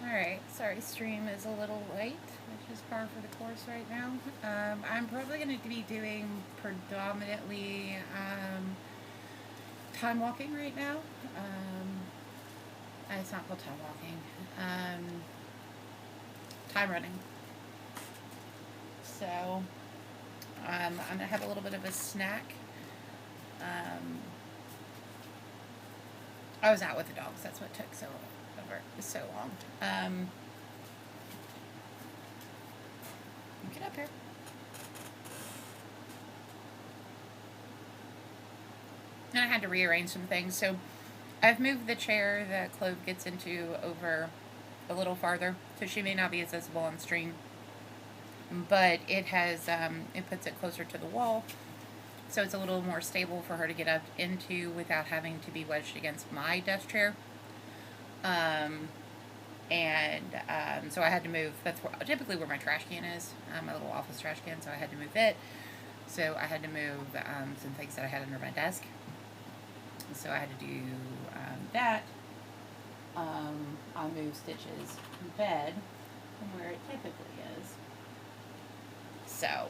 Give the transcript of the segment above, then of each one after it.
Alright, sorry, stream is a little late, which is par for the course right now. I'm probably going to be doing predominantly time walking right now. It's not called time walking. Time running. So, I'm going to have a little bit of a snack. I was out with the dogs, that's what took so long. Get up here. And I had to rearrange some things, so I've moved the chair that Clove gets into over a little farther, so she may not be as visible on stream, but it has, it puts it closer to the wall, so it's a little more stable for her to get up into without having to be wedged against my desk chair. So I had to move, that's typically where my trash can is, my little office trash can, so I had to move it. So I had to move some things that I had under my desk. So I had to do that. I moved Stitch's bed from where it typically is. So,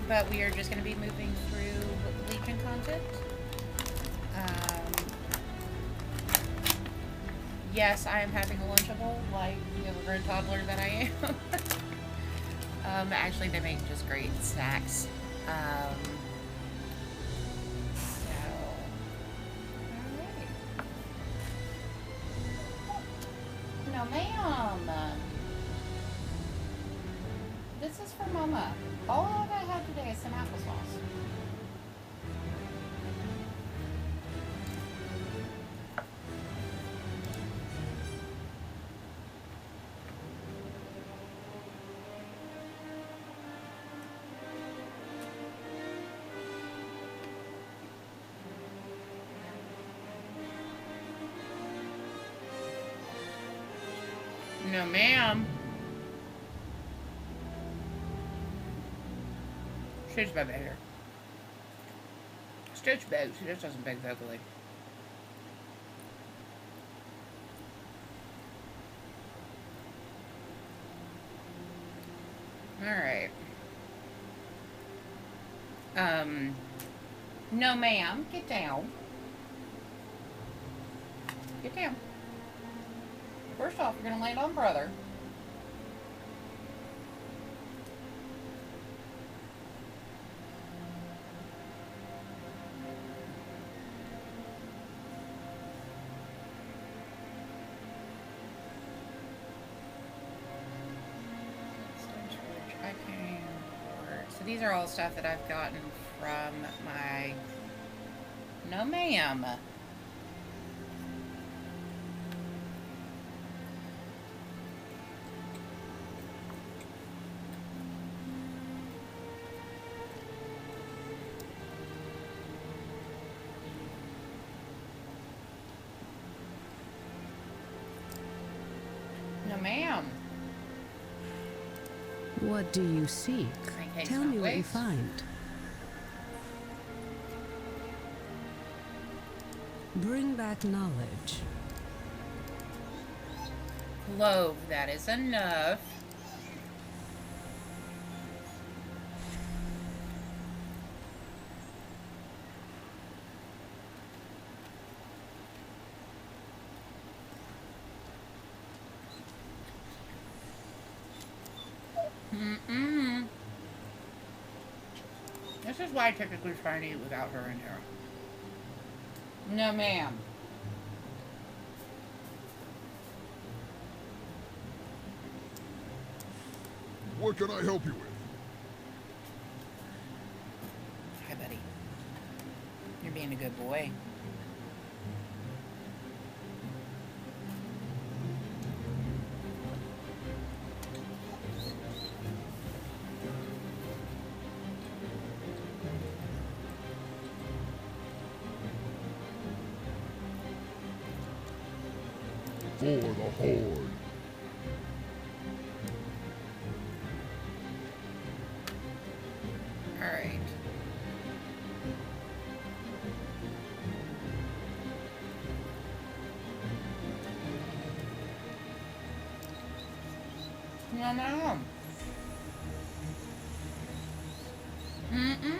but we are just going to be moving through Legion content. Yes, I am having a Lunchable, like the overgrown toddler that I am. Actually, they make just great snacks. Alright. No, ma'am. This is for Mama. All I had today is some applesauce. No, ma'am. Stitch my better. Stitch begs. She just doesn't beg vocally. Alright. No, ma'am. Get down. Get down. First off, you're gonna land on brother. So these are all stuff that I've gotten from my... No, ma'am. No, ma'am. What do you seek? Tell me what you find. Bring back knowledge. Clove, that is enough. This is why I typically try to eat without her in here. No, ma'am. What can I help you with? Hi, buddy. You're being a good boy. For the Horde. Alright. No. Mm-mm.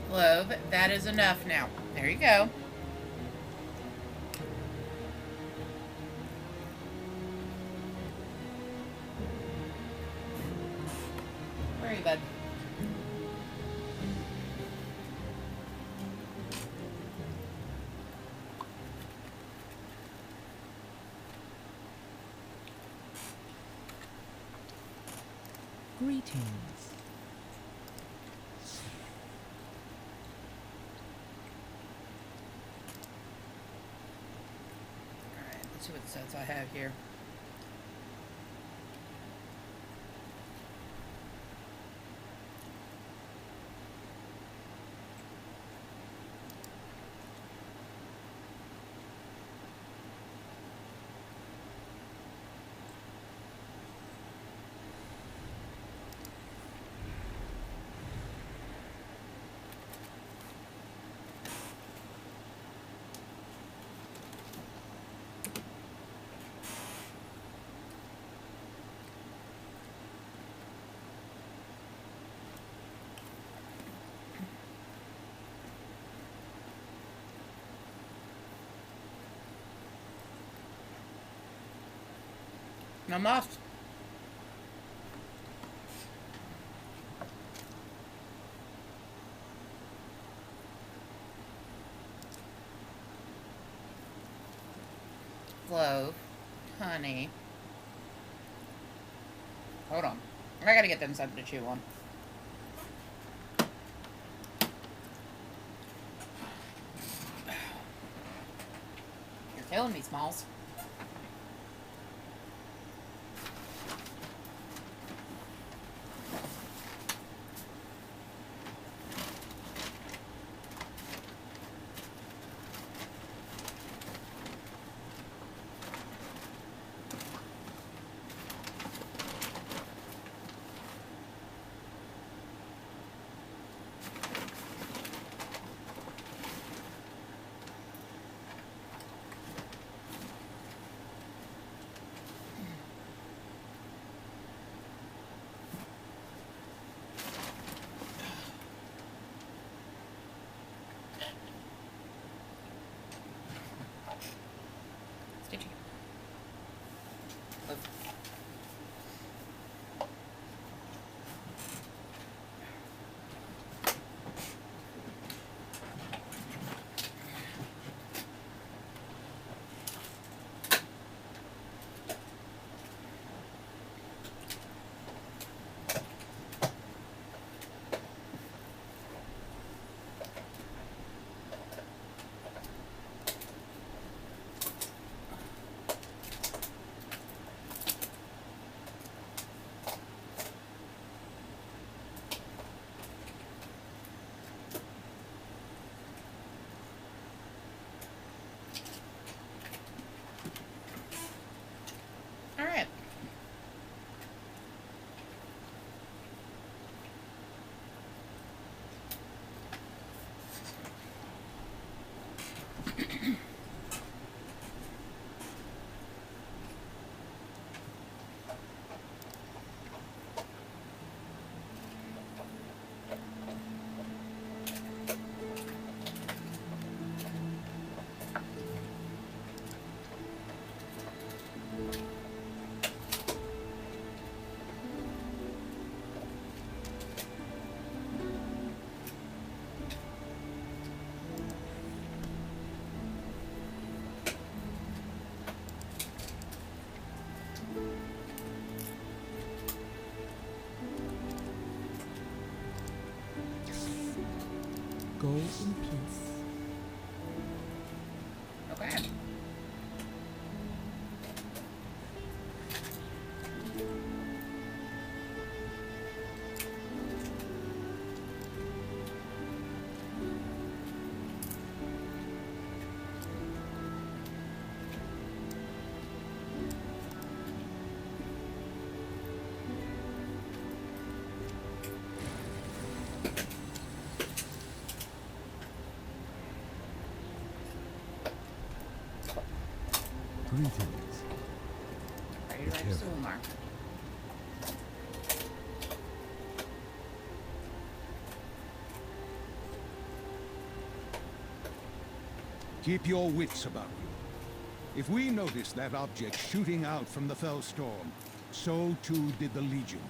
Glove, that is enough now. There you go. Where are you, bud? Greetings. Alright, let's see what sets I have here. I'm off. Clove, honey. Hold on. I gotta get them something to chew on. You're killing me, Smalls. Stitchy. Look. All right. Go in peace. Okay. Greetings. Ready to ride a stool mark. Keep your wits about you. If we noticed that object shooting out from the fell storm, so too did the Legion.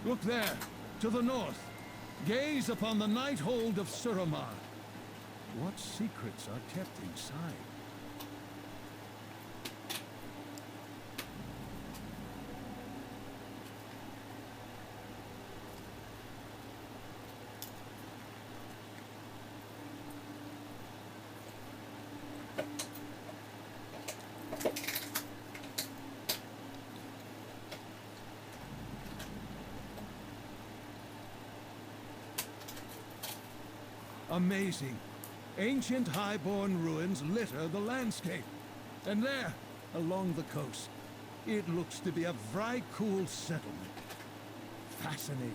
Look there, to the north. Gaze upon the night hold of Suramar. What secrets are kept inside? Amazing. Ancient highborn ruins litter the landscape. And there, along the coast, it looks to be a Vrykul settlement. Fascinating.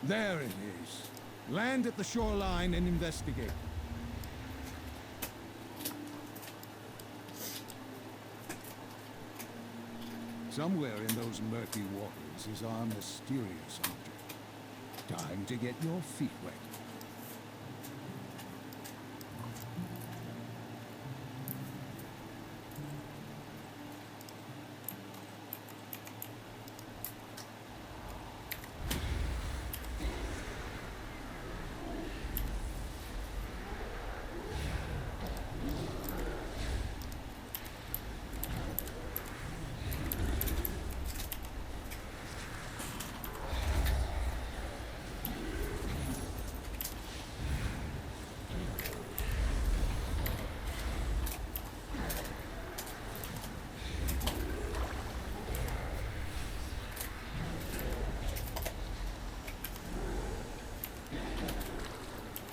There it is. Land at the shoreline and investigate. Somewhere in those murky waters is our mysterious object. Time to get your feet wet.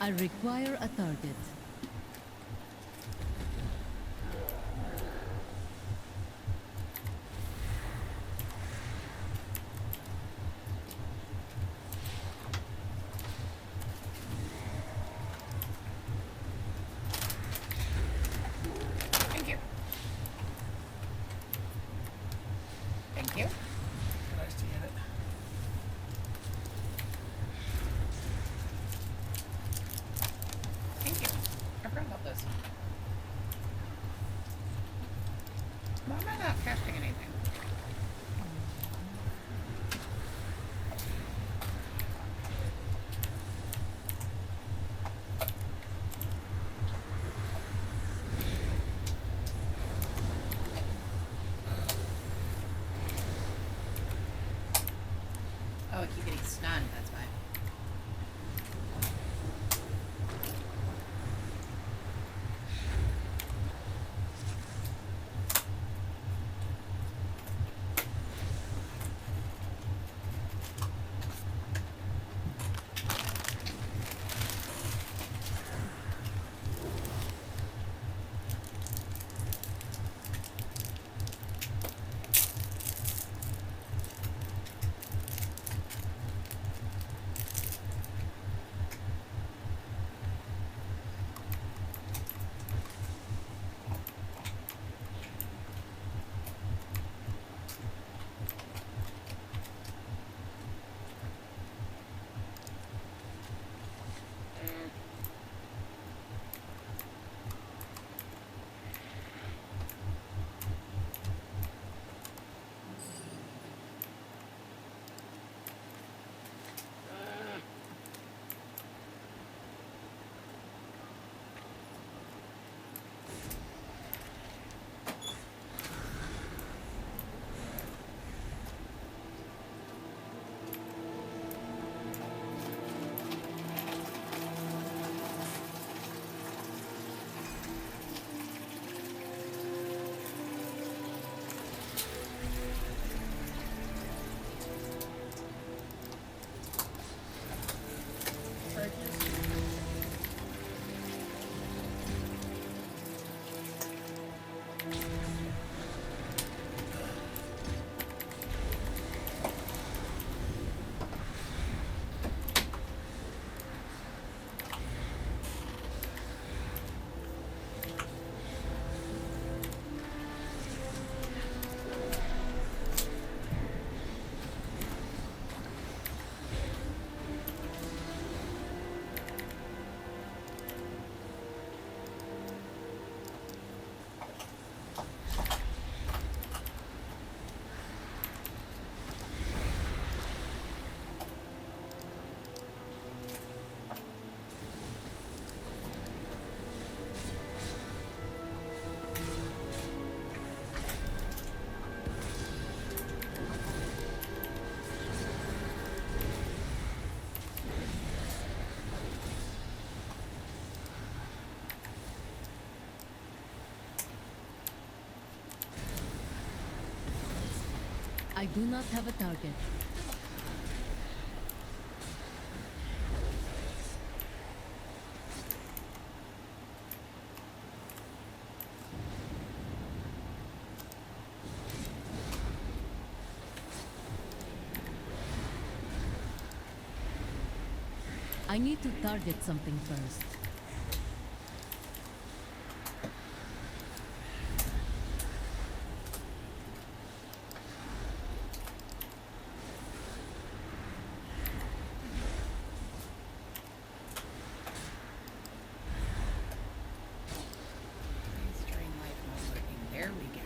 I require a target. Thank you. Thank you. Nice to get it. Thank you. I forgot about this. Why am I not casting anything? Oh, I keep getting stunned, that's why. I do not have a target. I need to target something first. There we go.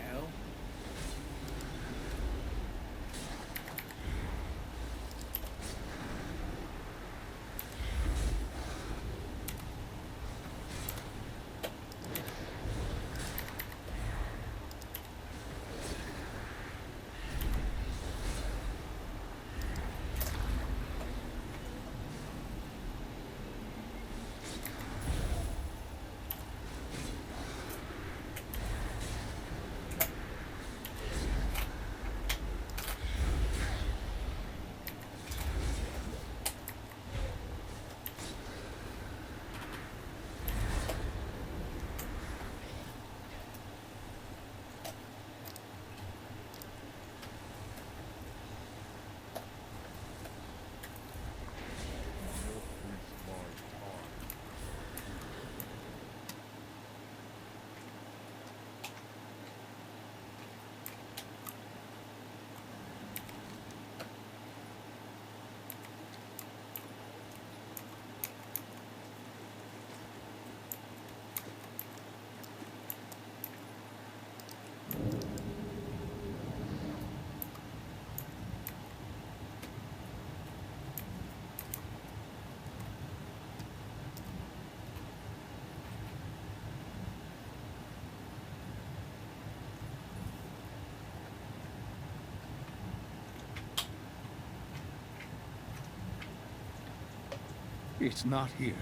It's not here.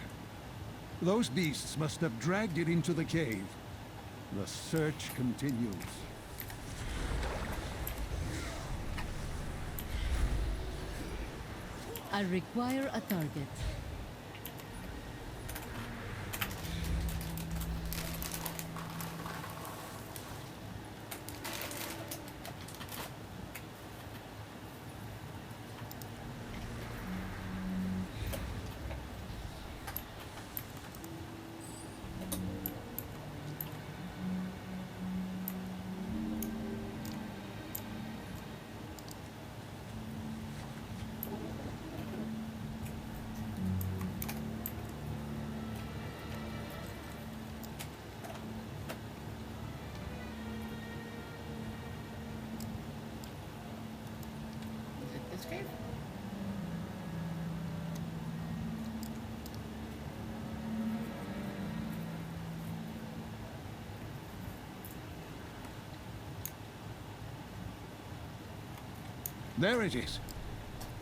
Those beasts must have dragged it into the cave. The search continues. I require a target. This cave? There it is.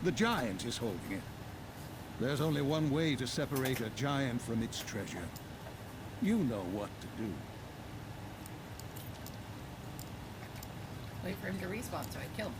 The giant is holding it. There's only one way to separate a giant from its treasure. You know what to do. Wait for him to respawn so I kill him.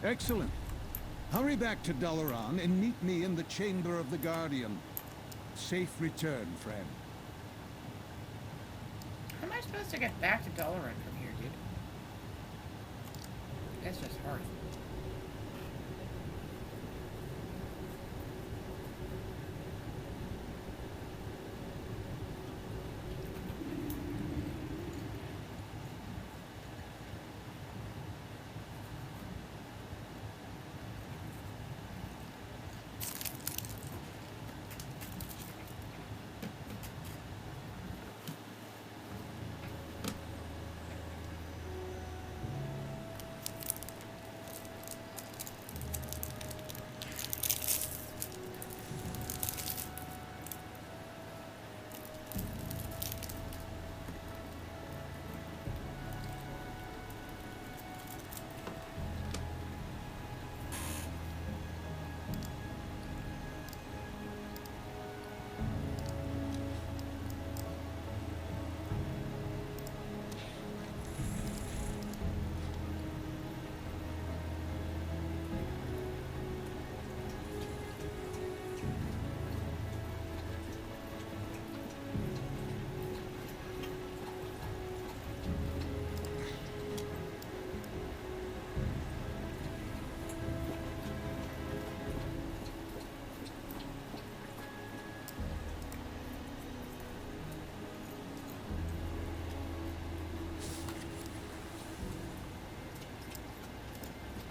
Excellent. Hurry back to Dalaran and meet me in the Chamber of the Guardian. Safe return, friend. supposed to get back to Dalaran from here, dude? That's just hard.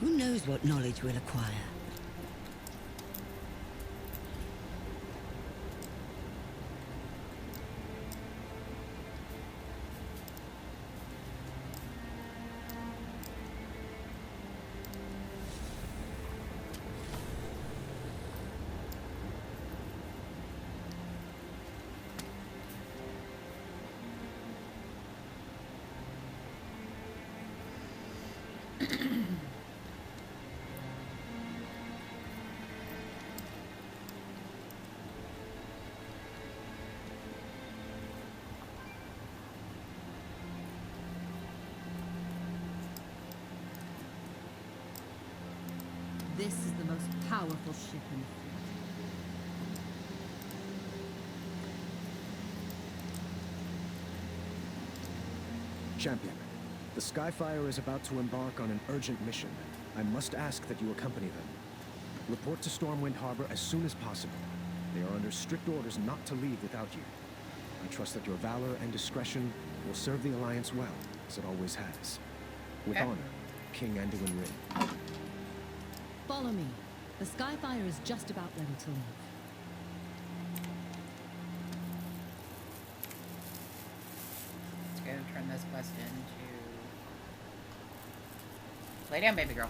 Who knows what knowledge we'll acquire? This is the most powerful ship in the fleet. Champion, the Skyfire is about to embark on an urgent mission. I must ask that you accompany them. Report to Stormwind Harbor as soon as possible. They are under strict orders not to leave without you. I trust that your valor and discretion will serve the Alliance well, as it always has. With honor, King Anduin Rin. Follow me. The Skyfire is just about ready to leave. Let's go turn this quest into... Lay down, baby girl.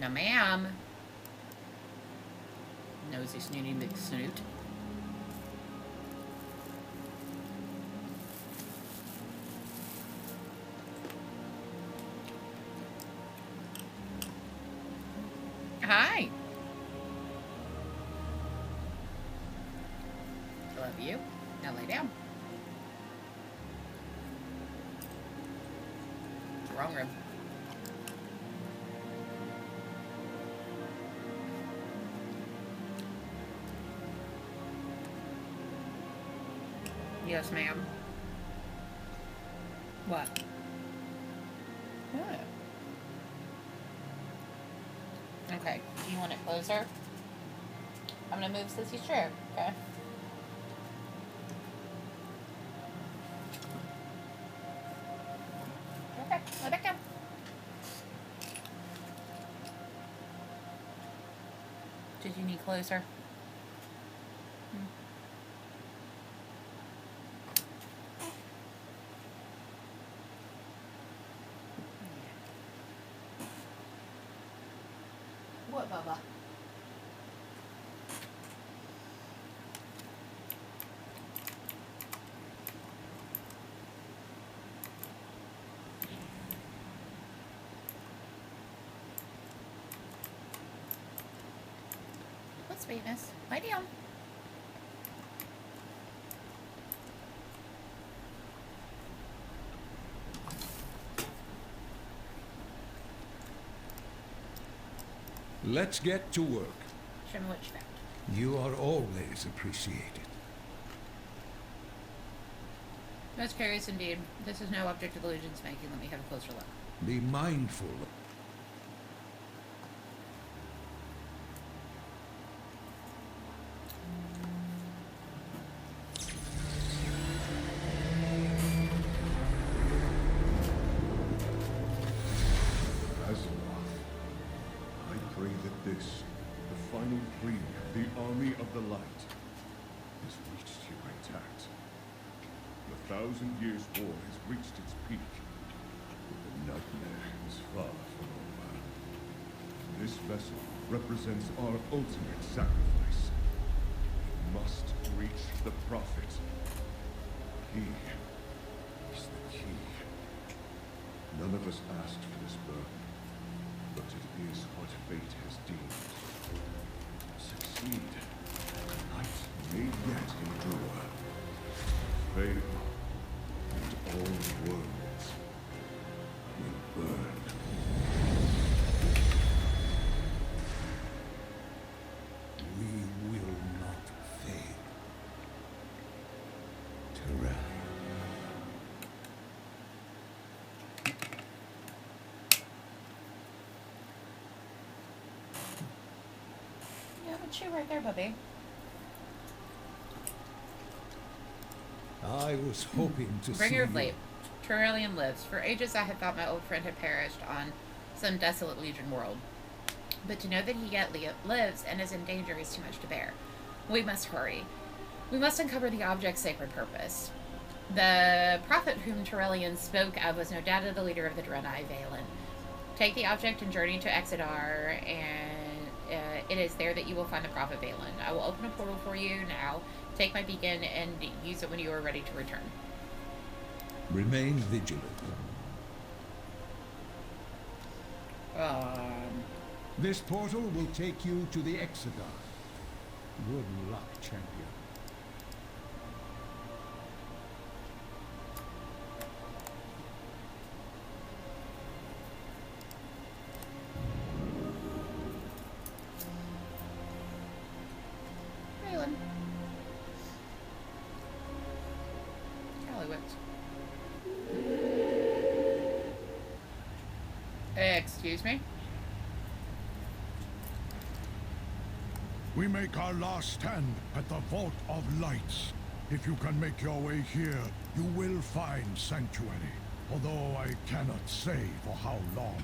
No, ma'am. Nosy snooty McSnoot. Hi. I love you. Now lay down. It's the wrong room. Yes, ma'am. What? What? Okay, you want it closer? I'm gonna move Sissy's chair, okay? Okay, lay back down. Did you need closer? What, Bubba? What sweetness? Lay down. Let's get to work. Show me what you found. You are always appreciated. Most curious indeed. This is no object of illusion's making. Let me have a closer look. Be mindful. I pray that this, the final plea of the army of the light, has reached you intact. The 1,000 years war has reached its peak, but the nightmare is far from over. This vessel represents our ultimate sacrifice. We must reach the prophet. He is the key. None of us asked for this burden, but it is what fate has deemed. Succeed, the light may yet endure. Fail, and all worlds will burn. We will not fail. Terrell. Yeah, that's you right there, Bubby. I was hoping to see Bringer of you. Late. Terrellian lives. For ages I had thought my old friend had perished on some desolate Legion world. But to know that he yet lives and is in danger is too much to bear. We must hurry. We must uncover the object's sacred purpose. The prophet whom Terrellian spoke of was no doubt the leader of the Draenei Valen. Take the object and journey to Exodar, and it is there that you will find the prophet Valen. I will open a portal for you now. Take my beacon and use it when you are ready to return. Remain vigilant. This portal will take you to the Exodar. Good luck, champion. Valen. Callywitz. Excuse me? We make our last stand at the Vault of Lights. If you can make your way here, you will find sanctuary. Although I cannot say for how long.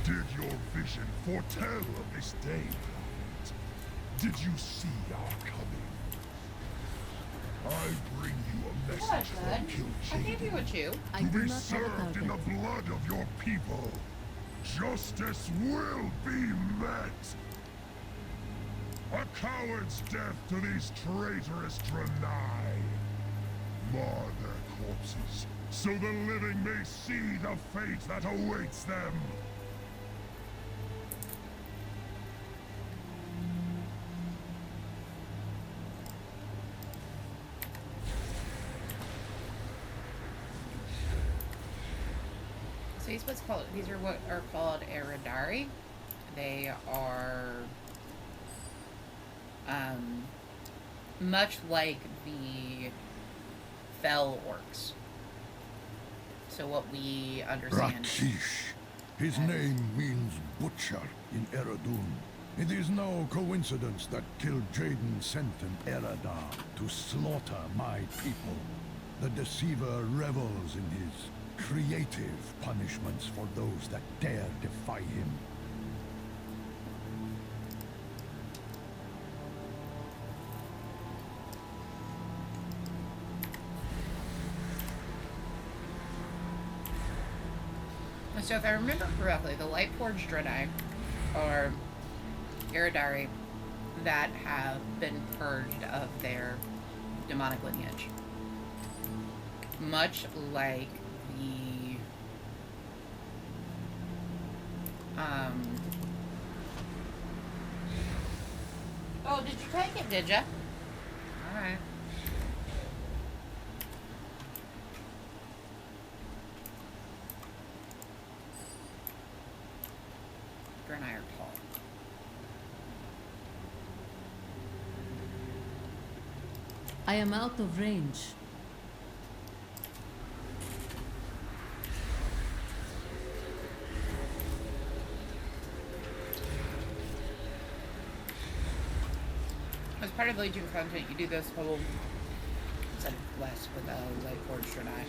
Did your vision foretell of this day? Did you see our coming? I bring you a message from King I gave you a chew. I to do be not have a served in the target. blood of your people. Justice will be met. A coward's death to these traitorous Draenei. Mar their corpses, so the living may see the fate that awaits them. So these are what are called Eridari. They are much like the Fell orcs. So what we understand. Rakish. His name means butcher in Eredun. It is no coincidence that Kil Jaden sent an Eredar to slaughter my people. The deceiver revels in his creative punishments for those that dare defy him. So if I remember correctly, the Lightforged Draenei are Eridari that have been purged of their demonic lineage. Much like the Oh, did you take it, did ya? Alright. and I are tall. I am out of range. As part of Legion content, you do this whole set of quests with Lightforged and I.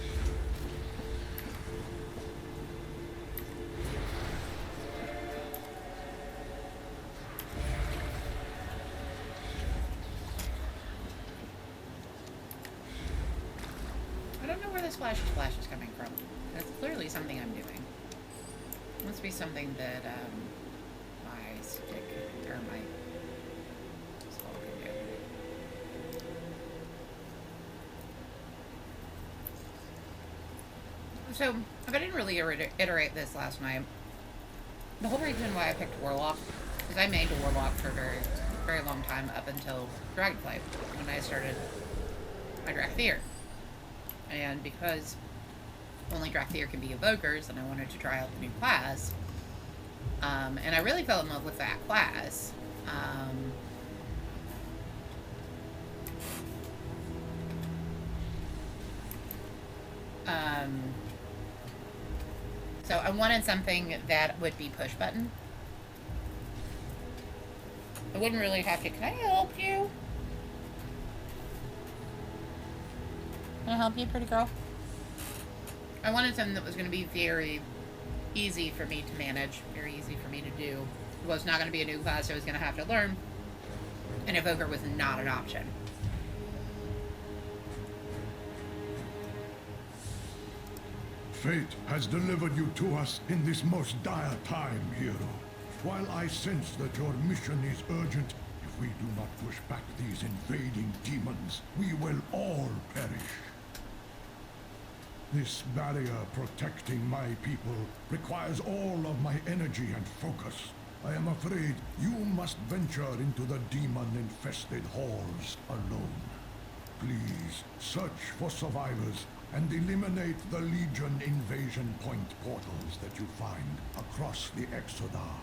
I don't know where this splash is coming from. That's clearly something I'm doing. It must be something that my stick or my spell can do. So, if I didn't really iterate this last night, the whole reason why I picked Warlock is I made a Warlock for a very, very long time up until Dragonflight when I started my Drakthir. And because only Drakthir can be evokers, and I wanted to try out the new class, and I really fell in love with that class. So I wanted something that would be push button. I wouldn't really have to. Can I help you? Can I help you, pretty girl? I wanted something that was going to be very easy for me to manage, very easy for me to do. It was not going to be a new class I was going to have to learn, and Evoker was not an option. Fate has delivered you to us in this most dire time, hero. While I sense that your mission is urgent, if we do not push back these invading demons, we will all perish. This barrier protecting my people requires all of my energy and focus. I am afraid you must venture into the demon-infested halls alone. Please search for survivors and eliminate the Legion invasion point portals that you find across the Exodar.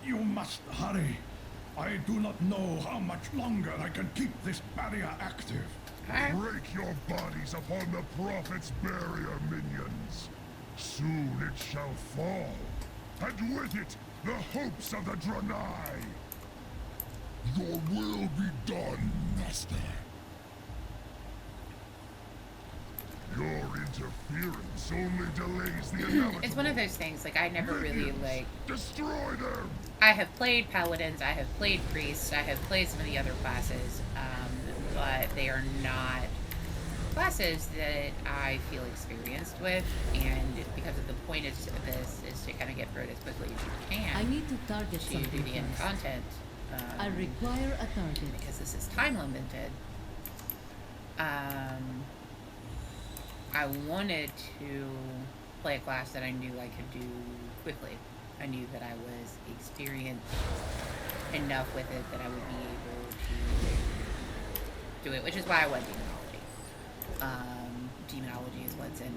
You must hurry. I do not know how much longer I can keep this barrier active. Break your bodies upon the Prophet's barrier, minions. Soon it shall fall, and with it, the hopes of the Draenei. Your will be done, Master. Your interference only delays the inevitable. It's one of those things, like, I never really, like... Destroy them! I have played Paladins, I have played Priests, I have played some of the other classes, but they are not classes that I feel experienced with, and because of the point of this is to kind of get through it as quickly as you can. I need to target to something do the end first. content. I require a target. Because this is time limited. I wanted to play a class that I knew I could do quickly. I knew that I was experienced enough with it that I would be able to do it, which is why I went Demonology. Demonology is what Zen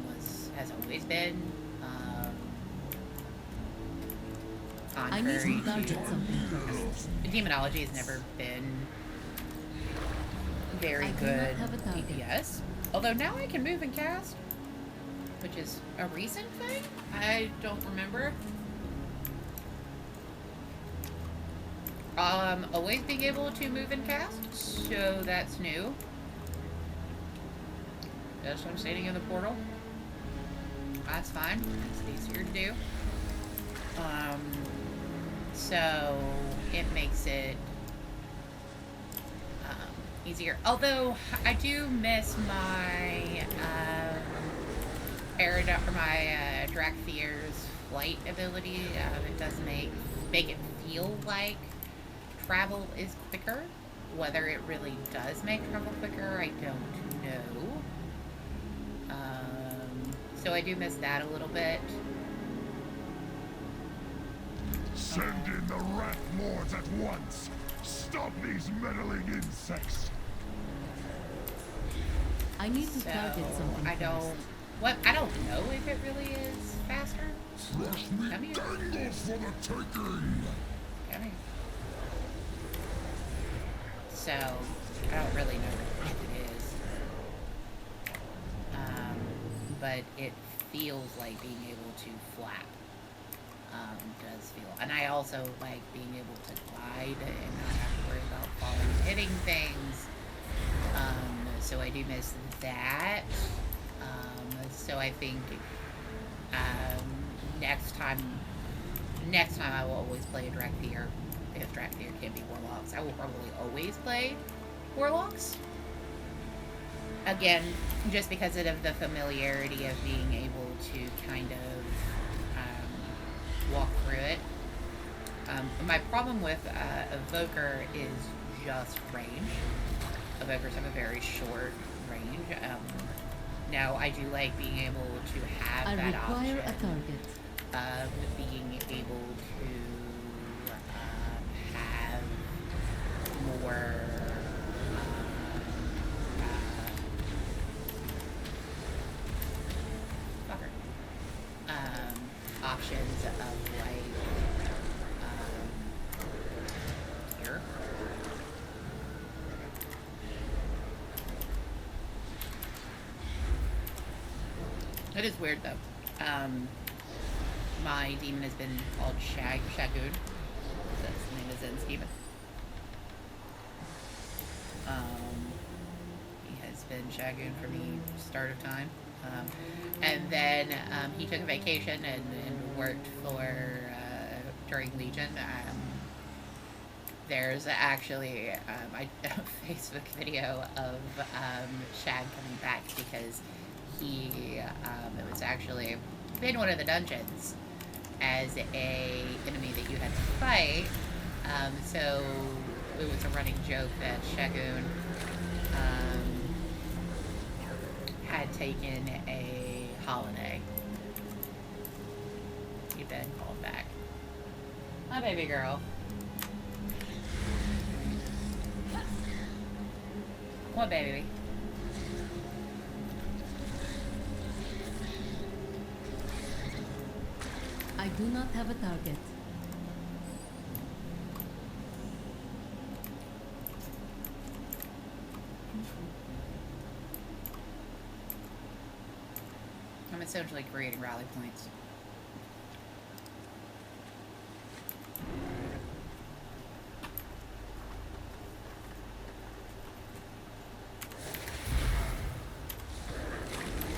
has always been. I need to target something first. Demonology has never been very good DPS. Although now I can move and cast, which is a recent thing. I don't remember. Always being able to move and cast, so that's new. Just I'm standing in the portal. That's fine. It's easier to do. So it makes it easier. Although I do miss my Drakthir's flight ability. It does make it feel like travel is quicker. Whether it really does make travel quicker, I don't know. So I do miss that a little bit. Send in the rat lords at once. Stop these meddling insects. I need to target something. I don't know if it really is faster. Flesh meat Come here. dangle for the taking! Come here. So, I don't really know what it is. But it feels like being able to flap. Does feel. And I also like being able to glide and not have to worry about falling and hitting things. So I do miss that. So I think next time I will always play a Drakthir, because Drakthir can be warlocks. I will probably always play warlocks. Again, just because of the familiarity of being able to kind of walk through it. My problem with Evoker is just range. Evokers have a very short range. Now, I do like being able to have that option a target. of being able to have more options of like here. It is weird though. My demon has been called Shagoon. That's the name of Zen's demon. He has been Shagoon from the start of time. And then he took a vacation and worked for during Legion. There's actually a Facebook video of Shag coming back because he it was actually in one of the dungeons as a enemy that you had to fight. So it was a running joke that Shagoon had taken a holiday. You've been called back. My baby girl. What baby? I do not have a target. I'm essentially creating rally points.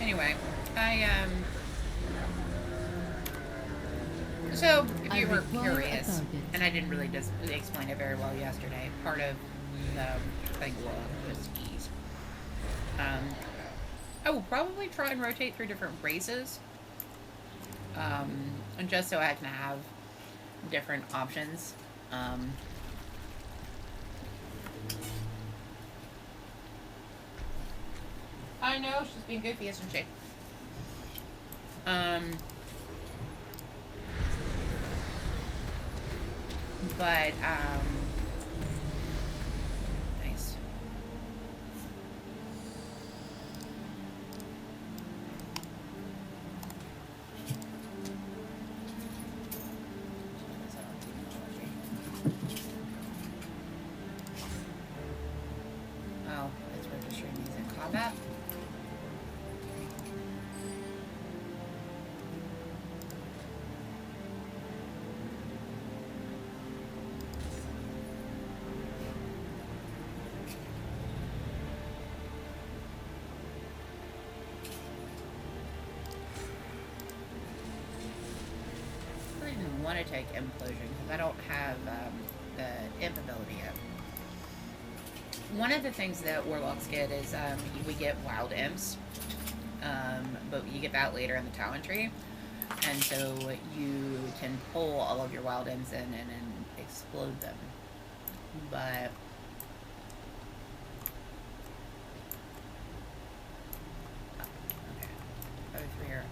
Anyway, so if you were curious, and I didn't really just explain it very well yesterday, part of the thing was ease. I will probably try and rotate through different races, and just so I can have different options. I know, she's being goofy, isn't she? But, nice. Oh, it's registering these in combat. Want to take implosion because I don't have the imp ability yet. One of the things that warlocks get is we get wild imps, but you get that later in the talent tree, and so you can pull all of your wild imps in and explode them. But okay, 03 are up.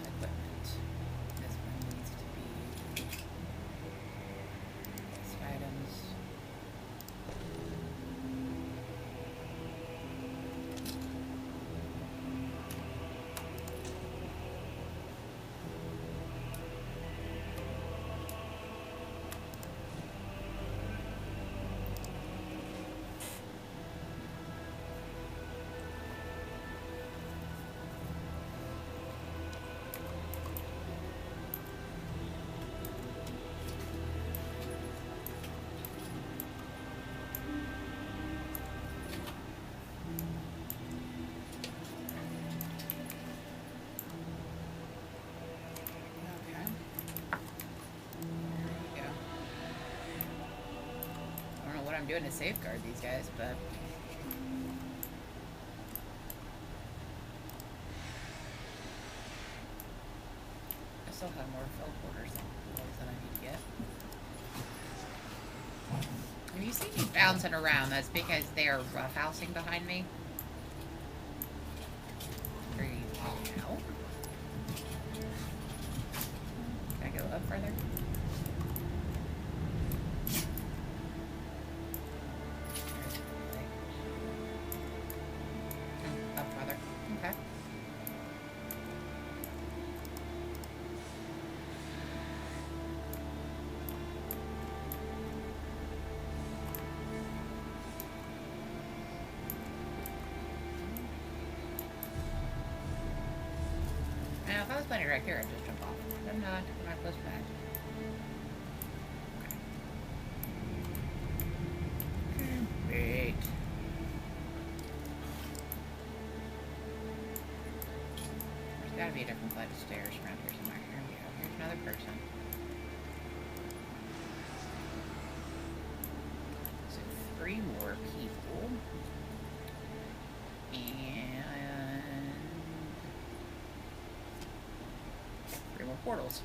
Equipment. I'm doing to safeguard these guys, but... I still have more teleporters than I need to get. When you see me bouncing around, that's because they are roughhousing behind me. Ow. Can I go up further? Up further. Okay. Now, if I was playing right here, I'd just jump off. But I'm not. I'm not close back. Wait. There's gotta be a different flight of stairs around here somewhere. Here we go. Here's another person. So 3 more people. And 3 more portals.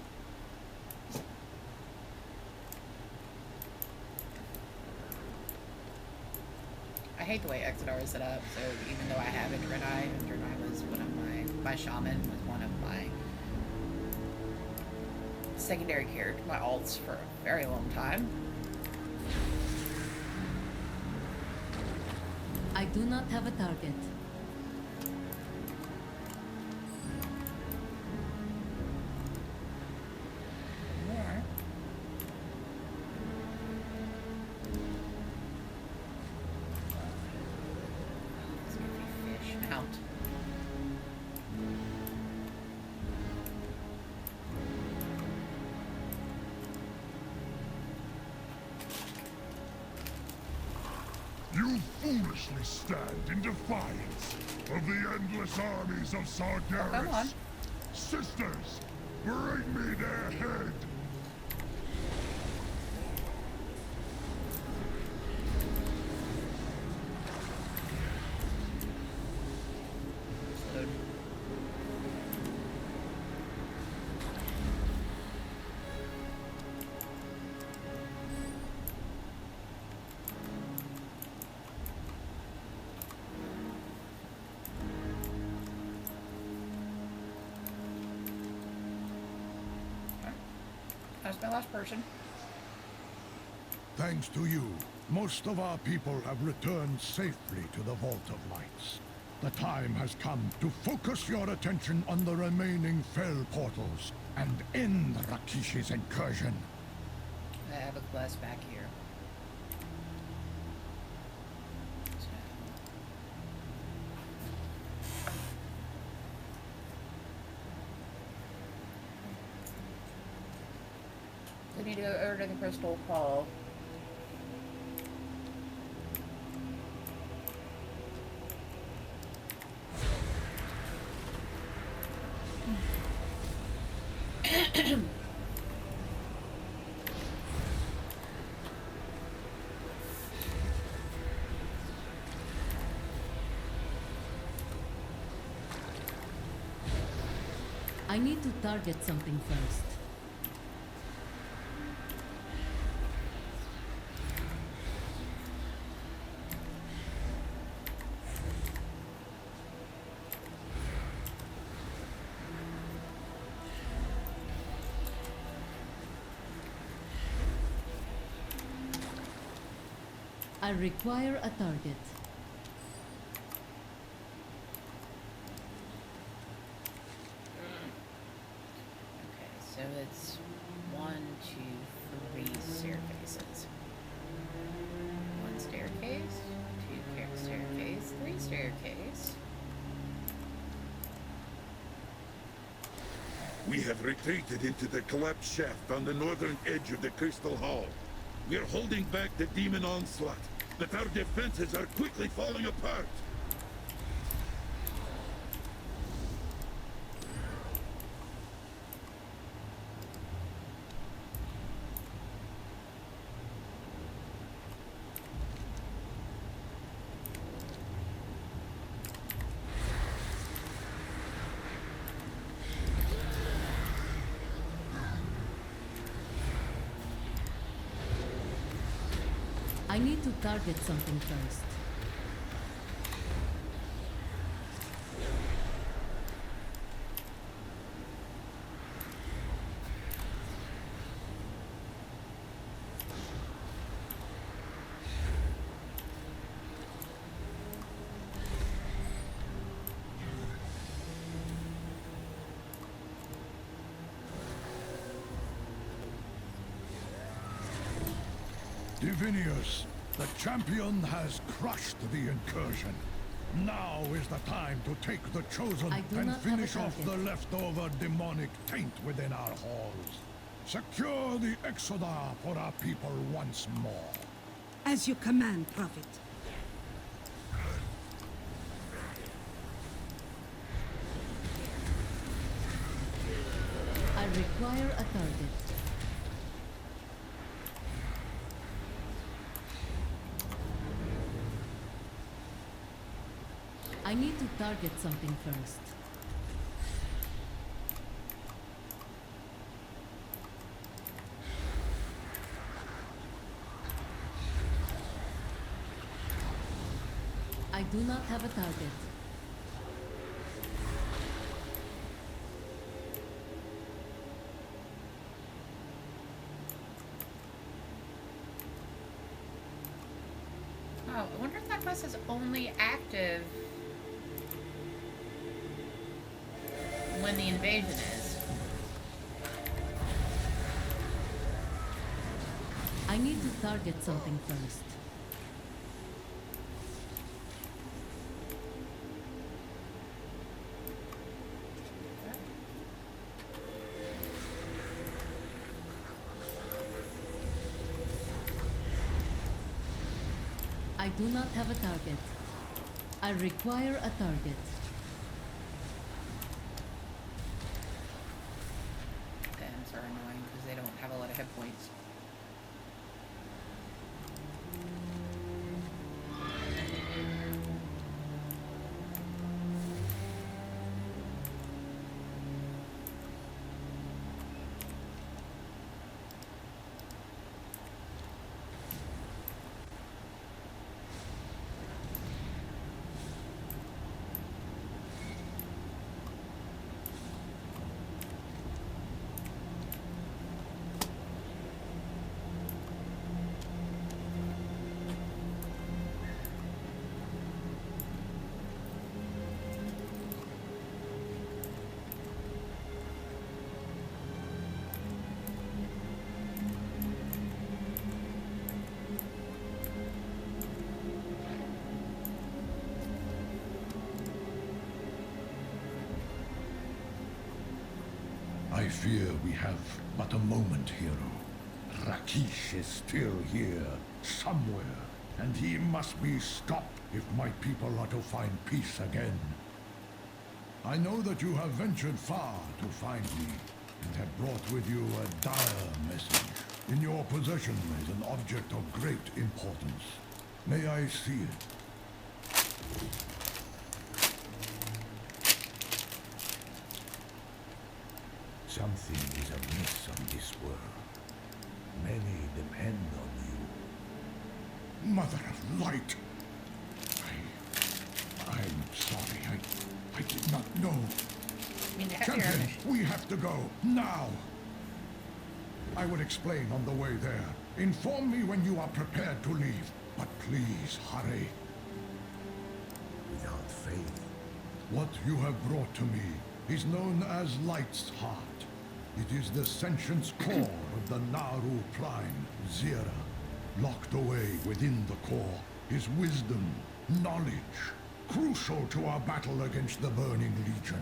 I hate the way Exodar is set up, so even though I have a Draenei was one of my shaman was one of my secondary character, my alts for a very long time. I do not have a target. More. This goofy fish mount. You foolishly stand in defiance of the endless armies of Sargeras. Oh, come on. Sisters, bring me their head. Load. That's my last person. Thanks to you, most of our people have returned safely to the Vault of Lights. The time has come to focus your attention on the remaining fell portals and end Rakishi's incursion. I have a glass back here. We need to go over to the Crystal Hall. I need to target something first. I require a target. Okay, so it's 1, 2, 3 staircases. 1 staircase, 2 staircase, 3 staircase. We have retreated into the collapsed shaft on the northern edge of the Crystal Hall. We are holding back the demon onslaught, but our defenses are quickly falling apart. I need to target something first. Divinius, the champion has crushed the incursion. Now is the time to take the chosen and finish off the leftover demonic taint within our halls. Secure the Exodar for our people once more. As you command, Prophet. I require a target. I need to target something first. I do not have a target. Oh, I wonder if that quest is only active when the invasion is. I need to target something first. I do not have a target. I require a target. Dens are annoying because they don't have a lot of hit points. I fear we have but a moment, hero. Rakish is still here, somewhere, and he must be stopped if my people are to find peace again. I know that you have ventured far to find me, and have brought with you a dire message. In your possession is an object of great importance. May I see it? Something is amiss on this world. Many depend on you. Mother of Light! I'm sorry. I did not know. I mean, Champion, we have to go, now! I will explain on the way there. Inform me when you are prepared to leave, but please hurry. Without faith. What you have brought to me is known as Light's Heart. It is the sentience core of the Naru Prime, Zira. Locked away within the core is wisdom, knowledge, crucial to our battle against the Burning Legion.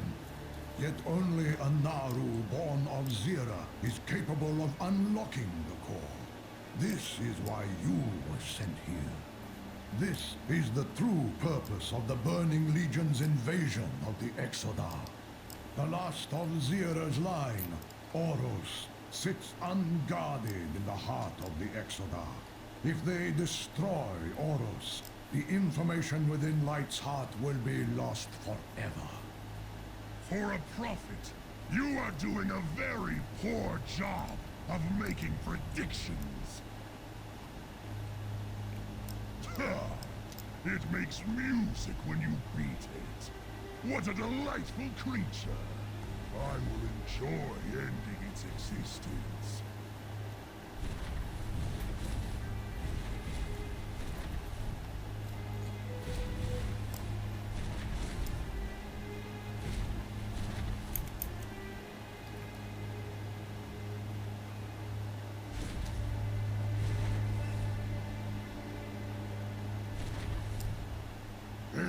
Yet only a Naru born of Zira is capable of unlocking the core. This is why you were sent here. This is the true purpose of the Burning Legion's invasion of the Exodar. The last of Zira's line, Oros, sits unguarded in the heart of the Exodar. If they destroy Oros, the information within Light's heart will be lost forever. For a prophet, you are doing a very poor job of making predictions. Ha! It makes music when you beat it. What a delightful creature. I will enjoy ending its existence.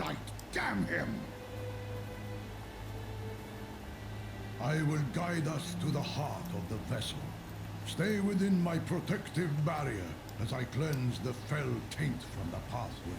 Light, damn him! I will guide us to the heart of the vessel. Stay within my protective barrier as I cleanse the fell taint from the pathway.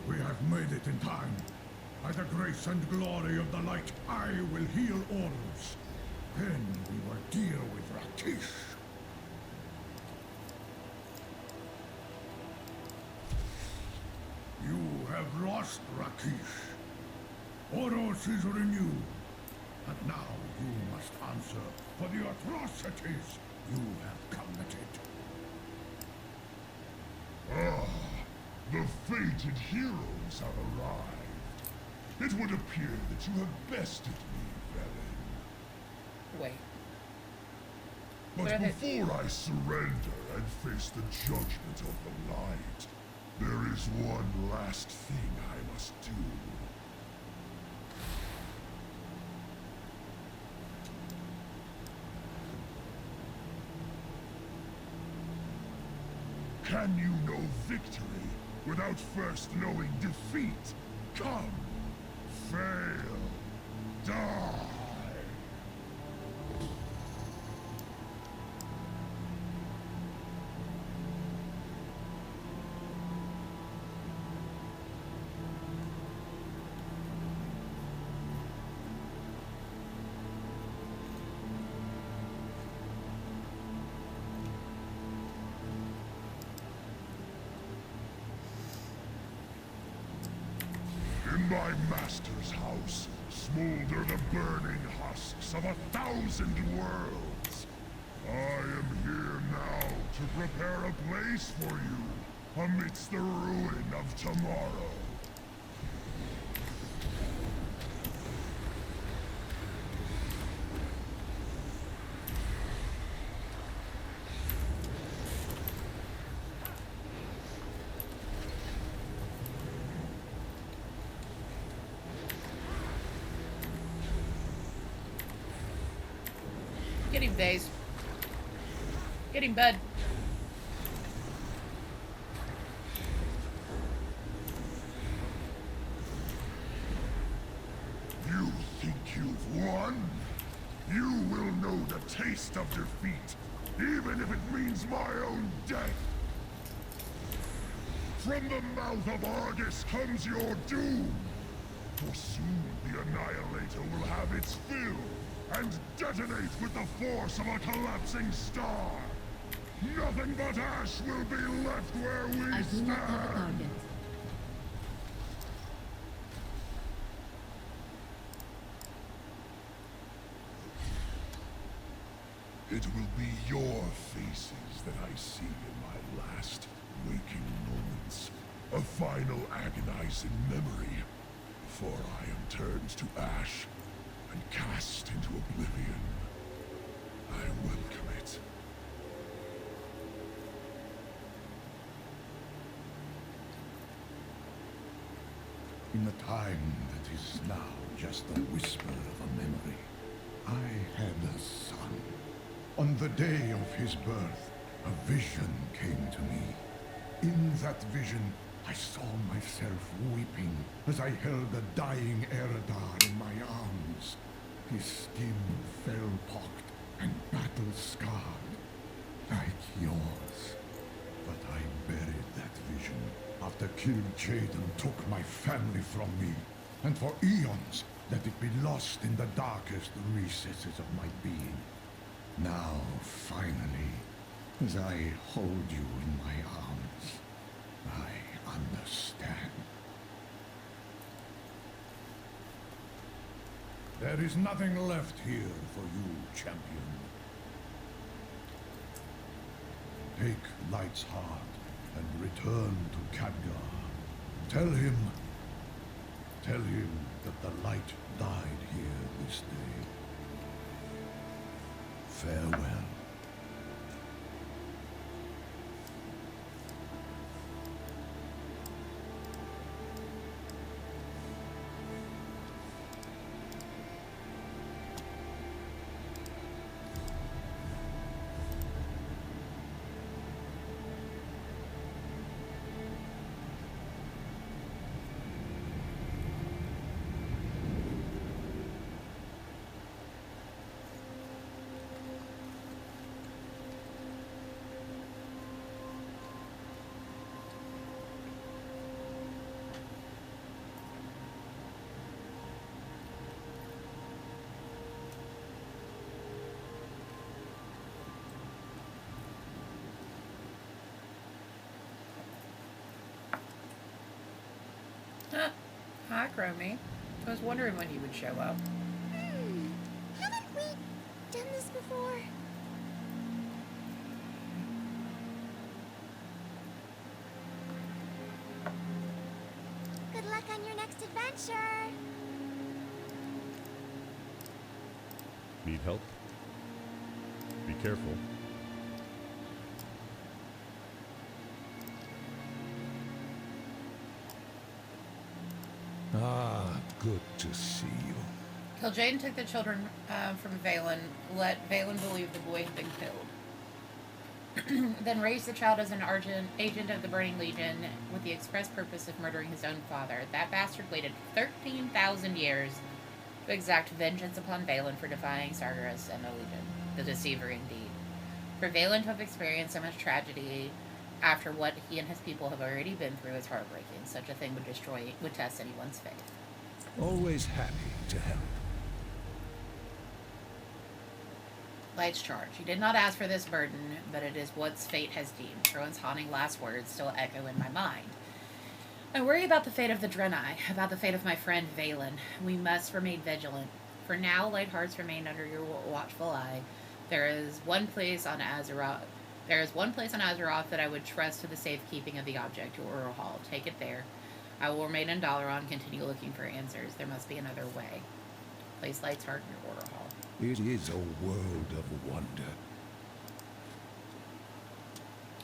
We have made it in time. By the grace and glory of the light, I will heal Orus. Then we will deal with Rakish. You have lost Rakish. Orus is renewed. And now you must answer for the atrocities you have committed. Ah, the fated heroes have arrived. It would appear that you have bested me, Velen. Wait. But before I surrender and face the judgment of the light, there is one last thing I must do. Can you know victory without first knowing defeat? Come, fail, die! In my master's house, smolder the burning husks of 1,000 worlds. I am here now to prepare a place for you amidst the ruin of tomorrow. Get him, Daze. Get him, bud. You think you've won? You will know the taste of defeat, even if it means my own death. From the mouth of Argus comes your doom. For soon the Annihilator will have its fill and detonate with the force of a collapsing star. Nothing but ash will be left where we I do stand. not have a target. It will be your faces that I see in my last waking moments. A final agonizing memory before I am turned to ash and cast into oblivion. I welcome it. In the time that is now just the whisper of a memory, I had a son. On the day of his birth, a vision came to me. In that vision, I saw myself weeping as I held a dying Eredar in my arms. his skin fell-pocked and battle-scarred, like yours. But I buried that vision after Kil Jaden took my family from me, and for eons let it be lost in the darkest recesses of my being. Now, finally, as I hold you in my arms, I understand. There is nothing left here for you, champion. Take Light's heart and return to Khadgar. Tell him that the Light died here this day. Farewell. Hi, Chromie. I was wondering when he would show up. Haven't we done this before? Good luck on your next adventure. Need help? Be careful. Ah, good to see you. Kil'jaeden took the children from Valen, let Valen believe the boy had been killed. Then raised the child as an agent of the Burning Legion with the express purpose of murdering his own father. That bastard waited 13,000 years to exact vengeance upon Valen for defying Sargeras and the Legion, the deceiver indeed. For Valen to have experienced so much tragedy after what he and his people have already been through is heartbreaking. Such a thing would test anyone's faith. Always happy to help. Light's charge. He did not ask for this burden, but it is what fate has deemed. Trowan's haunting last words still echo in my mind. I worry about the fate of the Draenei, about the fate of my friend Valen. We must remain vigilant. For now, light hearts remain under your watchful eye. There is one place on Azeroth that I would trust to the safekeeping of the object, your Oral Hall. Take it there. I will remain in Dalaran and continue looking for answers. There must be another way. Place Light's heart in your Oral Hall. It is a world of wonder.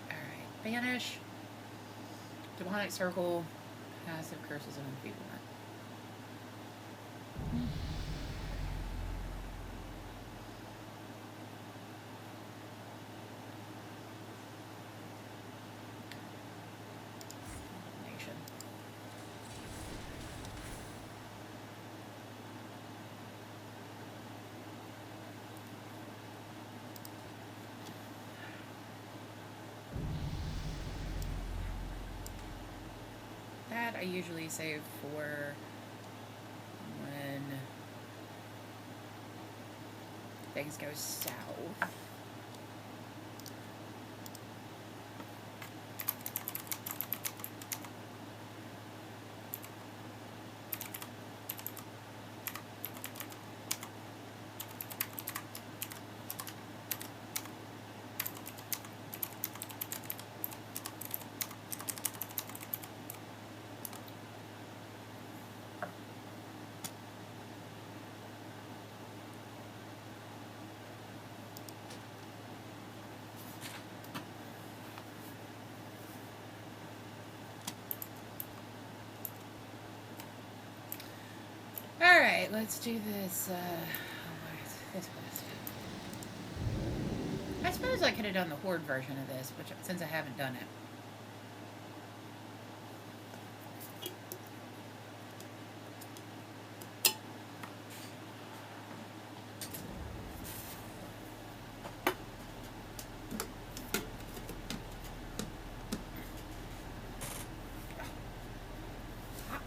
Alright. Banish. Demonic Circle. Passive curses and enfeeblement. That I usually save for when things go south. Alright, let's do this, this quest. I suppose I could have done the Horde version of this, which, since I haven't done it.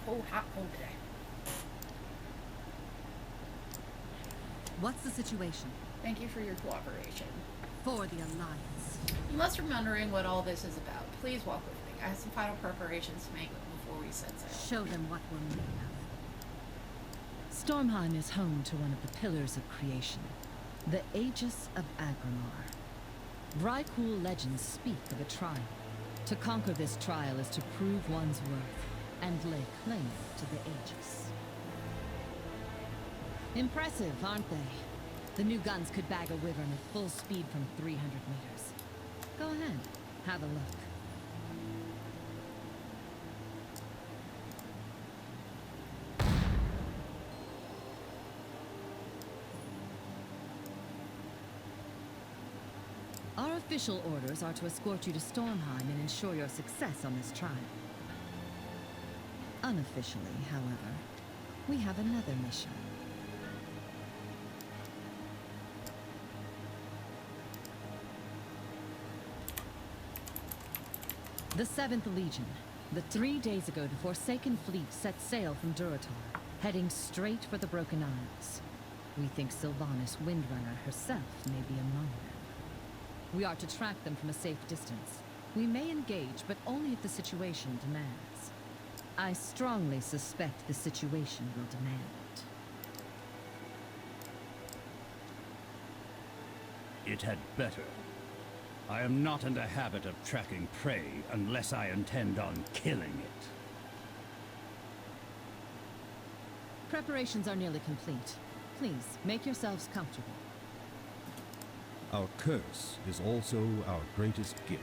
cold, hot cold today. What's the situation? Thank you for your cooperation. For the Alliance. You must be wondering what all this is about. Please walk with me. I have some final preparations to make before we set sail. Show them what we're made of. Stormheim is home to one of the pillars of creation, the Aegis of Agrimar. Vrykul legends speak of a trial. To conquer this trial is to prove one's worth and lay claim to the Aegis. Impressive, aren't they? The new guns could bag a wyvern at full speed from 300 meters. Go ahead, have a look. Our official orders are to escort you to Stormheim and ensure your success on this trial. Unofficially, however, we have another mission. The 7th Legion. 3 days ago, the Forsaken Fleet set sail from Duratar, heading straight for the Broken Isles. We think Sylvanas Windrunner herself may be among them. We are to track them from a safe distance. We may engage, but only if the situation demands. I strongly suspect the situation will demand. It had better. I am not in the habit of tracking prey unless I intend on killing it. Preparations are nearly complete. Please, make yourselves comfortable. Our curse is also our greatest gift.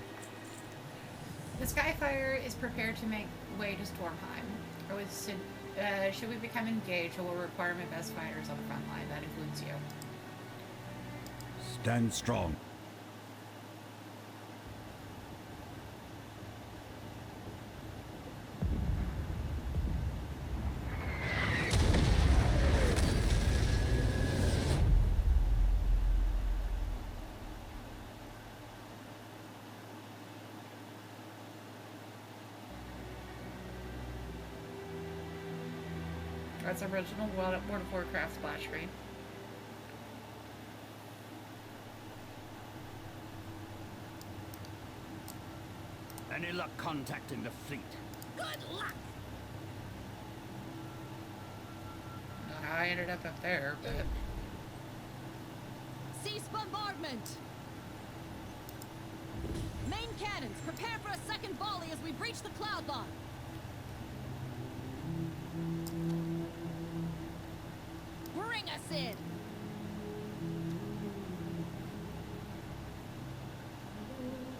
The Skyfire is prepared to make way to Stormheim. Should we become engaged, it will require my best fighters on the front line. That includes you. Stand strong. That's original World of Warcraft splash screen. Any luck contacting the fleet? Good luck! I ended up there, but... Cease bombardment! Main cannons, prepare for a second volley as we breach the cloud line! Bring us in!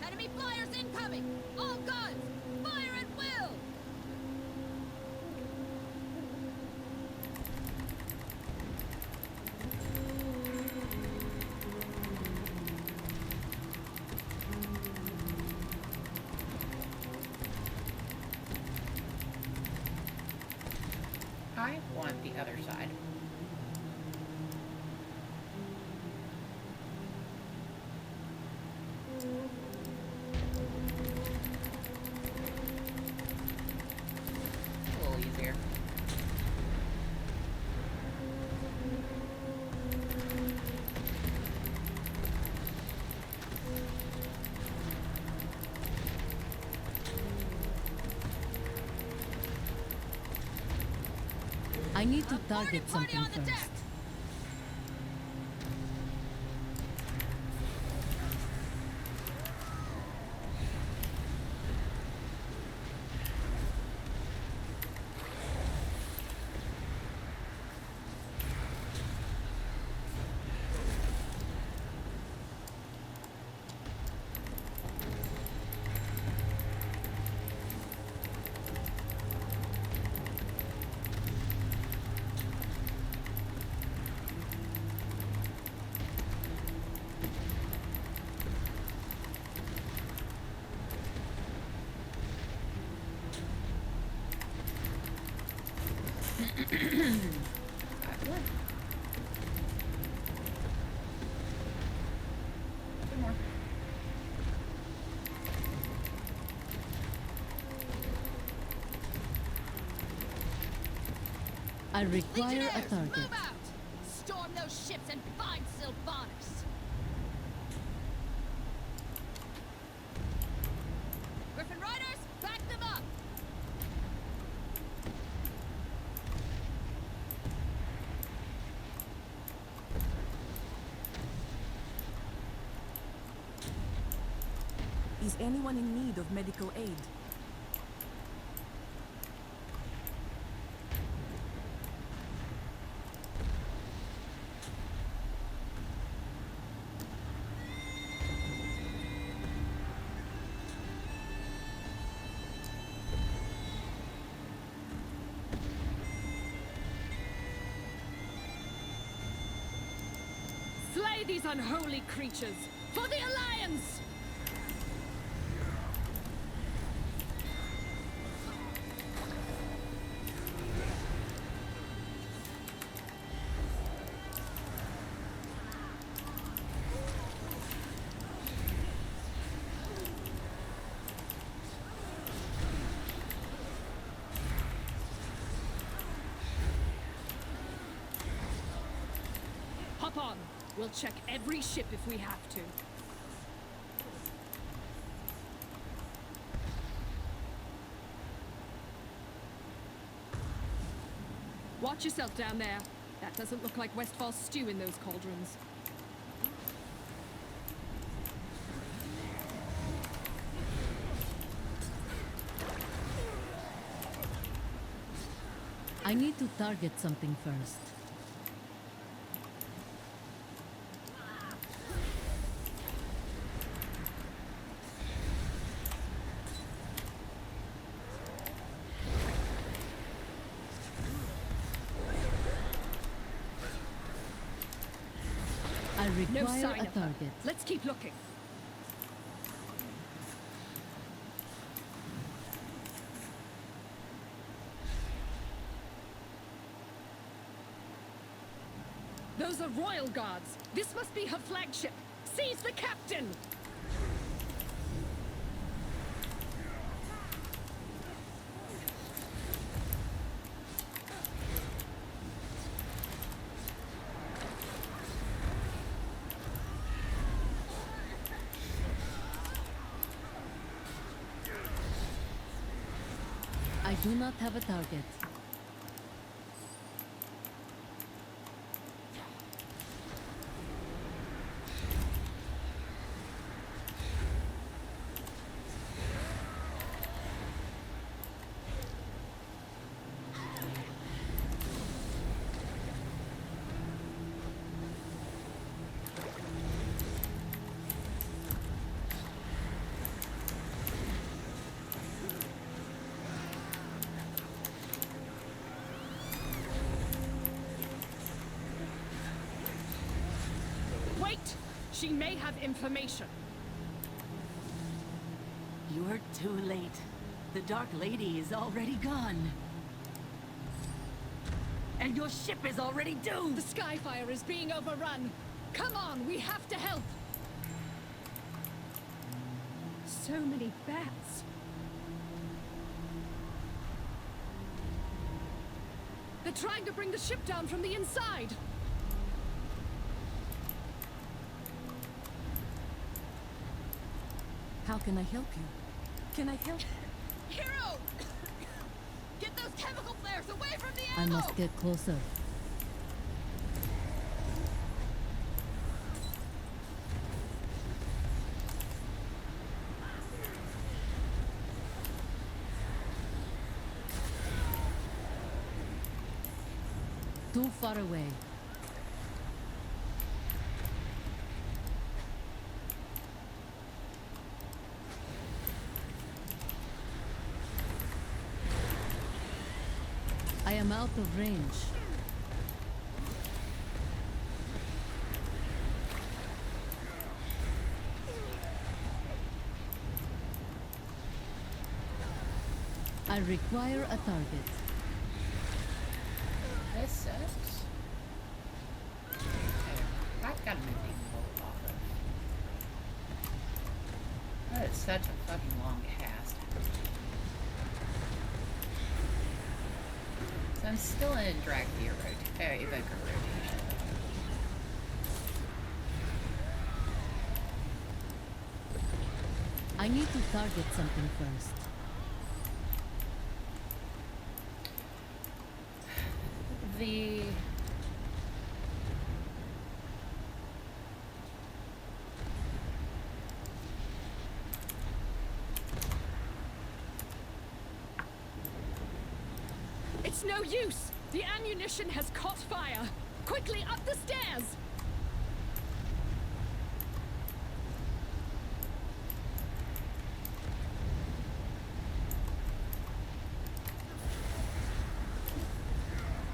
Enemy flyers incoming! All guns! Fire at will! I want the other side. A little easier. I need to target something first. I require a target. Move out! Storm those ships and find Sylvanas! Griffin Riders, back them up! Is anyone in need of medical aid? Slay these unholy creatures! For the Alliance! Hop on! We'll check every ship if we have to. Watch yourself down there. That doesn't look like Westfall stew in those cauldrons. I need to target something first. I No require sign a of her. target. Let's keep looking. Those are royal guards. This must be her flagship. Seize the captain! I do not have a target. Wait! She may have information. You're too late. The Dark Lady is already gone. And your ship is already doomed! The Skyfire is being overrun. Come on, we have to help. So many bats. They're trying to bring the ship down from the inside. How can I help you? Can I help? Hero! Get those chemical flares away from the I ammo! must get closer. Too far away. I am out of range. I require a target. This sucks. I've got to move these people off of. That is such a fucking long cast. So I'm still in drag via evoker rotation. I need to target something first. The It's no use! The ammunition has caught fire! Quickly up the stairs!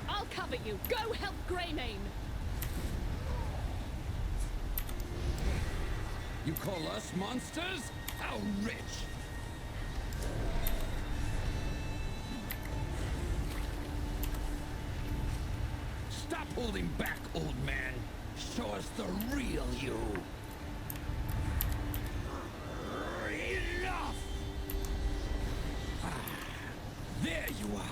I'll cover you! Go help Greymane! You call us monsters? How rich! Stop holding back, old man. Show us the real you. Enough! There you are.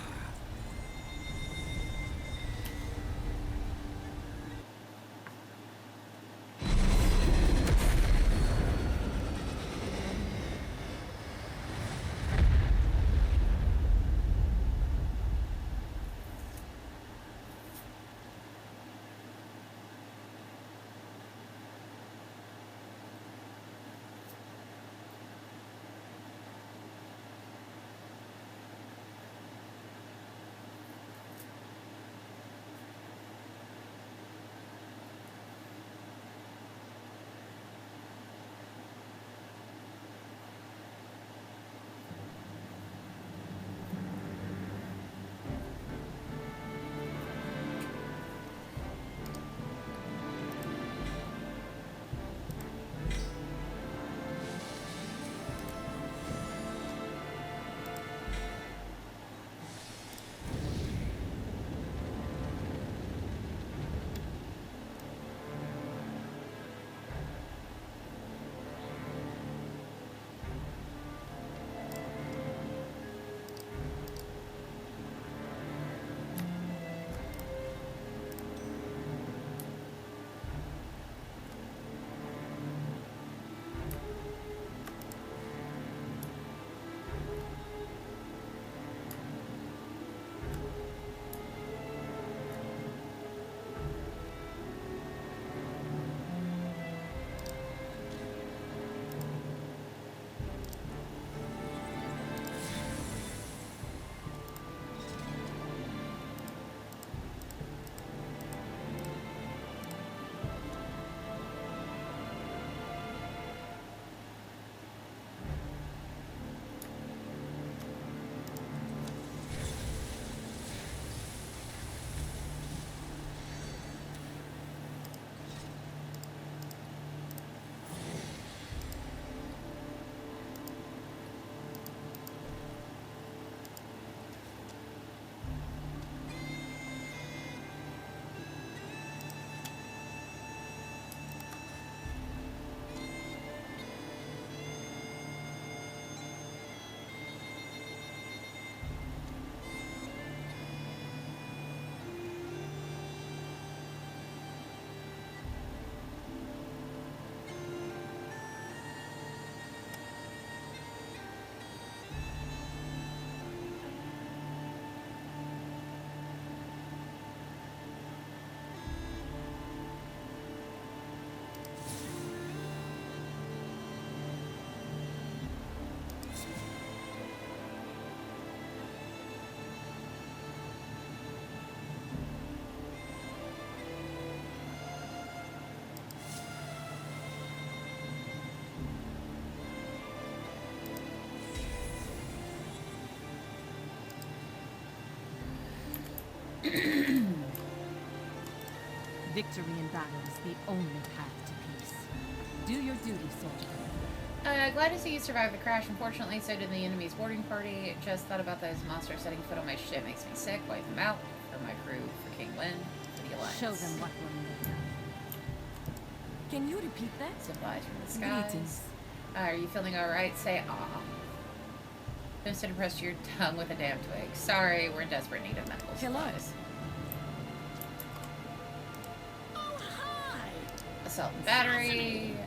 Victory in battle is the only path to peace. Do your duty, soldier. Glad to see you survived the crash. Unfortunately, so did the enemy's boarding party. Just thought about those monsters setting foot on my ship. Makes me sick. Wipe them out. For my crew, for King Lin, for the Alliance. Show them what we're made of. Can you repeat that? Supplies from the skies. Greetings. Are you feeling alright? Say ah. Instead of press your tongue with a damn twig. Sorry, we're in desperate need of medical supplies. Oh, hi! Assault and battery.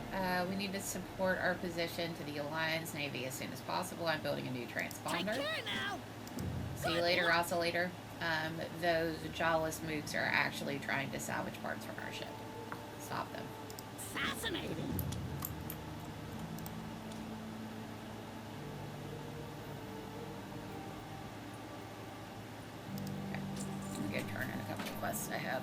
We need to support our position to the Alliance Navy as soon as possible. I'm building a new transponder. Take care now. See you later, oscillator. Those jawless mooks are actually trying to salvage parts from our ship. Stop them. Fascinating. Okay. I'm gonna turn in a couple of quests I have.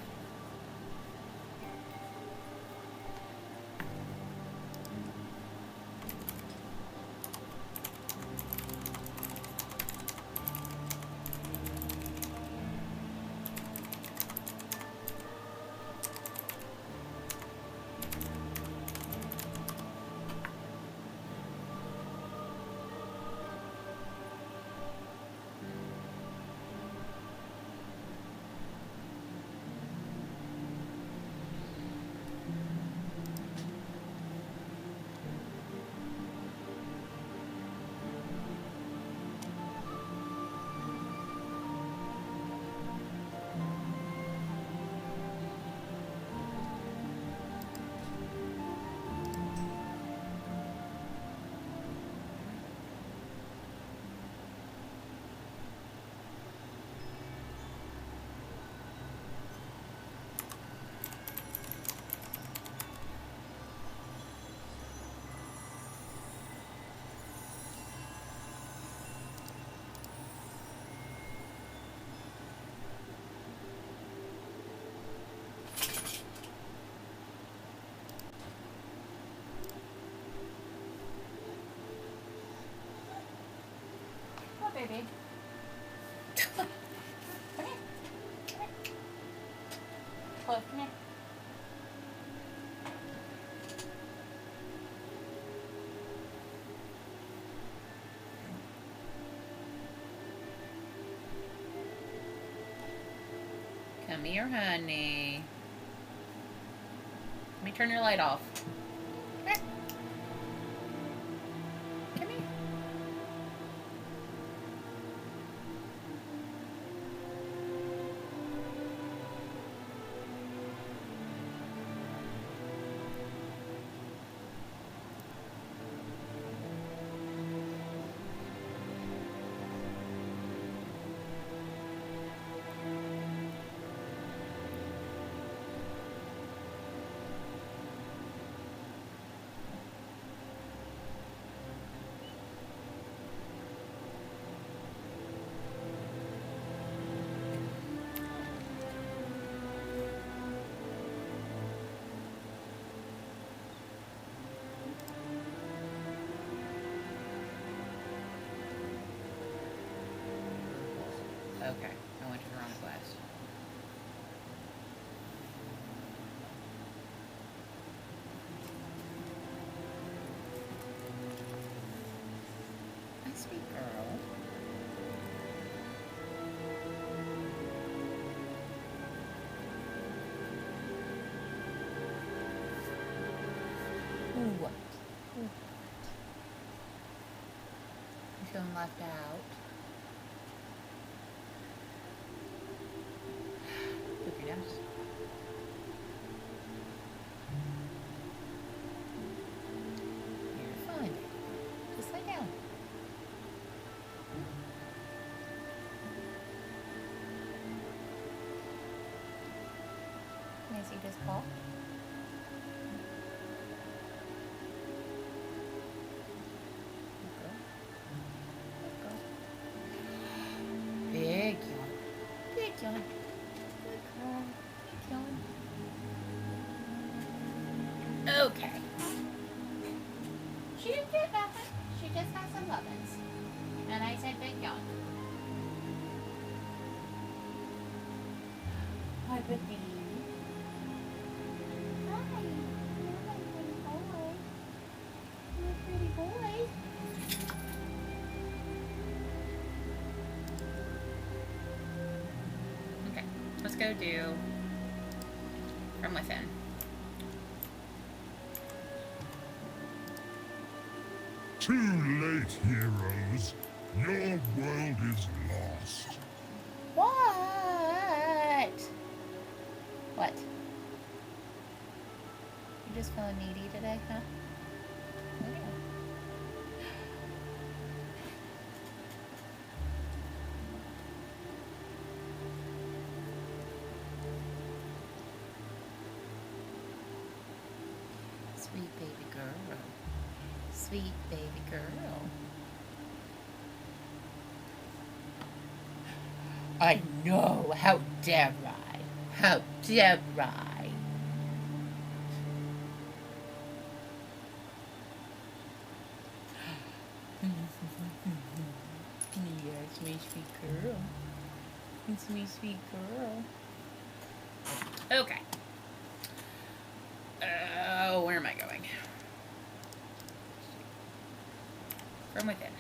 Baby. Come here. Come here. Close, come here. Come here, honey. Let me turn your light off. Come here. Come here. Okay, I went to the wrong quest. My sweet girl. Ooh. Ooh. You feeling left out? Poop your nose. You're fine. Just lay down. Can I see this paw? Big yawn. Big yawn. Good girl. Big yawn. Okay. She didn't get nothing. She just got some muffins. And I said big yawn. Hi, baby. Hi. You're my pretty boy. You're a pretty boy. Okay, let's go do From Within. Too late, heroes. Your world is lost. What? What? You just feeling needy today, huh? Okay. Sweet baby girl. Sweet baby girl. I know. How dare I? How dare I? Yes, my sweet girl. It's my sweet girl. Okay. Where am I going? From within.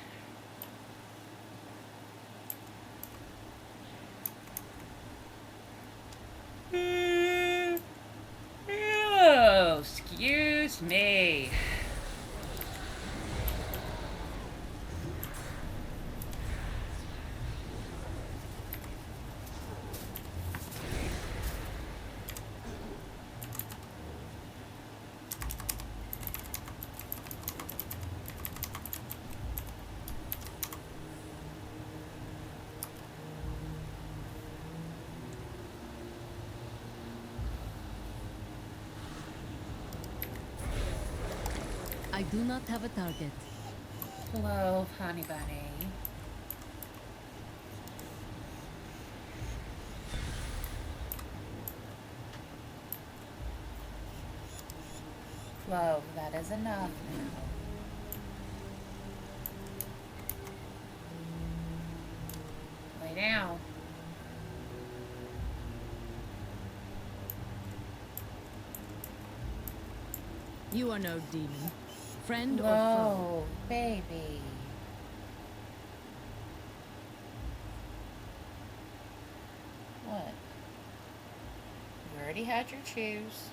Oh, excuse me. I do not have a target. Hello, honey bunny. Clove, that is enough now. Lay down. You are no demon. Friend or foe? Whoa, baby. What? You already had your choose.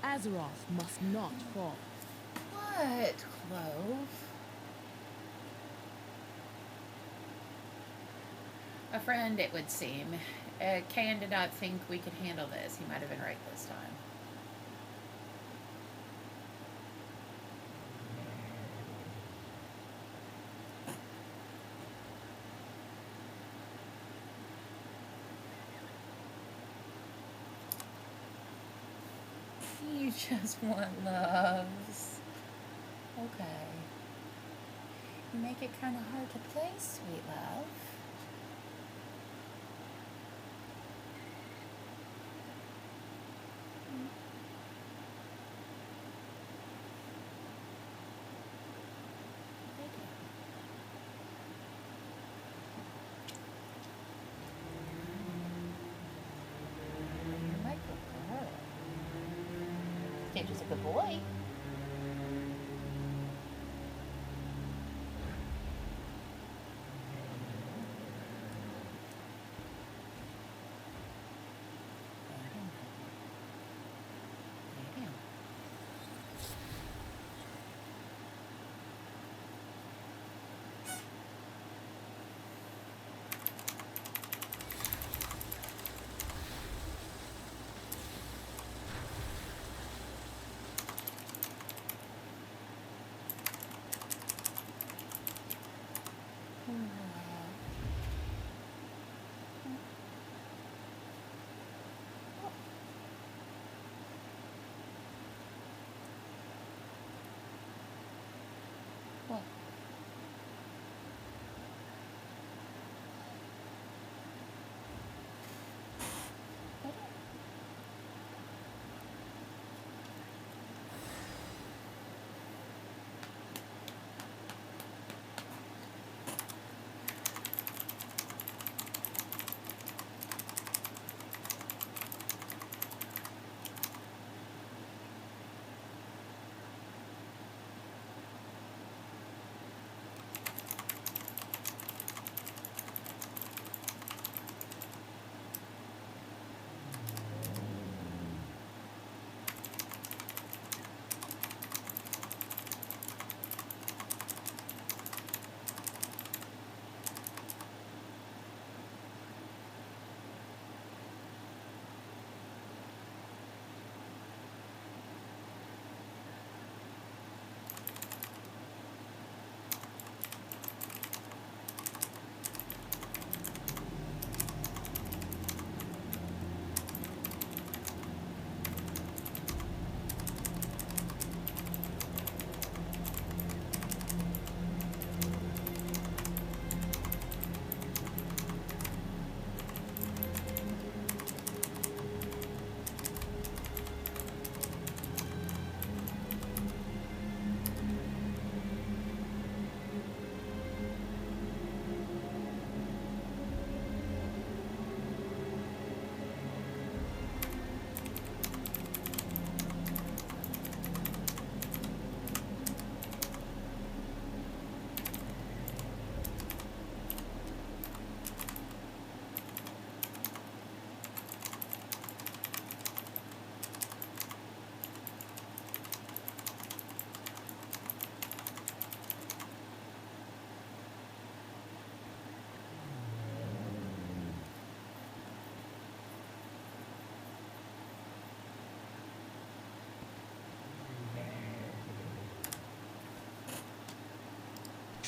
Azeroth must not fall. What, Clove? A friend, it would seem. Kayan did not think we could handle this. He might have been right this time. You just want loves. Okay. You make it kind of hard to play, sweet love. You're just a good boy.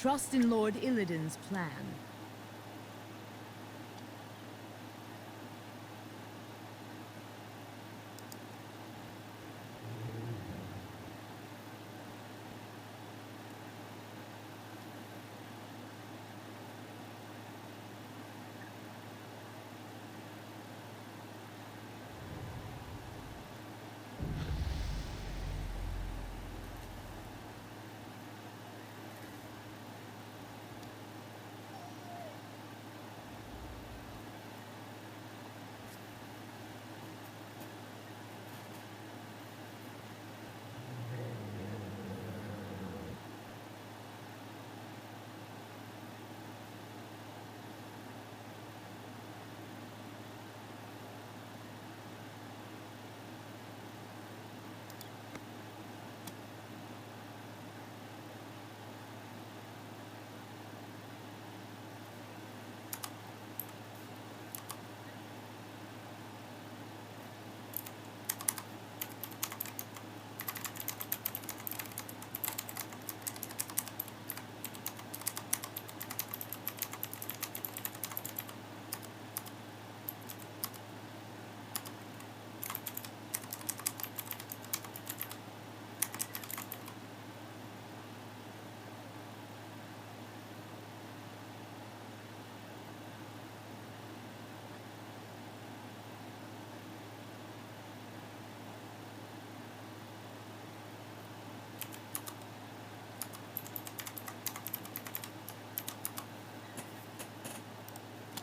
trust in Lord Illidan's plan.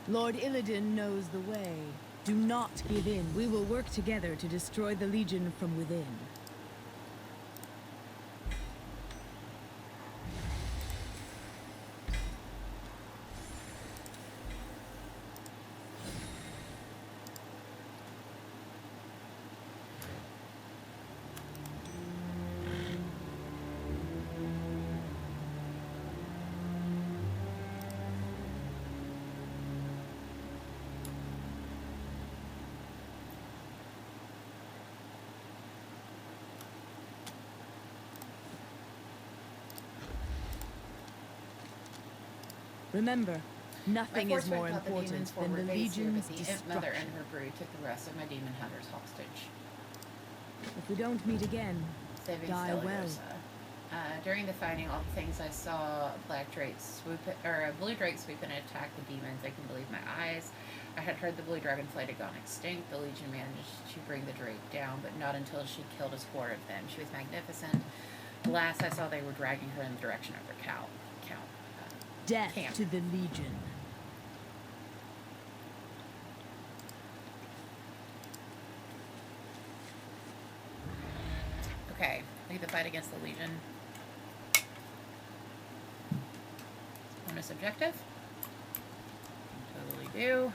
Lord Illidan knows the way. Do not give in. We will work together to destroy the Legion from within. Remember, nothing is more important than the Legion's destruction. Mother and her brood took the rest of my demon hunters hostage. If we don't meet again, die well. During the fighting, all the things I saw, a blue drake swoop in and attack the demons. I can believe my eyes. I had heard the blue dragonflight had gone extinct. The Legion managed to bring the drake down, but not until she killed a score of them. She was magnificent. Last I saw, they were dragging her in the direction of their camp. Death to the Legion. Okay, lead the fight against the Legion. Bonus objective. Totally do.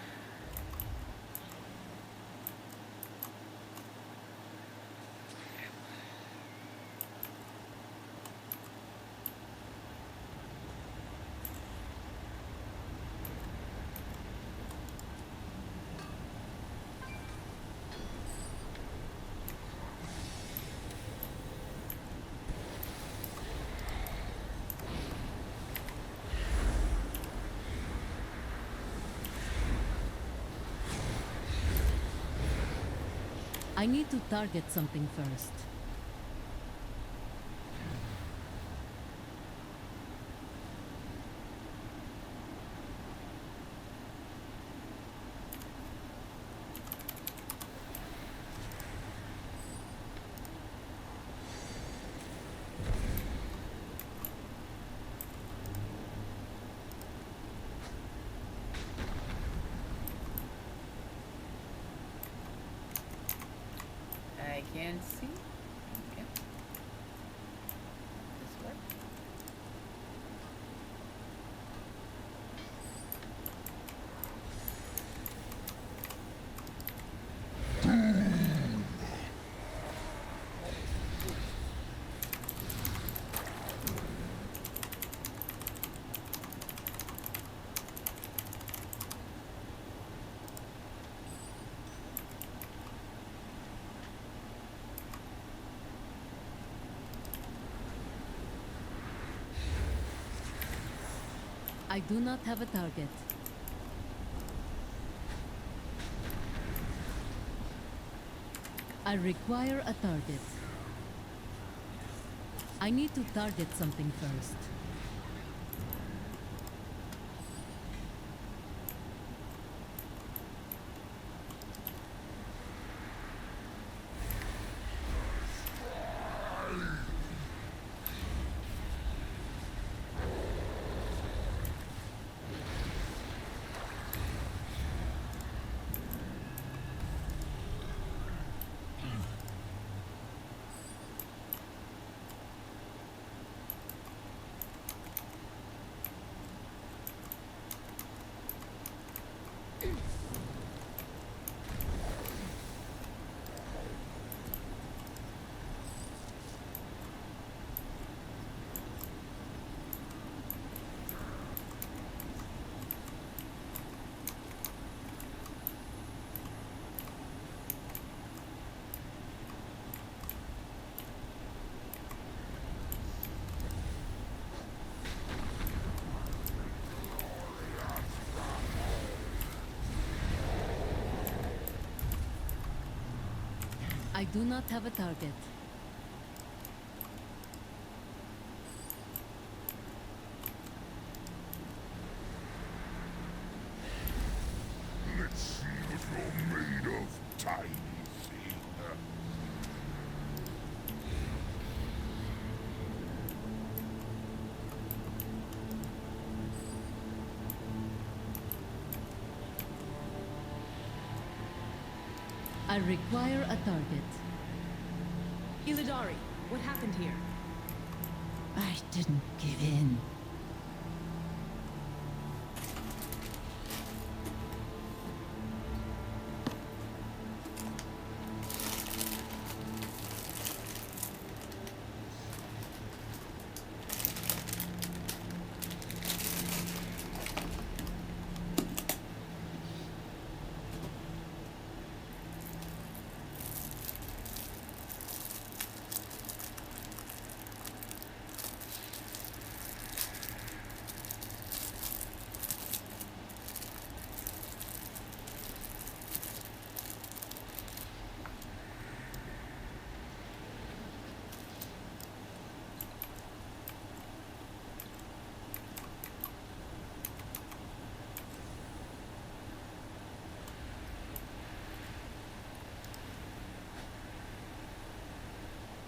I need to target something first. I can see. Okay. This work. I do not have a target. I require a target. I need to target something first. I do not have a target. Let's see what you're made of, tiny thing. I require a target. Illidari, what happened here? I didn't give in.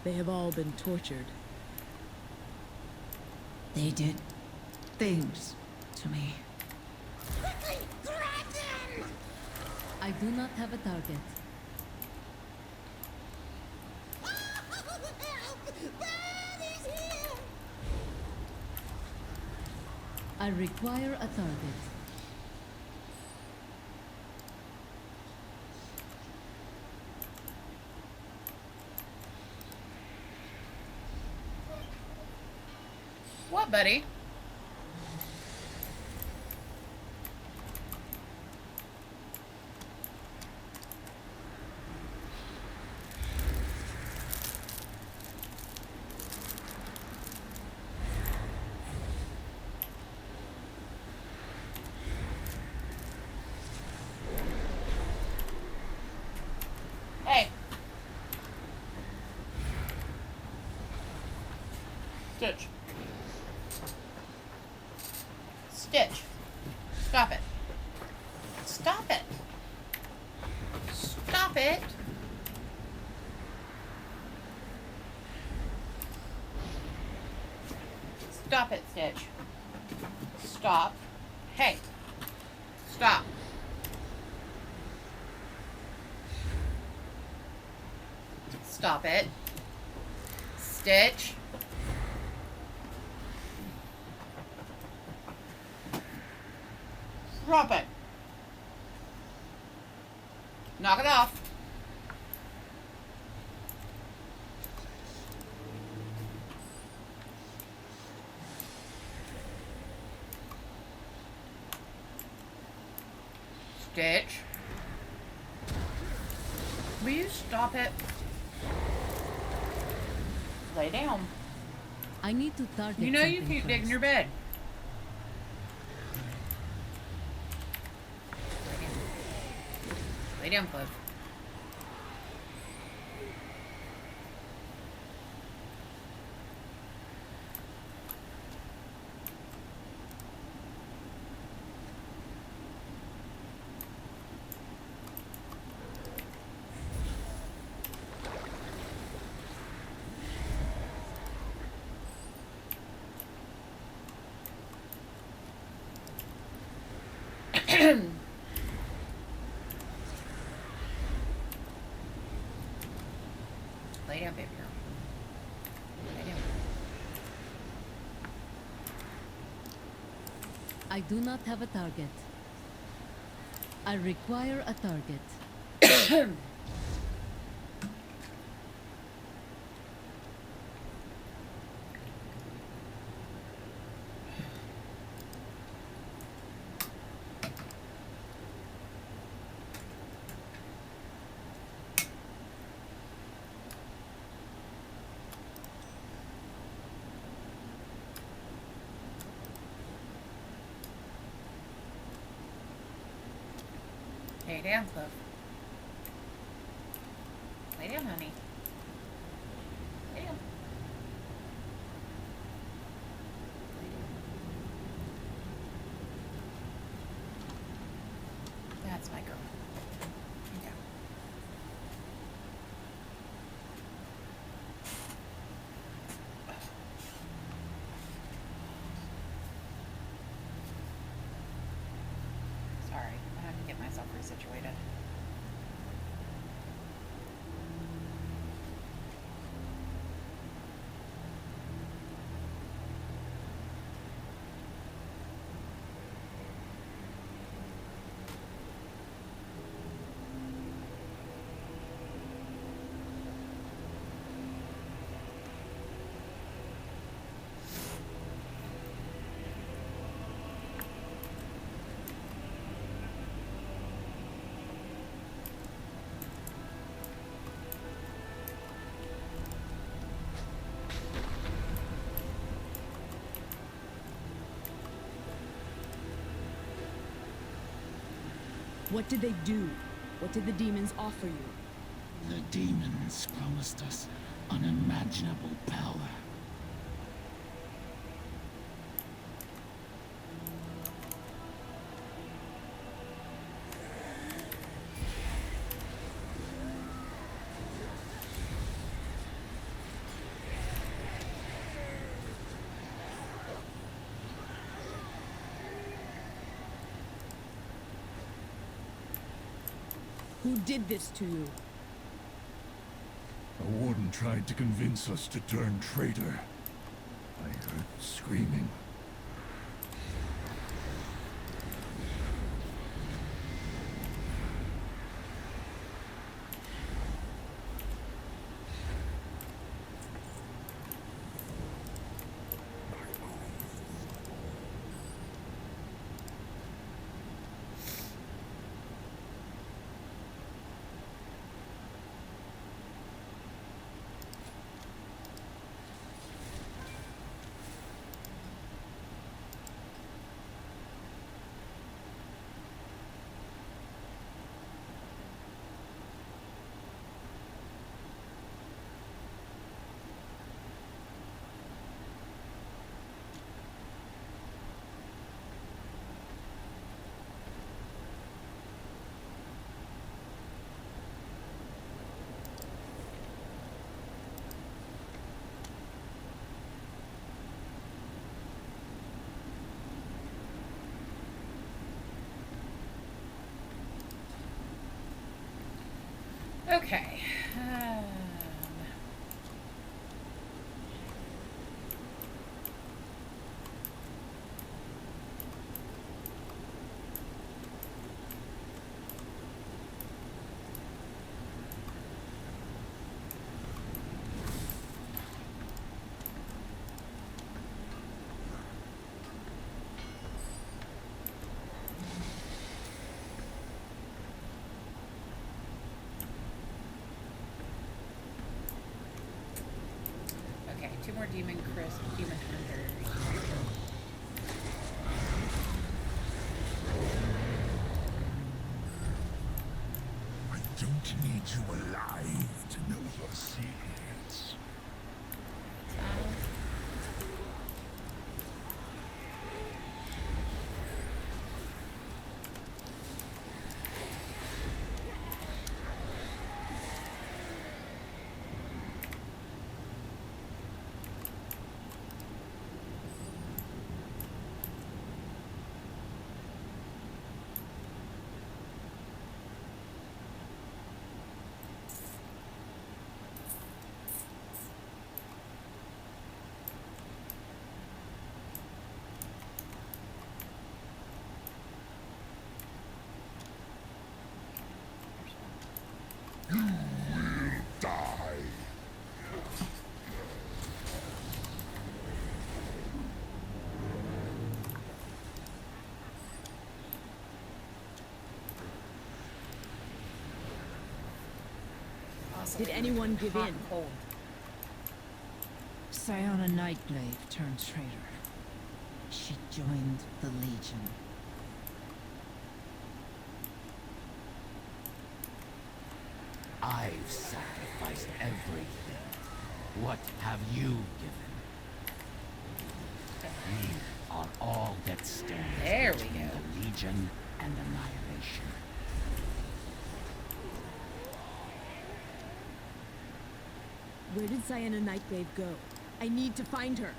They have all been tortured. They did things to me. Quickly, grab them! I do not have a target. Help! Dad is here! I require a target. What, buddy? Hey. Stitch. Stitch. Stop it. Stop it. Stop it. Stop it, Stitch. Stop. Hey. Stop. Stop it. Stitch. Drop it. Knock it off. Stitch. Will you stop it? Lay down. I need to target. You know you keep digging your bed. Lay down, Cliff. Lay down, baby girl. Lay down. I do not have a target. I require a target. Lay down, Cliff. Lay down, honey. Lay down. That's my girl. Lay down. Sorry, I have to get myself resituated. What did they do? What did the demons offer you? The demons promised us unimaginable power. Who did this to you? A warden tried to convince us to turn traitor. I heard screaming. Okay. Okay, 2 more demon crisp, demon hunters. need you alive to know your secrets. You will die. Did anyone give in? Siona Nightglaive turned traitor. She joined the Legion. I've sacrificed everything. What have you given? We are all that stands there we between go. the Legion and annihilation. Where did Sienna Nightglaive go? I need to find her.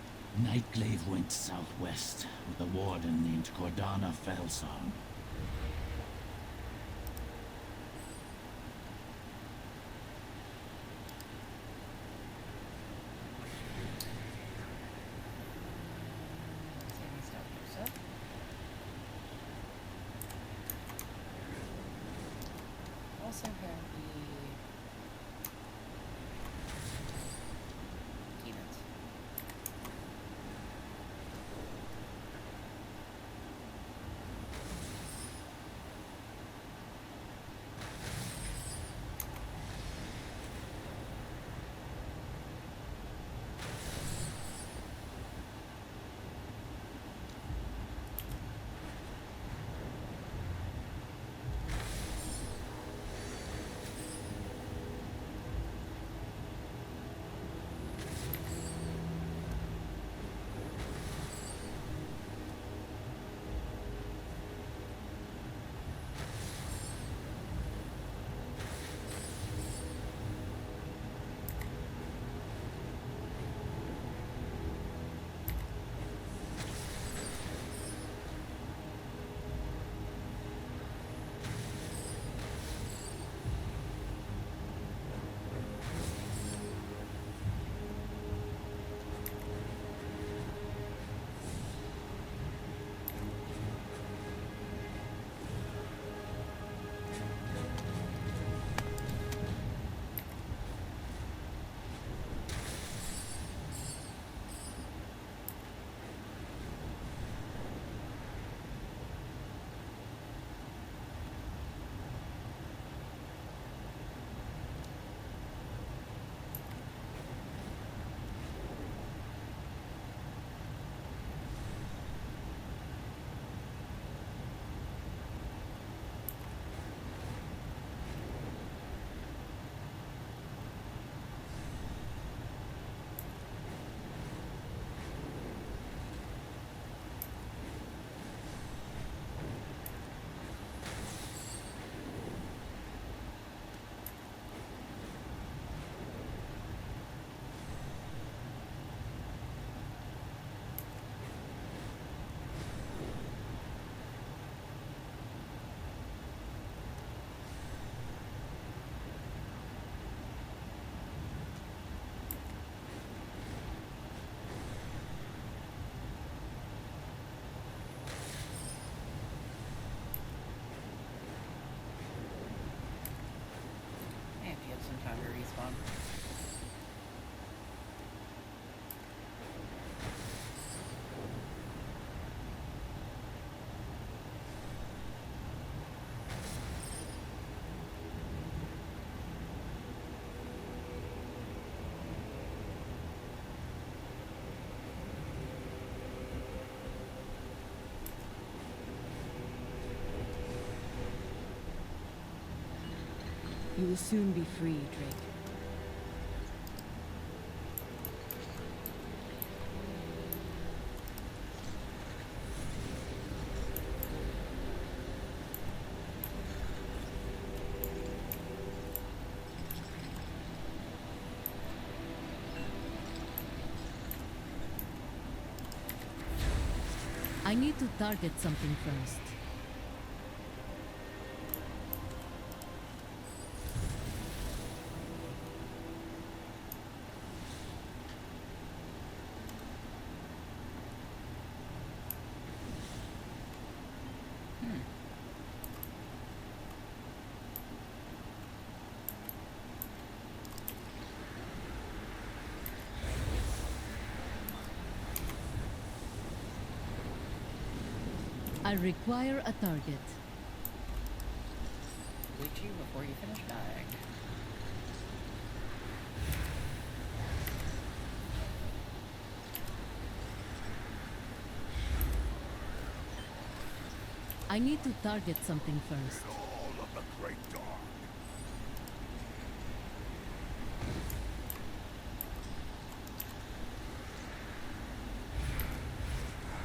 Nightglaive went southwest with a warden named Cordana Felsong. Also have the demons. Some time to respawn. You will soon be free, Drake. I need to target something first. I require a target. Loot you before you finish dying. I need to target something first. All of the Great Dark.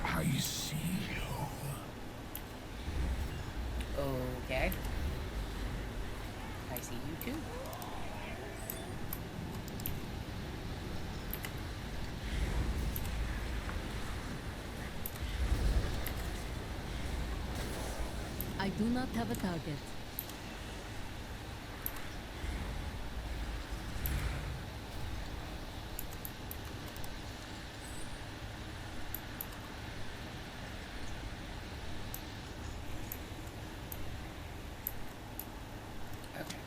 I see you. Okay. I see you too. I do not have a target. Okay.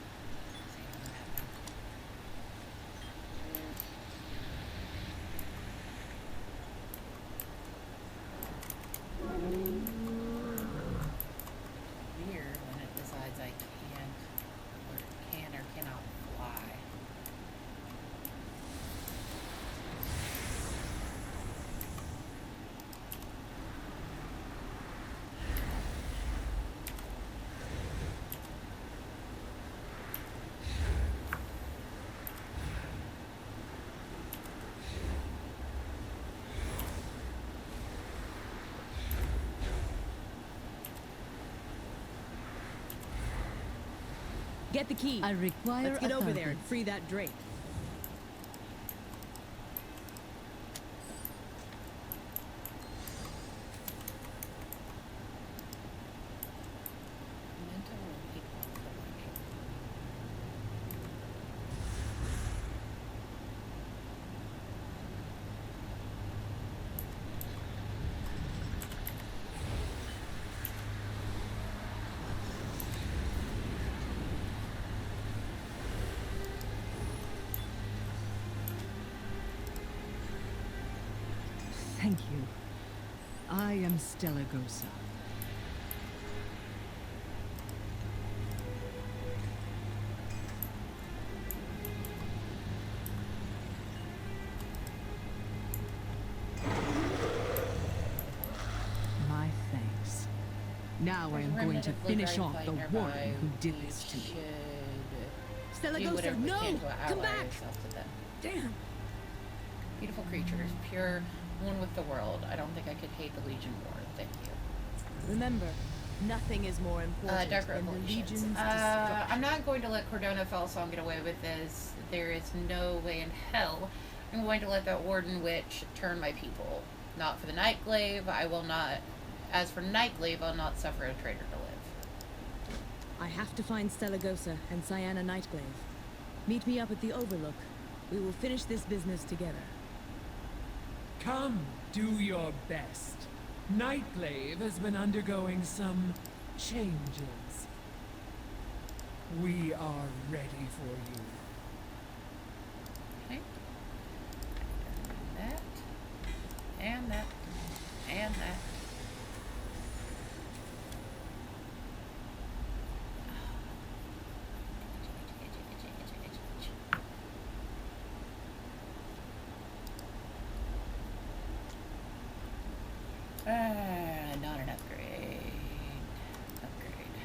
Weird when it decides I can or cannot fly. Get the key. I require Let's get a over target. there and free that Drake. Thank you. I am Stellagosa. My thanks. Now I am going to finish off the warden who did this to me. Stellagosa, no! Come back! Damn. Beautiful creatures, pure, one with the world. I don't think I could hate the Legion more. Thank you. Remember, nothing is more important Dark than the Revelations. Legion's I'm not going to let Cordona Felsong get away with this. There is no way in hell I'm going to let that Warden Witch turn my people. Not for the Nightglaive. I will not. As for Nightglaive, I'll not suffer a traitor to live. I have to find Stellagosa and Cyanna Nightglaive. Meet me up at the Overlook. We will finish this business together. Come, do your best. Nightglaive has been undergoing some changes. We are ready for you. Okay. That. And that. And that. Not an upgrade. Upgrade.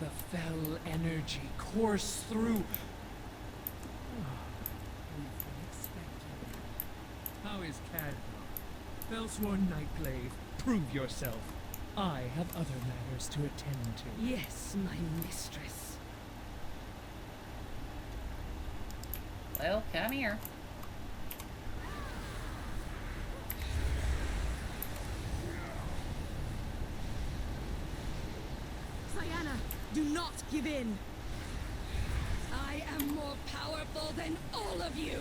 the fell energy course through. We've been expecting. How is Cadmo? Fellsworn Nightglaive, prove yourself. I have other matters to attend to. Yes, my mistress. Well, come here. Diana, do not give in. I am more powerful than all of you!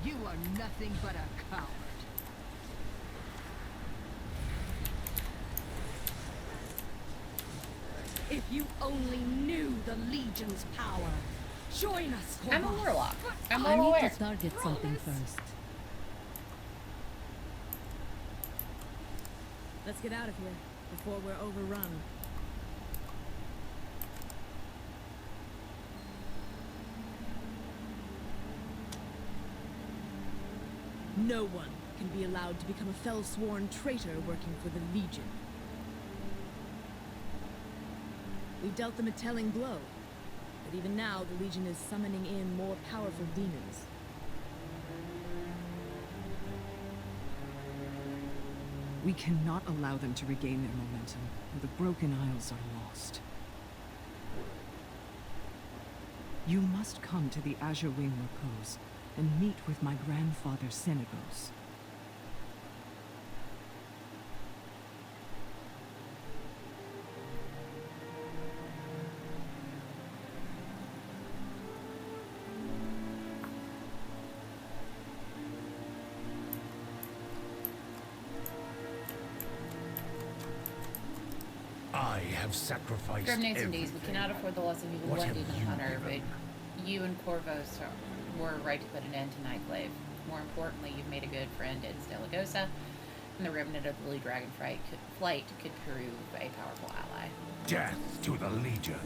You are nothing but a coward. If you only knew the Legion's power. Join us, I'm a warlock. I'm I well need aware. to target something first. Let's get out of here before we're overrun. No one can be allowed to become a fellsworn traitor working for the Legion. We've dealt them a telling blow, but even now the Legion is summoning in more powerful demons. We cannot allow them to regain their momentum, or the Broken Isles are lost. You must come to the Azure Wing Repose and meet with my grandfather Senegos. I have sacrificed Grim Nates and everything. D's, we cannot afford the loss of people What one have demon you hunter, given? but you and Corvos were right to put an end to Nightglaive. More importantly, you've made a good friend in Stelagosa, and the remnant of the Blue Dragon flight could prove a powerful ally. Death to the Legion.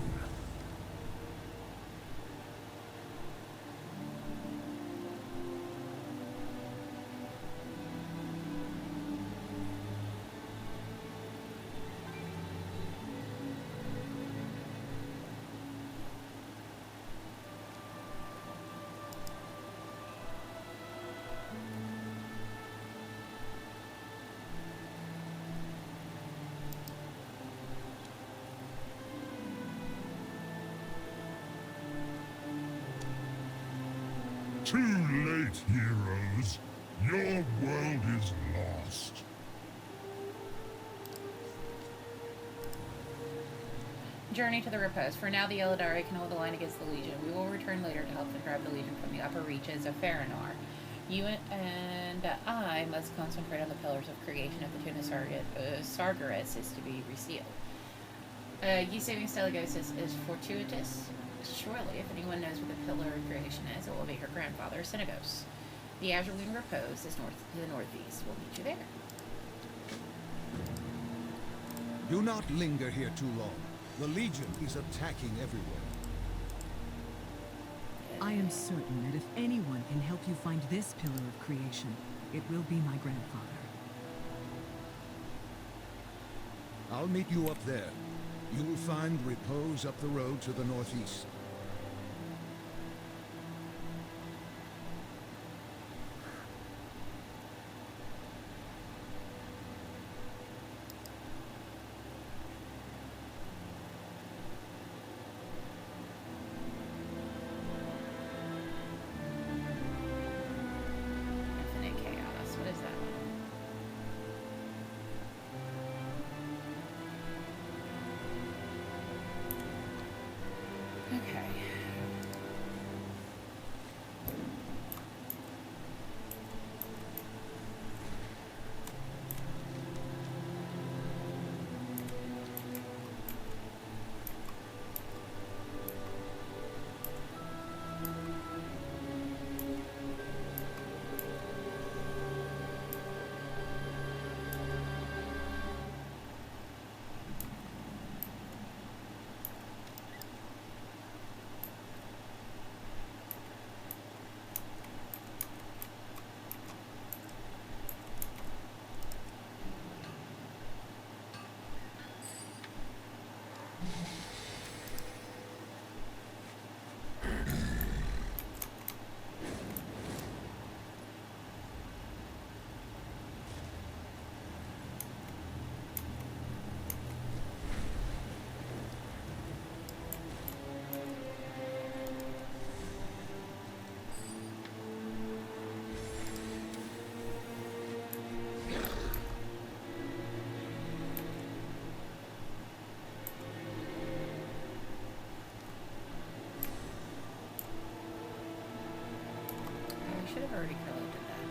Too late, heroes. Your world is lost. Journey to the Repose. For now, the Eldari can hold the line against the Legion. We will return later to help them drive the Legion from the upper reaches of Faranar. You and I must concentrate on the pillars of creation if the Tomb of Sargeras is to be resealed. You saving Stelagosa is fortuitous. Surely, if anyone knows what the pillar of creation is, it will be her grandfather, Senegos. The Azure Wing Repose is north to the northeast. We'll meet you there. Do not linger here too long. The Legion is attacking everywhere. I am certain that if anyone can help you find this pillar of creation, it will be my grandfather. I'll meet you up there. You will find repose up the road to the northeast. Infinite Chaos. What is that one? Okay. I've already collected that.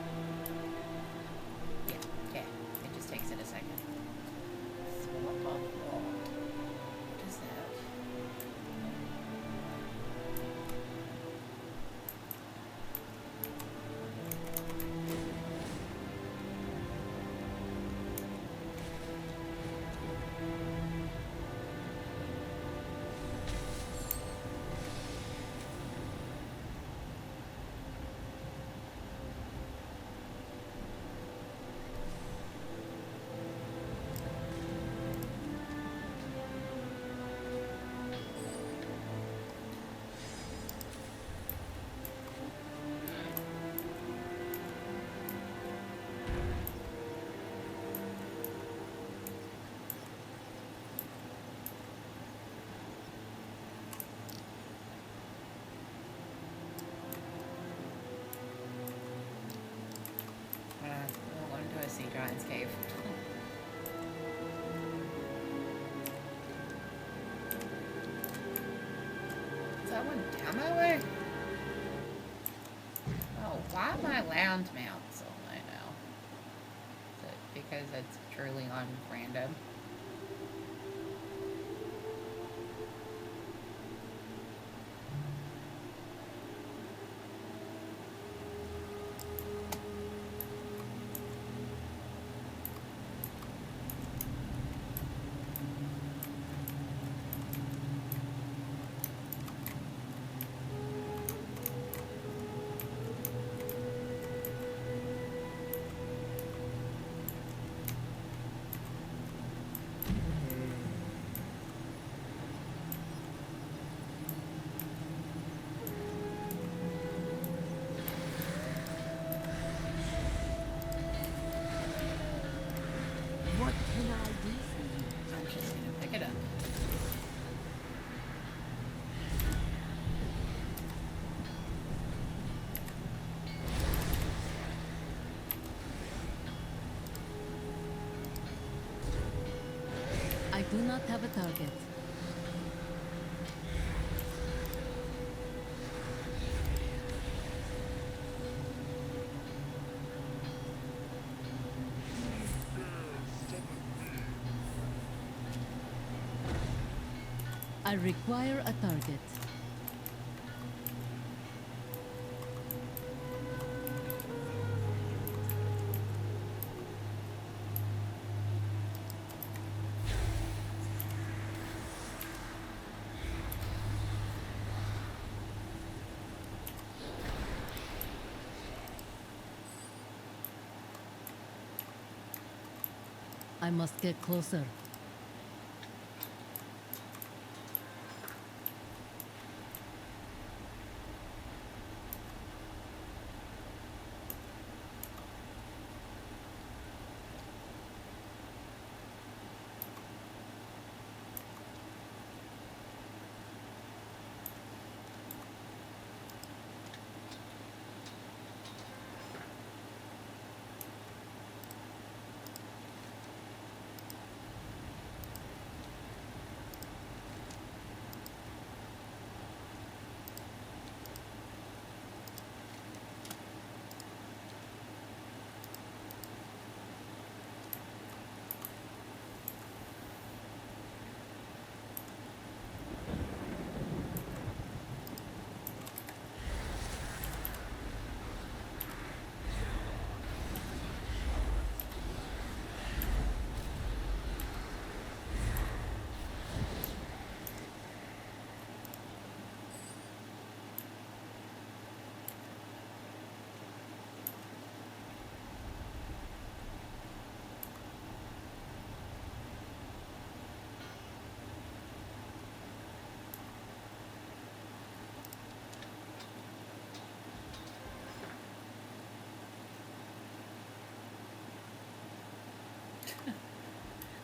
Yeah, okay. It just takes it a second. Swap of law. What is that? We'll go into a sea giant's cave. Is that one down that way? Oh, why are my lounge mounts on there now? Is it because it's truly on random? What can I do for you? I'm just gonna pick it up. I do not have a target. I require a target. I must get closer.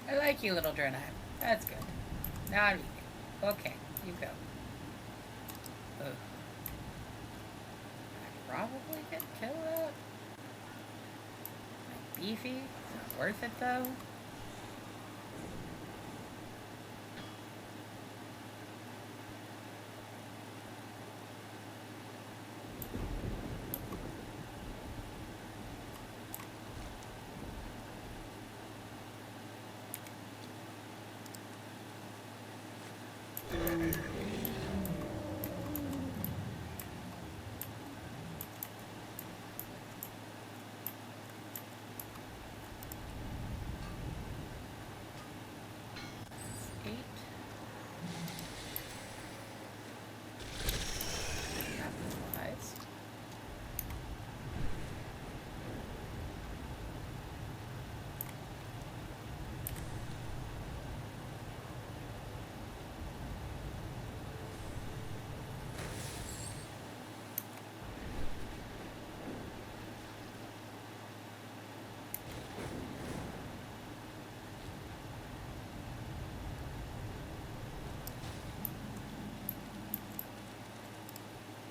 I like you, little Draenei. That's good. Now you go. Okay, you go. Ugh. I probably could kill that. Like beefy. It's not worth it though.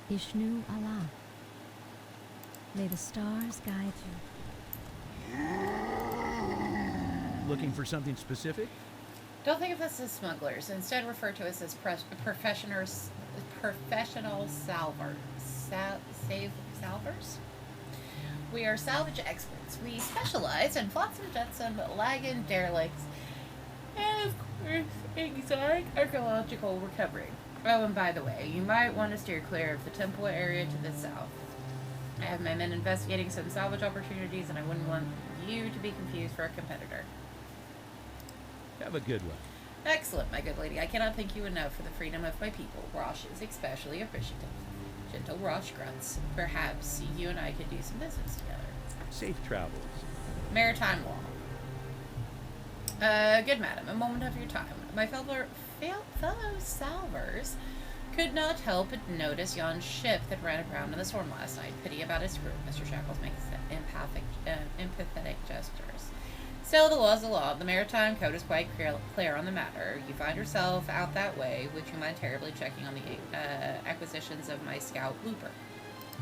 Ishnu Allah. May the stars guide you. Looking for something specific? Don't think of us as smugglers. Instead, refer to us as professional salvers. We are salvage experts. We specialize in flotsam, jetsam, lagging derelicts, and of course, exotic archaeological recovery. Oh, and by the way, you might want to steer clear of the temple area to the south. I have my men investigating some salvage opportunities, and I wouldn't want you to be confused for a competitor. Have a good one. Excellent, my good lady. I cannot thank you enough for the freedom of my people. Rosh is especially appreciative. Gentle Rosh grunts. Perhaps you and I could do some business together. Safe travels. Maritime law. Good madam, a moment of your time. My fellow salvers could not help but notice yon ship that ran aground in the storm last night. Pity about its crew. Mr. Shackles makes empathetic gestures. Still, the law is the law. The Maritime Code is quite clear on the matter. You find yourself out that way, would you mind terribly checking on the acquisitions of my scout Looper?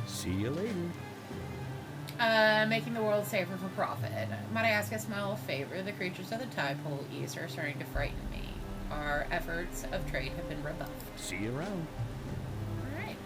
See you later. Making the world safer for profit. Might I ask a small favor? The creatures of the Tidepole East are starting to frighten me. Our efforts of trade have been rebuffed. See you around. Alright.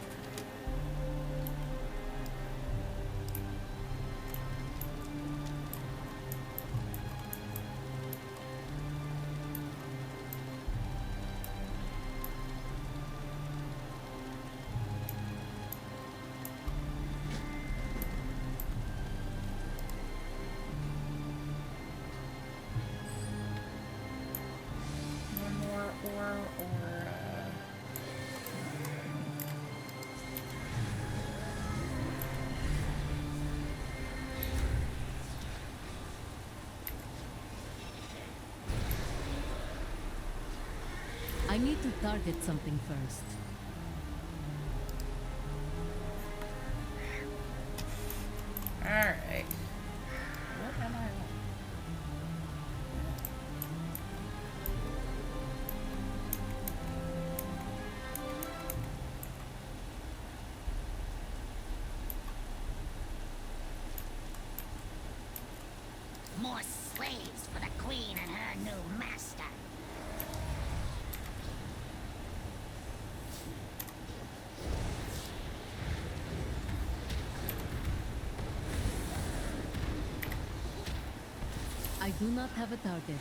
I need to target something first. Alright. What am I on? More slaves for the queen and her new master. I do not have a target.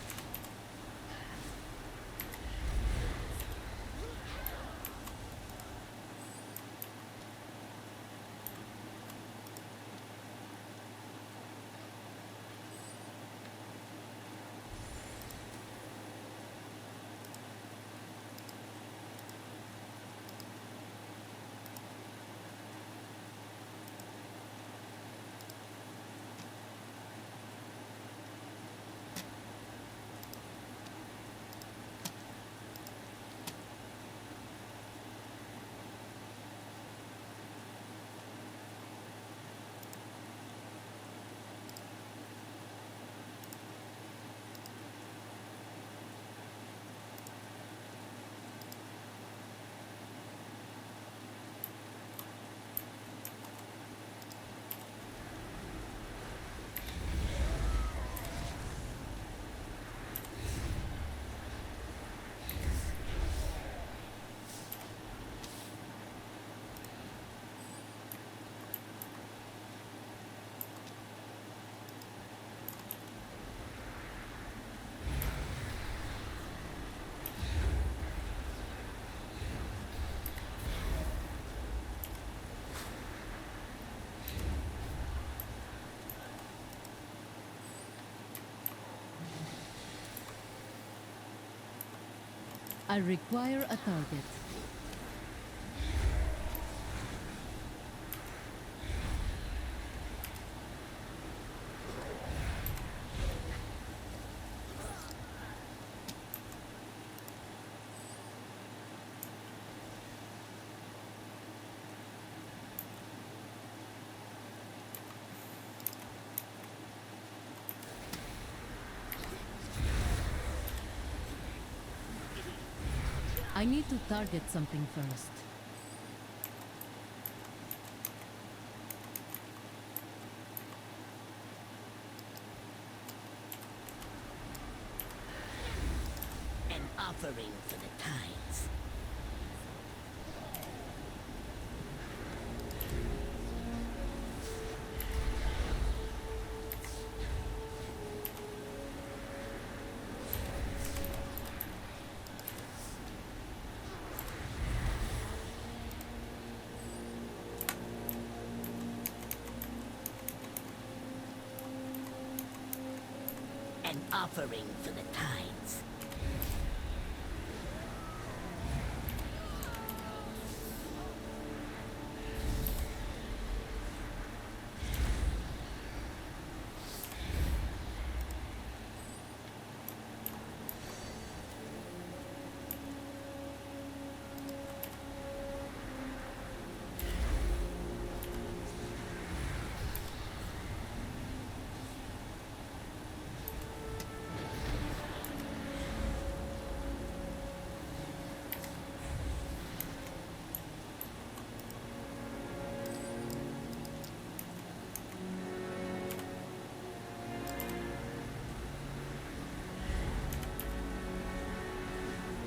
I require a target. I need to target something first. An offering for the tides. An offering for the tides.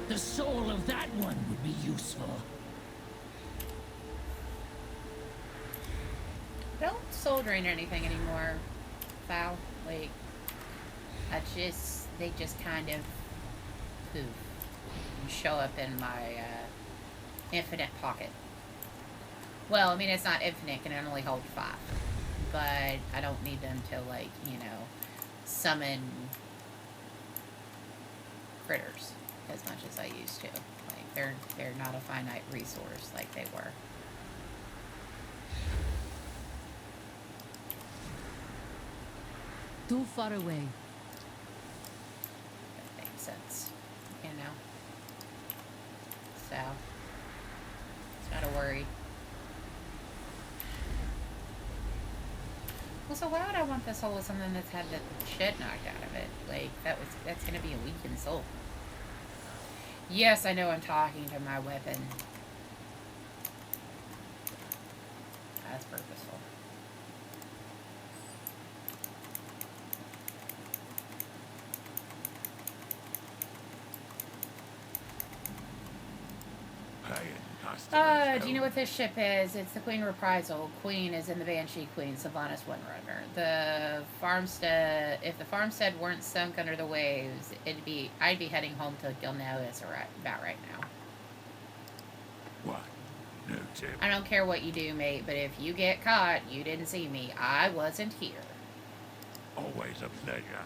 The soul of that one would be useful. I don't soul drain anything anymore, Val. Like, they just kind of poof and show up in my infinite pocket. Well, I mean, it's not infinite, can only hold 5. But I don't need them to, like, you know, summon critters as much as I used to. Like, they're not a finite resource like they were. Too far away. That makes sense, you know. So, it's not a worry. Well, so why would I want the soul of something that's had the shit knocked out of it? Like, that's gonna be a weakened soul. Yes, I know I'm talking to my weapon. That's purposeful. Do you know what this ship is? It's the Queen Reprisal. Queen is in the Banshee Queen, Sylvanas Windrunner. The farmstead, if the farmstead weren't sunk under the waves, I'd be heading home to Gilneas about right now. What? No tip. I don't care what you do, mate, but if you get caught, you didn't see me. I wasn't here. Always a pleasure.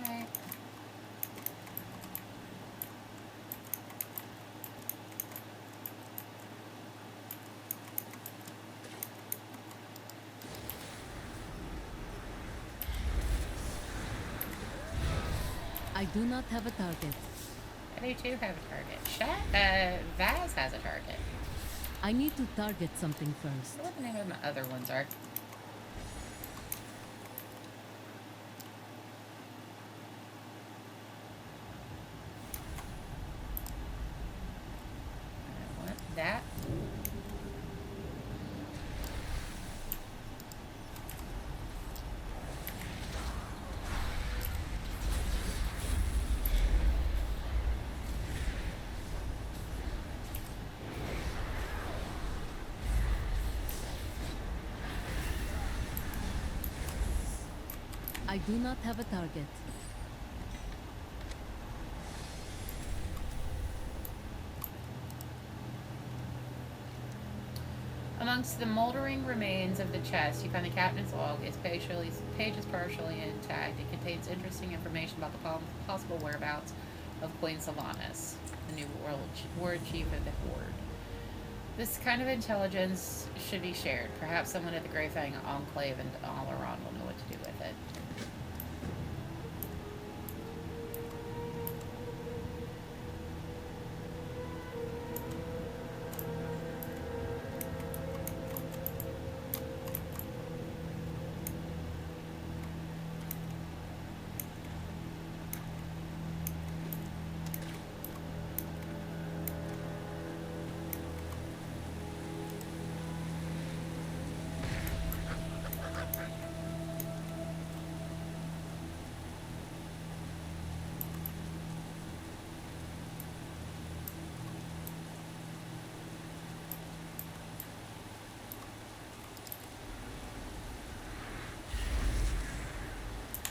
Alright. I do not have a target. I do too have a target. Vaz has a target. I need to target something first. I don't know what the name of my other ones are. I want that. I do not have a target. Amongst the moldering remains of the chest, you find the captain's log. Its page is partially intact. It contains interesting information about the possible whereabouts of Queen Sylvanas, the new war chief of the Horde. This kind of intelligence should be shared. Perhaps someone at the Greyfang Enclave and Alaron will know what to do with it.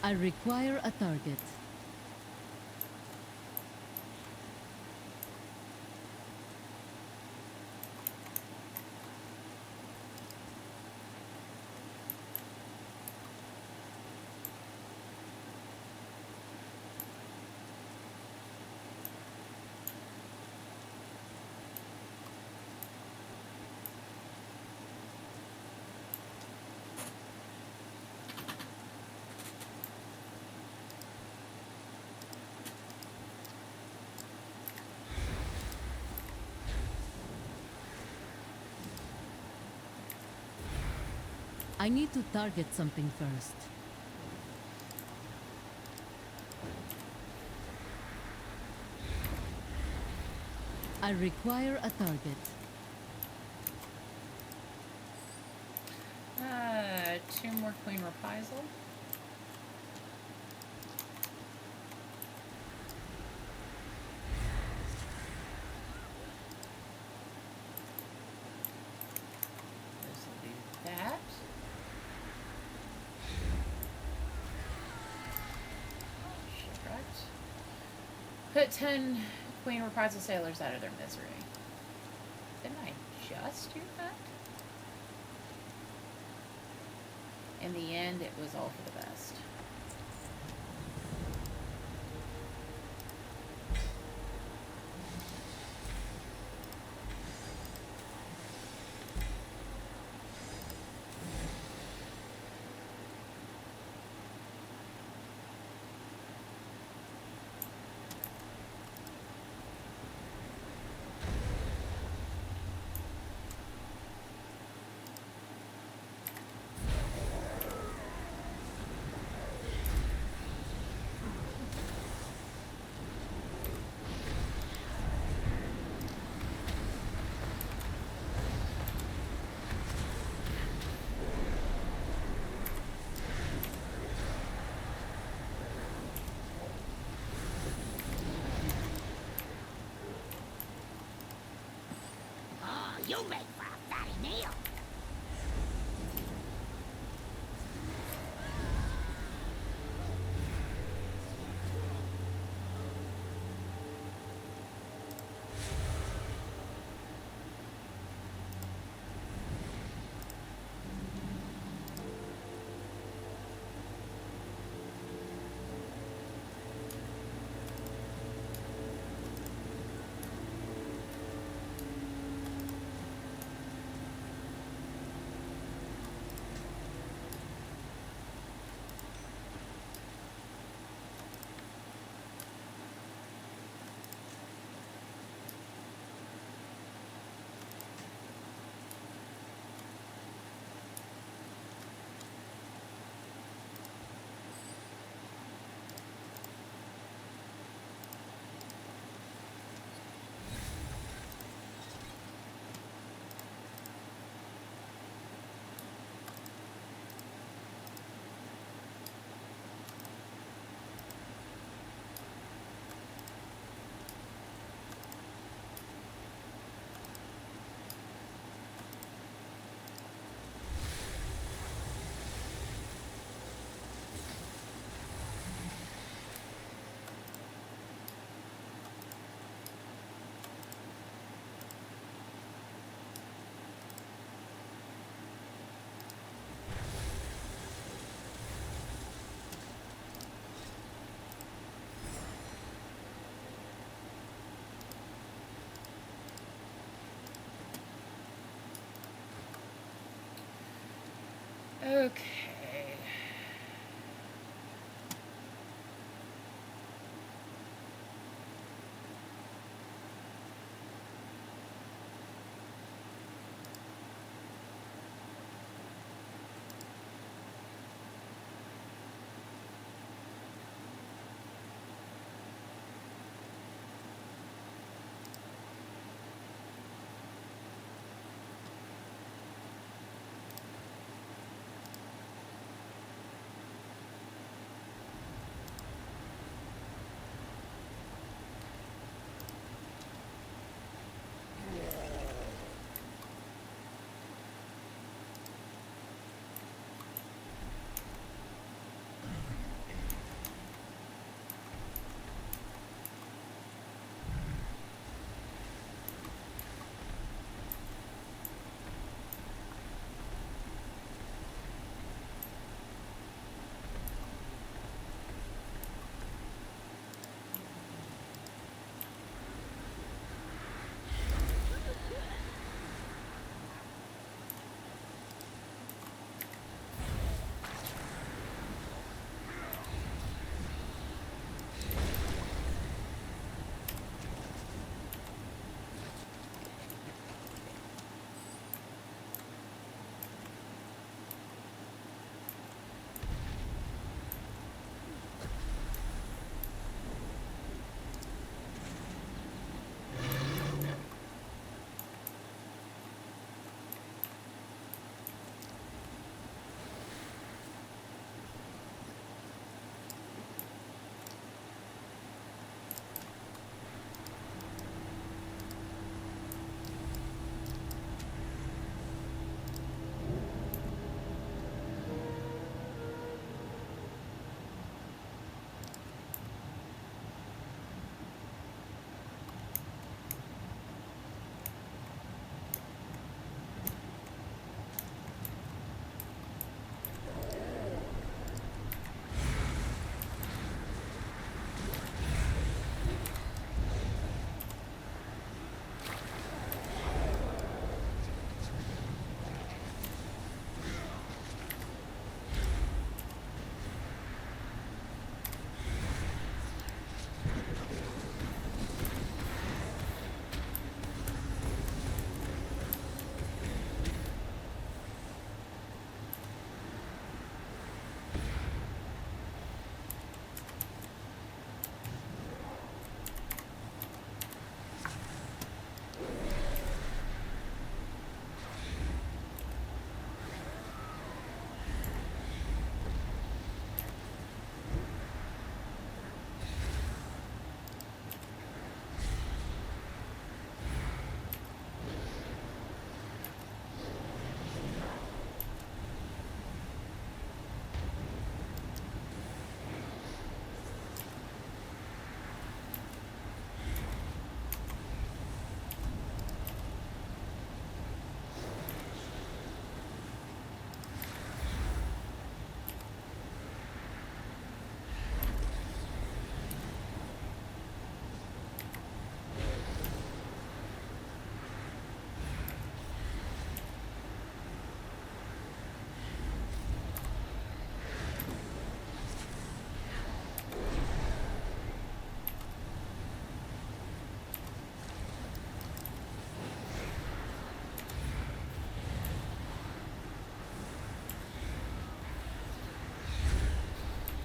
I require a target. I need to target something first. I require a target. 2 more Queen Reprisal. This will do that. Put 10 Queen Reprisal sailors out of their misery. Didn't I just do that? In the end, it was all for the best. You make for a fatty meal. Okay.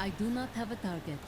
I do not have a target.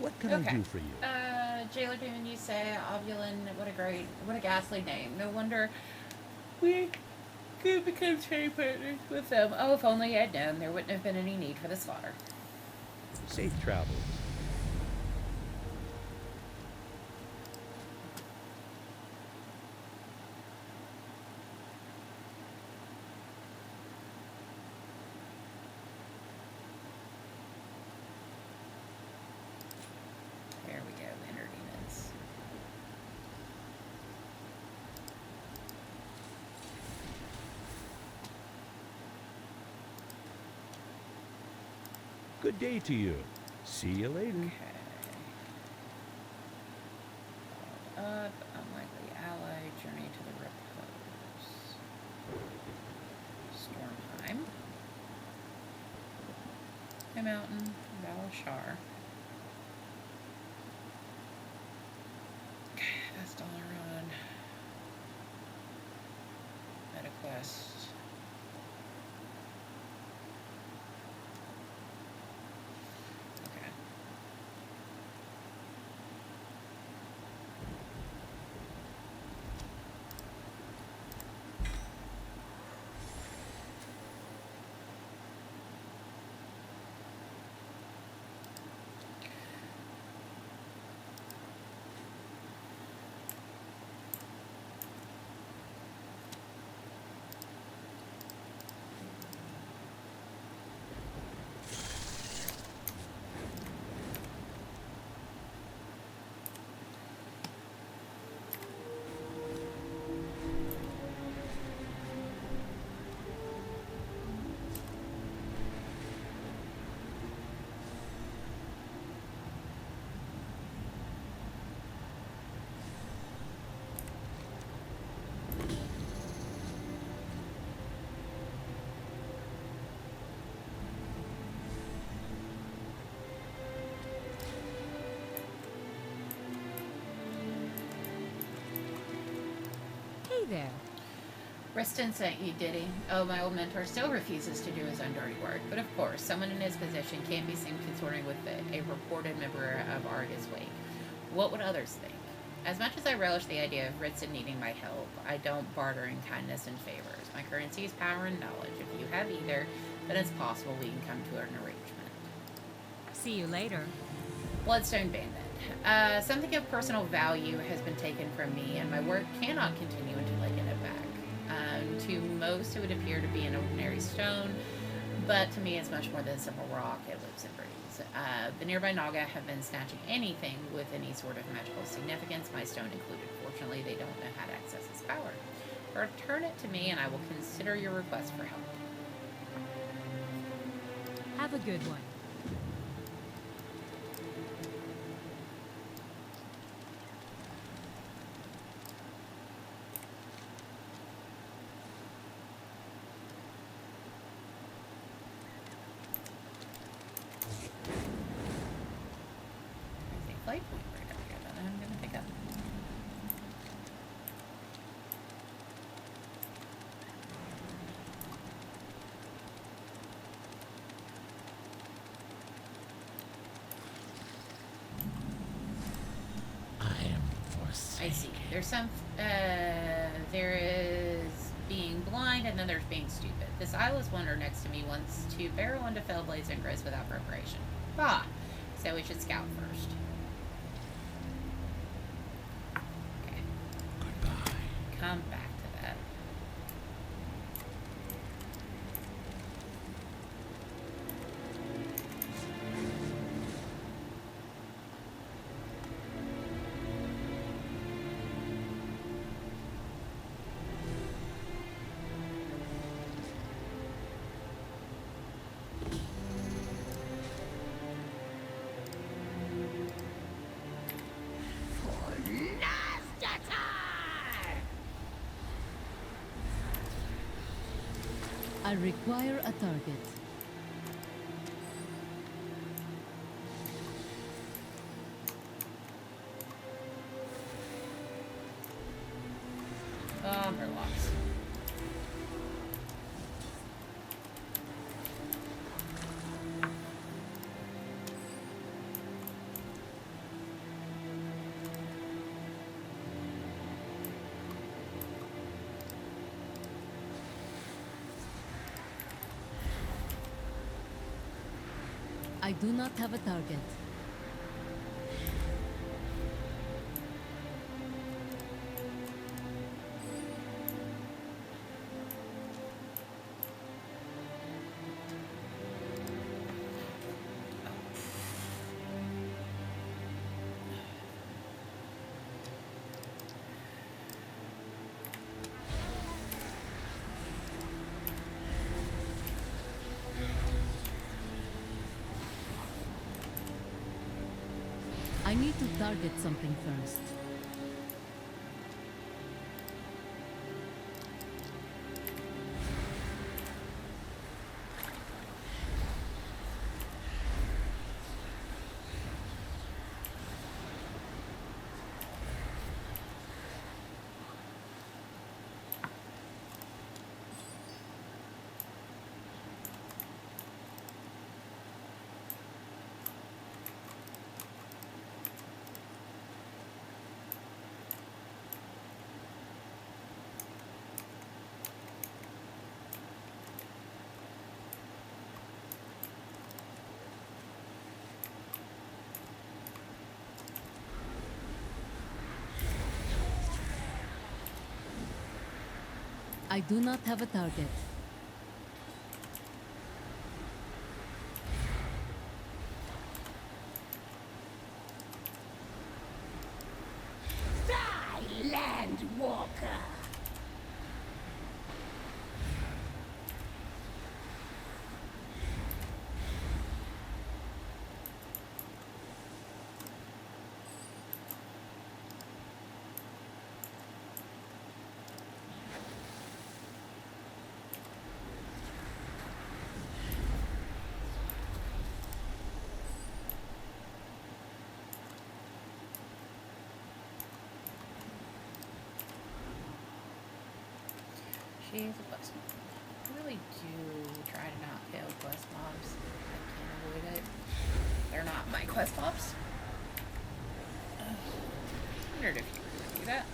What can I do for you? Jailer Demon, you say, Ovulin, what a ghastly name. No wonder we could become trade partners with them. Oh, if only I had known, there wouldn't have been any need for the slaughter. Safe travels. There we go, Ender Demons. Good day to you. See you later. Okay. Up, unlikely ally, journey to the repose. Stormheim. High Mountain, Valashar. Okay, that's Dalaran. MetaQuest. Okay. Hey there. Reston sent you, did he? Oh, my old mentor still refuses to do his own dirty work. But of course, someone in his position can't be seen consorting with a reported member of Argus Wake. What would others think? As much as I relish the idea of Ritson needing my help, I don't barter in kindness and favors. My currency is power and knowledge. If you have either, then it's possible we can come to an arrangement. See you later. Bloodstone Bandit. Something of personal value has been taken from me, and my work cannot continue until I get it back. To most, it would appear to be an ordinary stone, but to me it's much more than simple rock. It lives and breathes. The nearby Naga have been snatching anything with any sort of magical significance, my stone included. Fortunately, they don't know how to access its power. Return it to me, and I will consider your request for help. Have a good one. Light point right up here that I'm going to pick up. I am forsaken. I see. There's some, there is being blind and then there's being stupid. This eyeless wonder next to me wants to barrel into Fellblades and Grizz without preparation. Ah, so we should scout first. Come back to that. I require a target. Warlocks. I do not have a target. I need to target something first. I do not have a target. Die, Landwalker! She's a quest mob. I really do try to not kill quest mobs. I can't avoid it. They're not my quest mobs. I wondered if you could do that.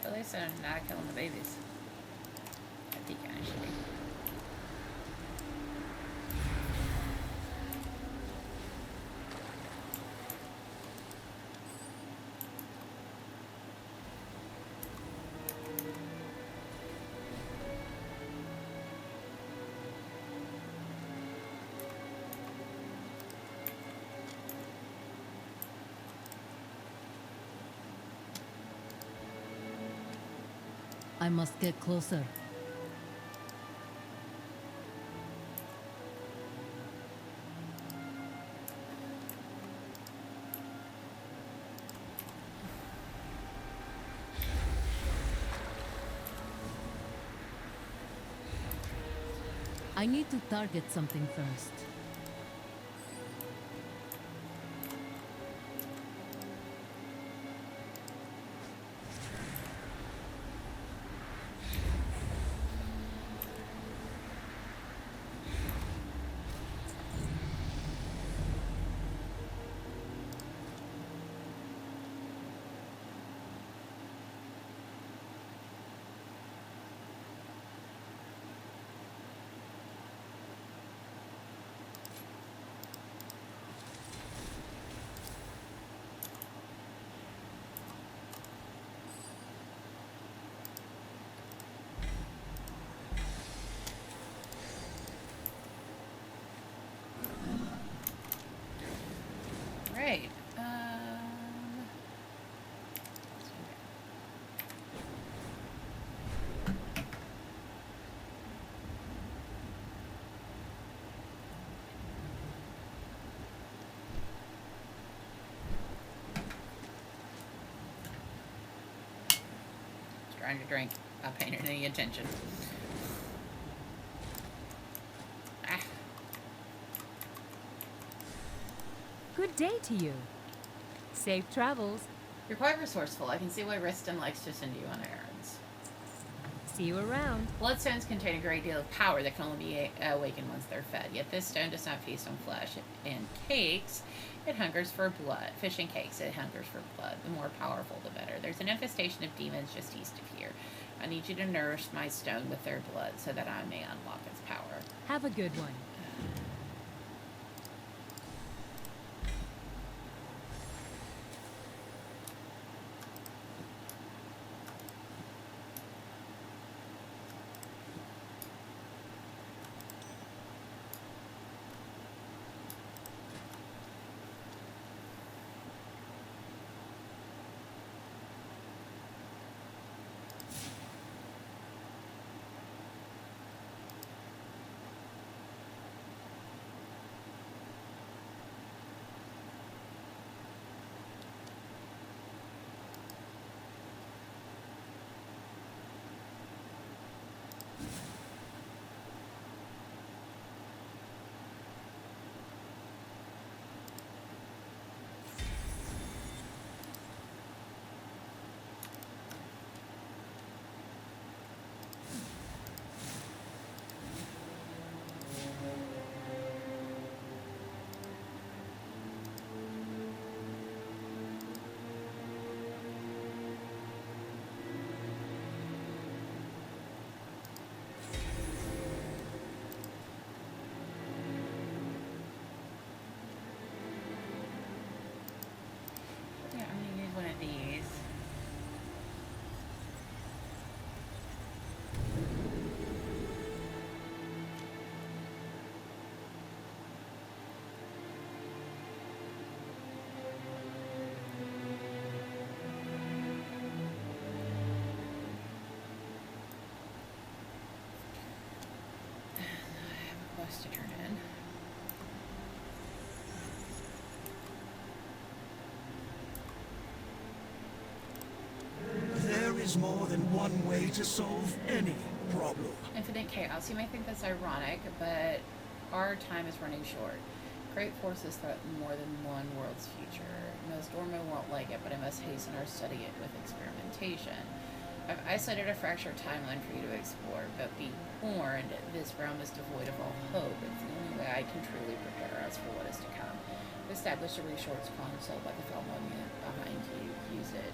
At least I'm not killing the babies. I think I should be. I must get closer. I need to target something first. Right. Trying to drink. Not paying any attention. Ah. Good day to you. Safe travels. You're quite resourceful. I can see why Riston likes to send you on errands. See you around. Bloodstones contain a great deal of power that can only be awakened once they're fed. Yet this stone does not feast on flesh and cakes. It hungers for blood. Fish and cakes, it hungers for blood. The more powerful, the better. There's an infestation of demons just east of here. I need you to nourish my stone with their blood so that I may unlock its power. Have a good one. One of these. I have a quest to turn in. There is more than one way to solve any problem. Infinite chaos. You may think that's ironic, but our time is running short. Great forces threaten more than one world's future. Nostormo won't like it, but I must hasten our study it with experimentation. I've isolated a fractured timeline for you to explore, but be warned, this realm is devoid of all hope. It's the only way I can truly prepare us for what is to come. Establish a resource console by the Thelmonian behind you. Use it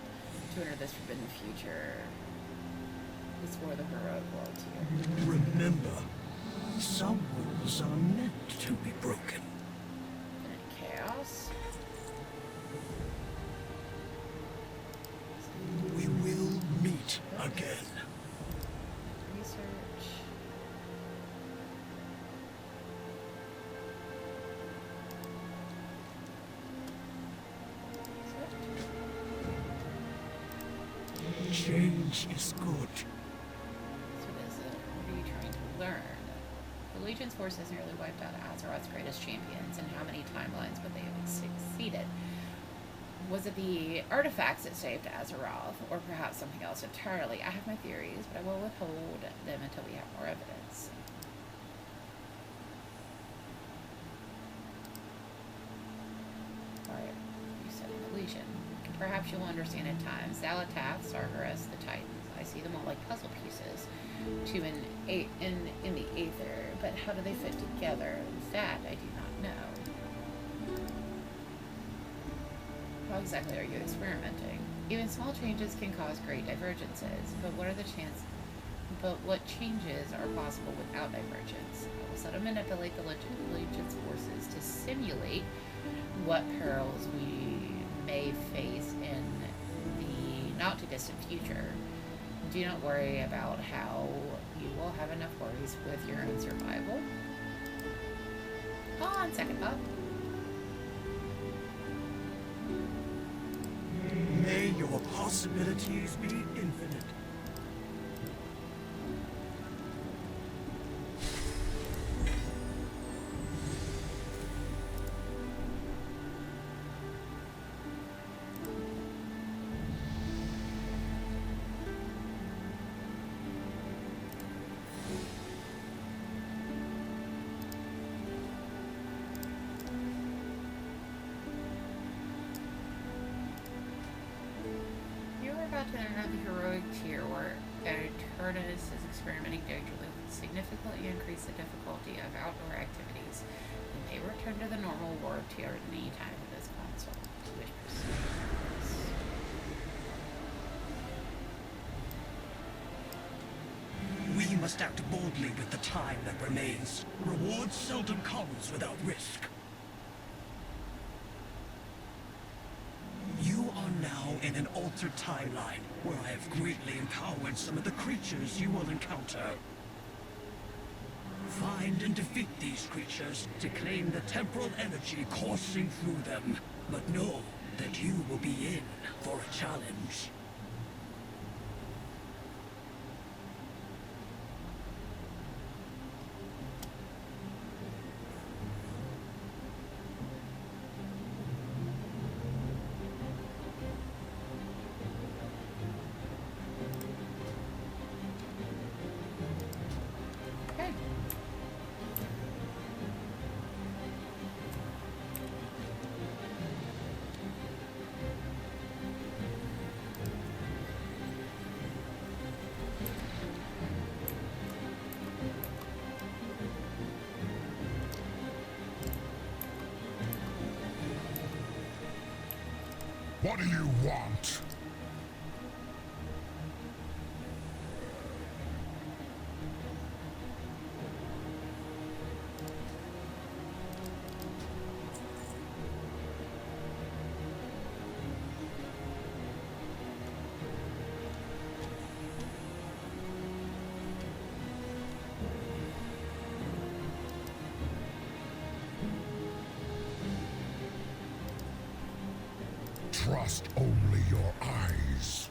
to enter this forbidden future. Explore the heroic world here. Remember, some rules are meant to be broken. Chaos. We will meet again. Research. Change is good. So what is it? What are you trying to learn? The Legion's forces nearly wiped out Azeroth's greatest champions, and how many timelines would they have succeeded? Was it the artifacts that saved Azeroth, or perhaps something else entirely? I have my theories, but I will withhold them until we have more evidence. Alright, you said the Legion. Perhaps you'll understand in time. Zalatath, Sargeras, the Titans. I see them all like puzzle pieces in the Aether, but how do they fit together? That I do not know. How exactly are you experimenting? Even small changes can cause great divergences, but what changes are possible without divergence? I will set to manipulate the Legion's forces to simulate what perils we may face in the not too distant future. Do not worry about how you will have enough worries with your own survival. On second thought. May your possibilities be infinite. another heroic tier where Tyrannus is experimenting dangerously with significantly increase the difficulty of outdoor activities. You may return to the normal war tier at any time of this console. Which We must act boldly with the time that remains. Reward seldom comes without risk. You are now in an altered timeline, where I have greatly empowered some of the creatures you will encounter. Find and defeat these creatures to claim the temporal energy coursing through them. But know that you will be in for a challenge. What do you want? Trust only your eyes.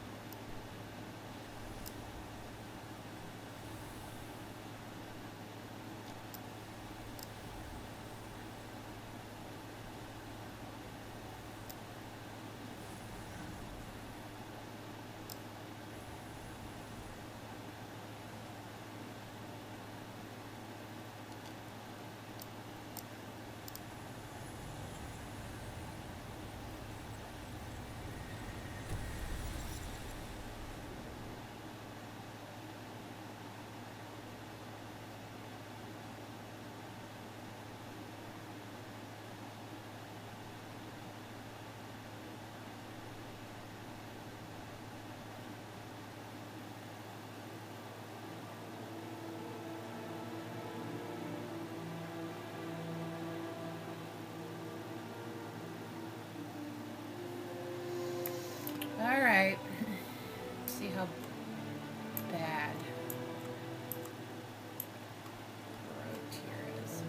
Alright. See how bad road tier is.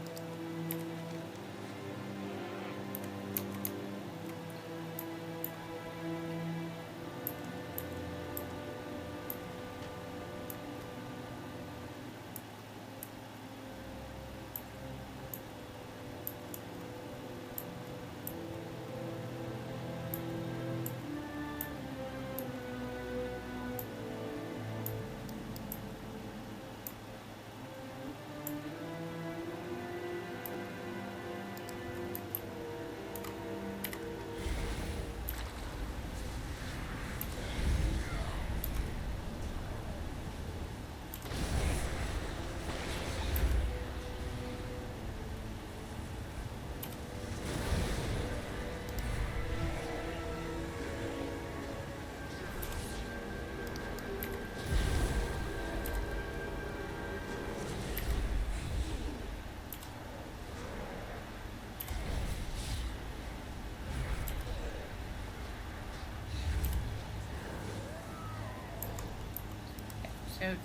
So 10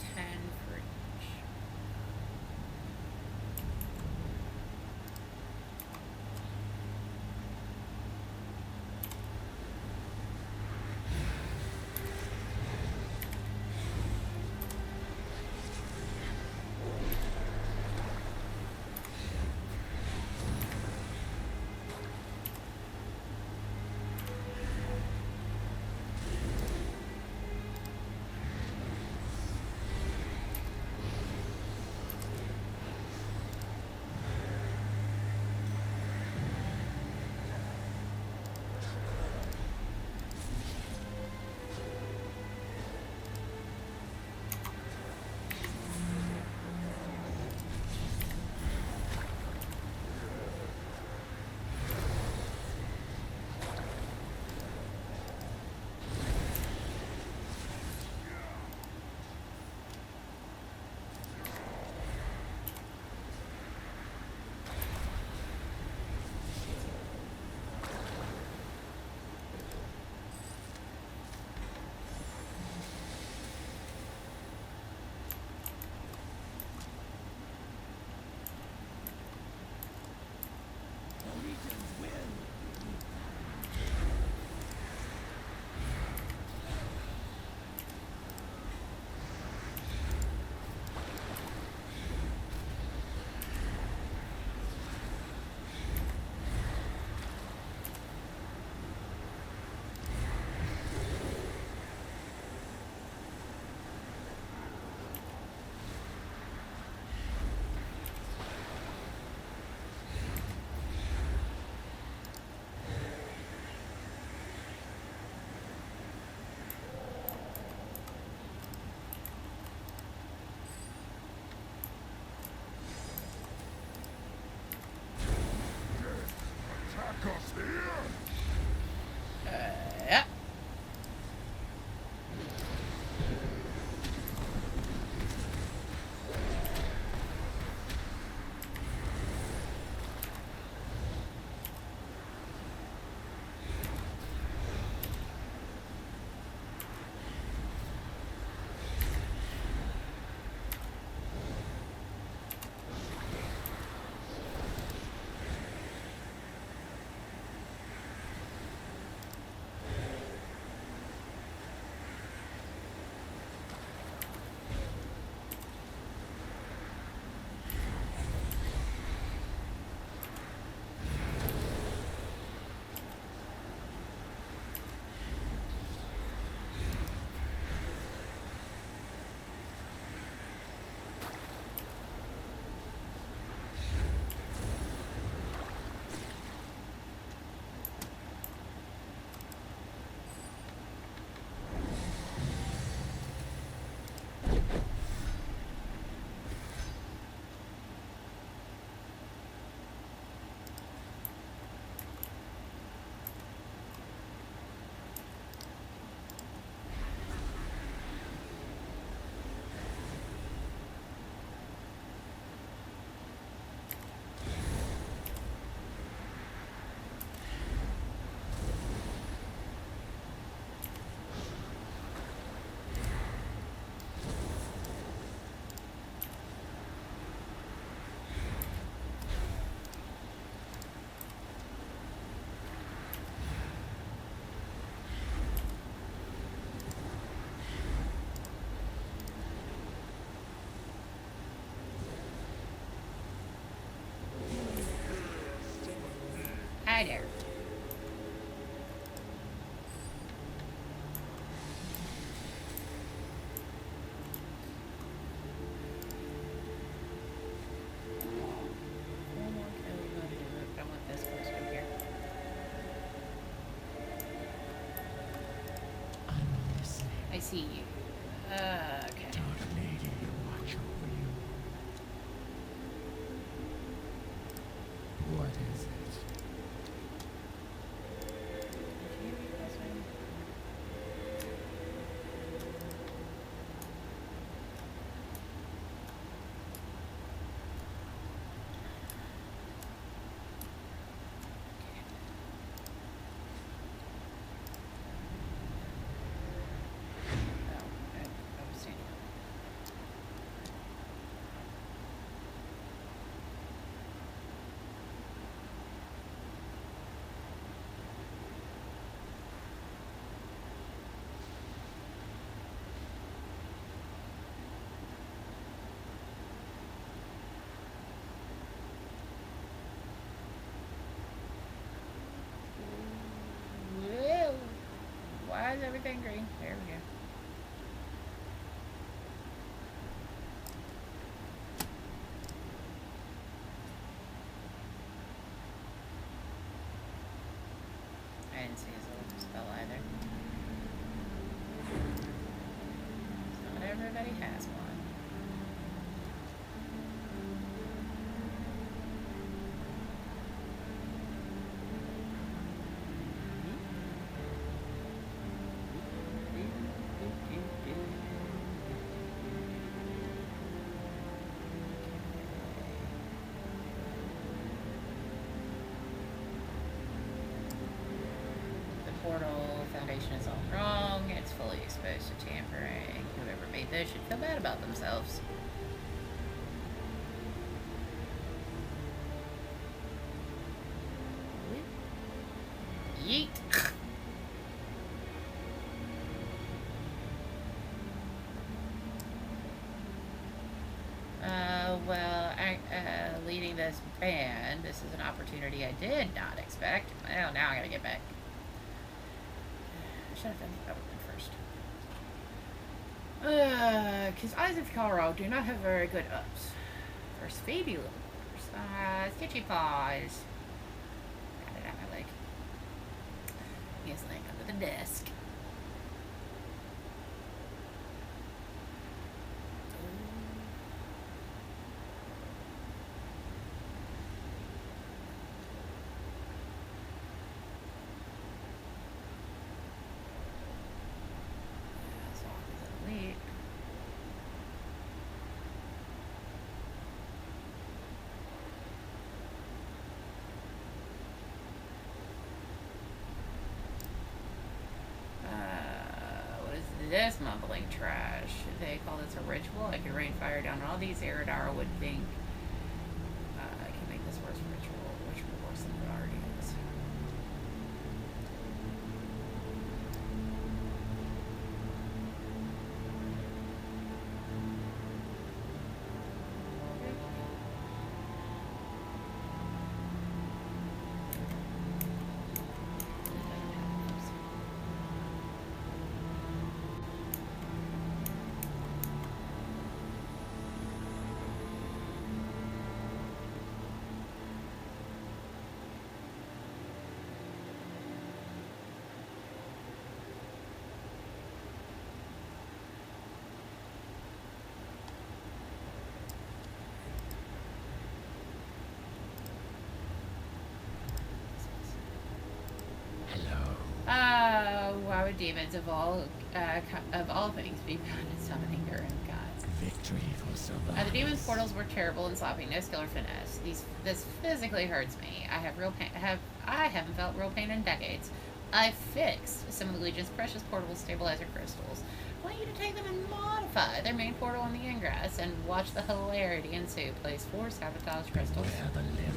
for each. Hi there. I see you. Okay. Dark Lady, watch over you. What is it? Why is everything green? There we go. I didn't see his little spell either. Not everybody has one. Portal foundation is all wrong. It's fully exposed to tampering. Whoever made this should feel bad about themselves. Yeet. Well, leading this band, this is an opportunity I did not expect. Well, now I gotta get back. I should have done the other one first. Because Eyes of Colorado do not have very good ups. First, fabulous. Stitchy Paws. Got it out my leg. He's laying under the desk. This mumbling trash. They call this a ritual. I could rain fire down all these. Eridar would think I can make this worse ritual, which would worse than it already is. Why would demons of all things be found in summoning their own gods? Victory for Sylvanas. The demon's portals were terrible and sloppy, no skill or finesse. This physically hurts me. I haven't felt real pain in decades. I fixed some of the Legion's precious portable stabilizer crystals. I want you to take them and modify their main portal on the ingress and watch the hilarity ensue. Place 4 sabotage crystals. Beware the Lyric.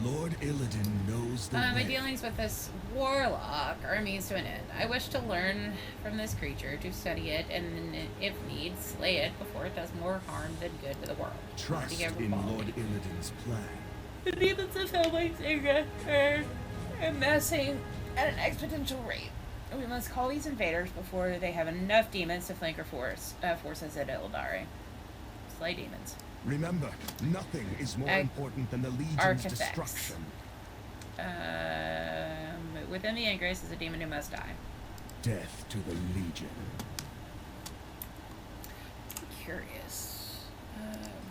Lord Illidan knows the My way. dealings with this warlock are a means to an end. I wish to learn from this creature, to study it, and if need, slay it before it does more harm than good to the world. Trust in Lord Illidan's plan. The demons of Helllight's Ingra are amassing at an exponential rate. We must call these invaders before they have enough demons to flank our force us at Eldari. Slay demons. Remember, nothing is more important than the Legion's artifacts. destruction. Within the Ingrace is a demon who must die. Death to the Legion. I'm curious.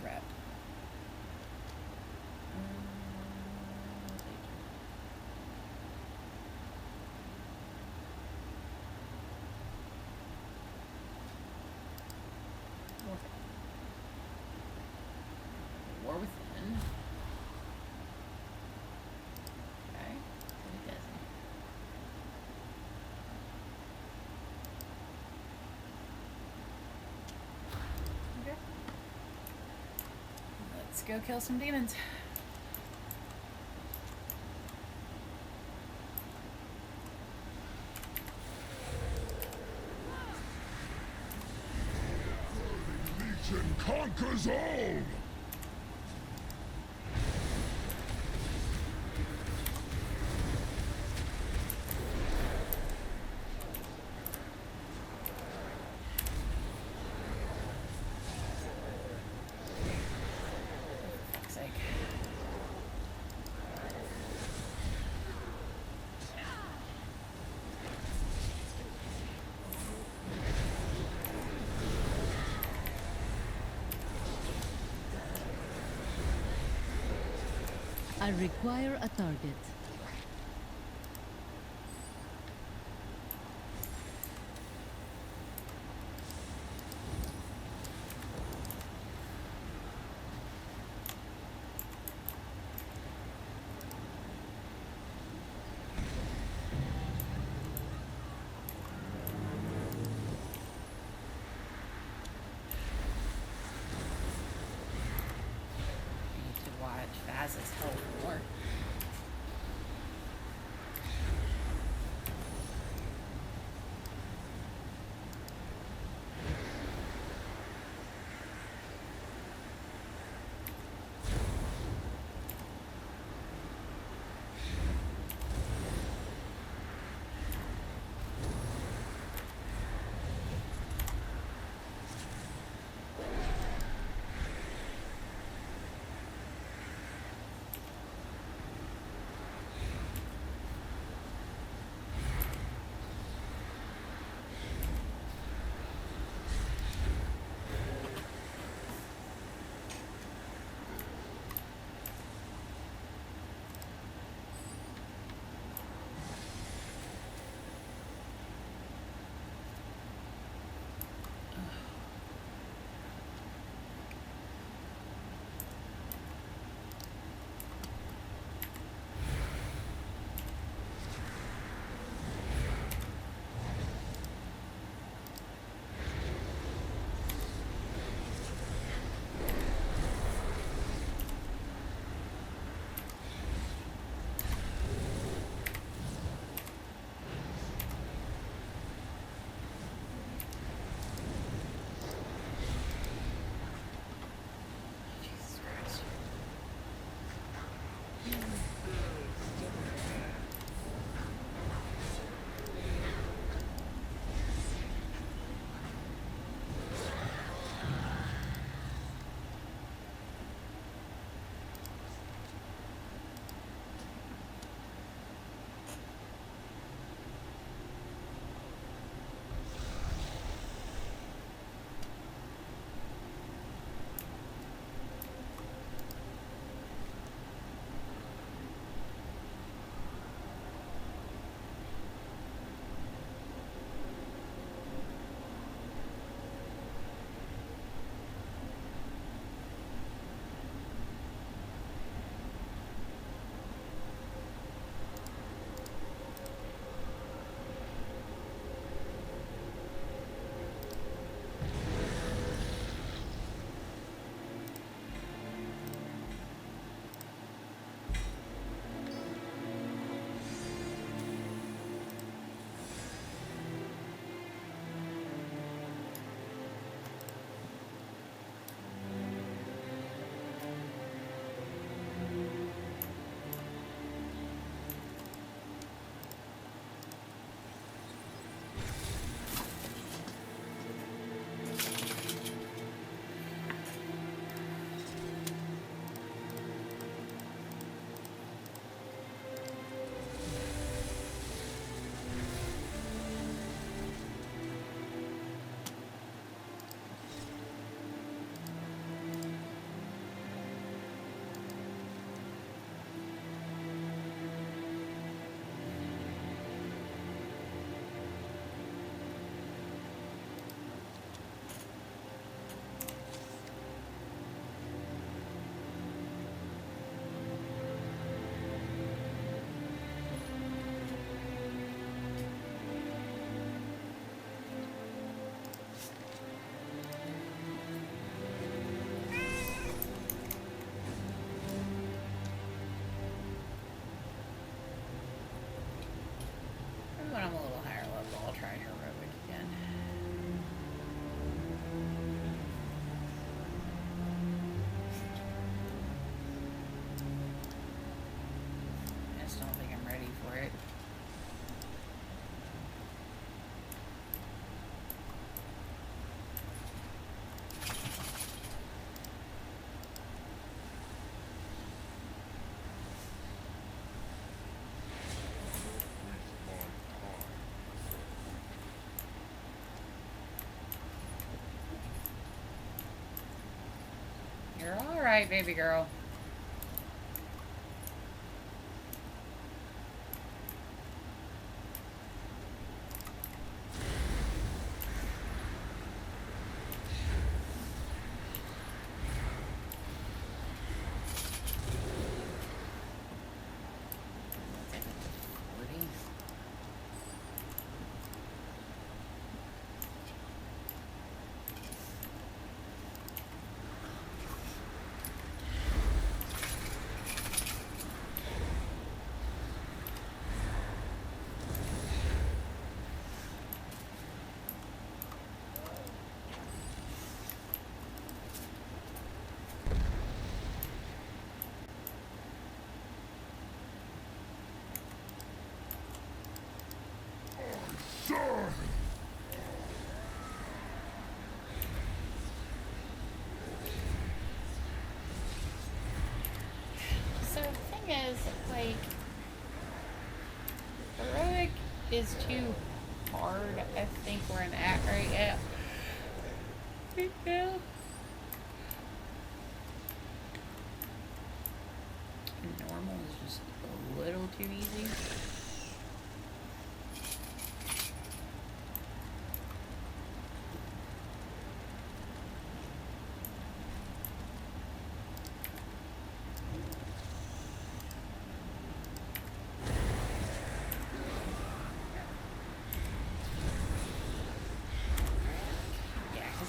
Rep. War within. Okay. It doesn't. Okay. Let's go kill some demons. Legion conquers all! For fuck's sake. I require a target. Need to watch Vaz's health more. when I'm a little higher level, I'll try heroic again. I just don't think I'm ready for it. You're alright, baby girl. So the thing is, like, heroic is too hard, I think, where I'm at right now. Normal is just a little too easy.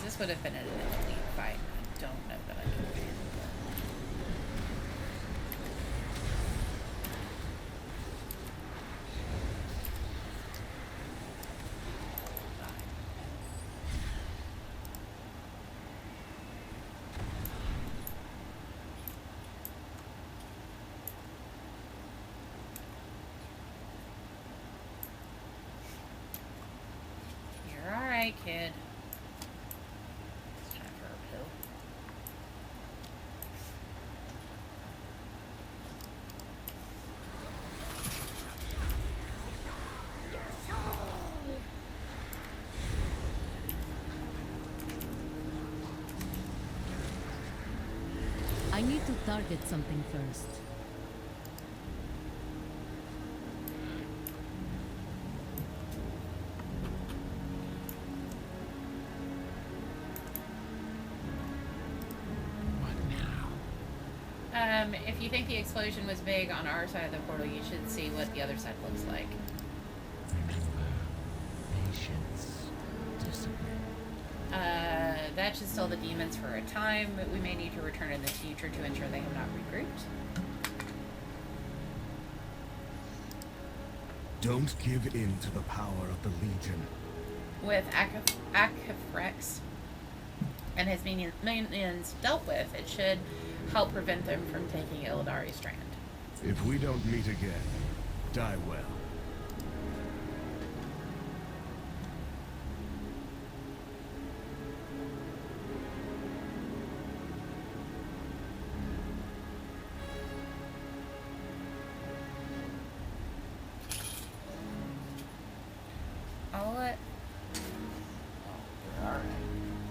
This would have been an elite fight. I don't know that I can handle it. You're alright, kid. I need to target something first. If you think the explosion was big on our side of the portal, you should see what the other side looks like. Remember, patience, discipline. That should still the demons for a time, but we may need to return in the future to ensure they have not regrouped. Don't give in to the power of the Legion. With Akafrex and his minions dealt with, it should help prevent them from taking Illidari Strand. If we don't meet again, die well.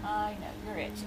I know, you're itchy.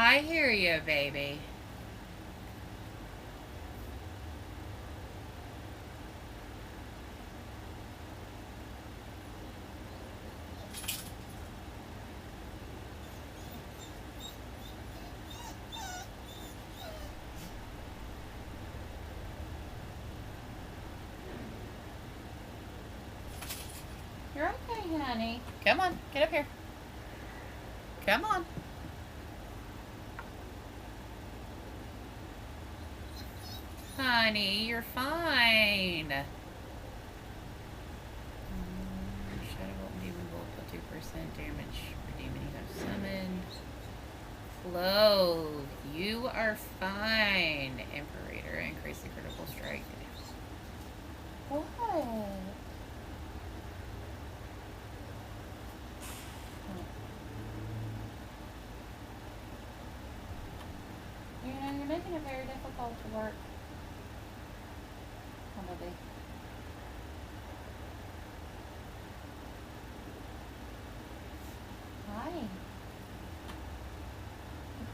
I hear you, baby. You're okay, honey. Come on, get up here. Come on. Honey, you're fine. Shadow Bolt and Demon Bolt deal 2% damage for demon you have summoned. Clove, you are fine. Imperator, increase the critical strike. What? You know, you're making it very difficult to work. Probably. Hi.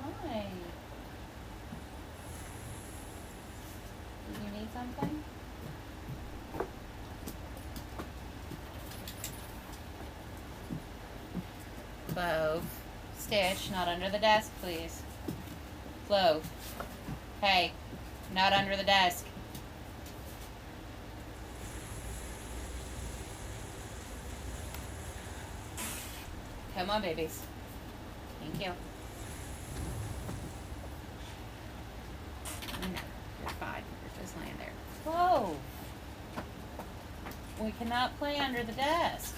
Hi. Do you need something? Clove. Stitch, not under the desk, please. Clove. Hey, not under the desk. Come on, babies. Thank you. No, you're fine. You're just laying there. Clove. We cannot play under the desk.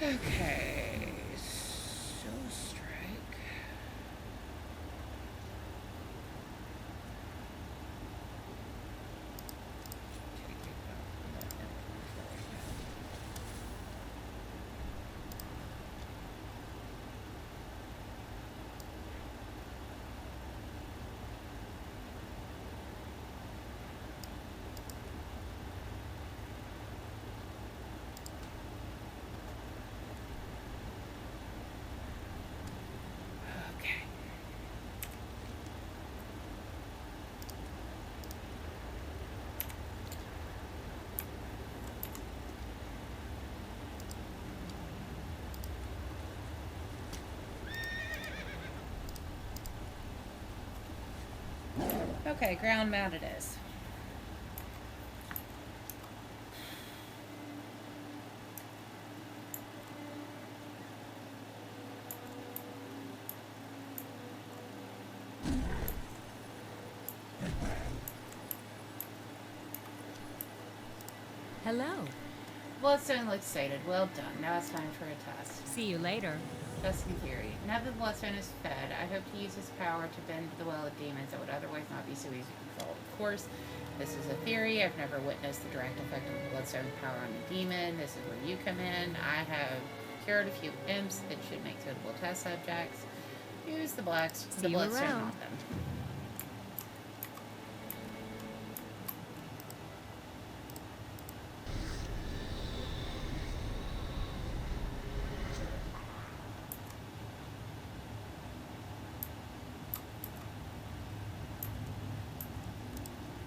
Okay, so strike. Okay, ground mount it is. Hello. Bloodstone looks sated. Well done. Now it's time for a test. See you later. Testing theory. Now that the Bloodstone is fed, I hope to use this power to bend the will of demons that would otherwise not be so easy to control. Of course, this is a theory. I've never witnessed the direct effect of the Bloodstone power on the demon. This is where you come in. I have cured a few imps that should make suitable test subjects. Use the Bloodstone on them.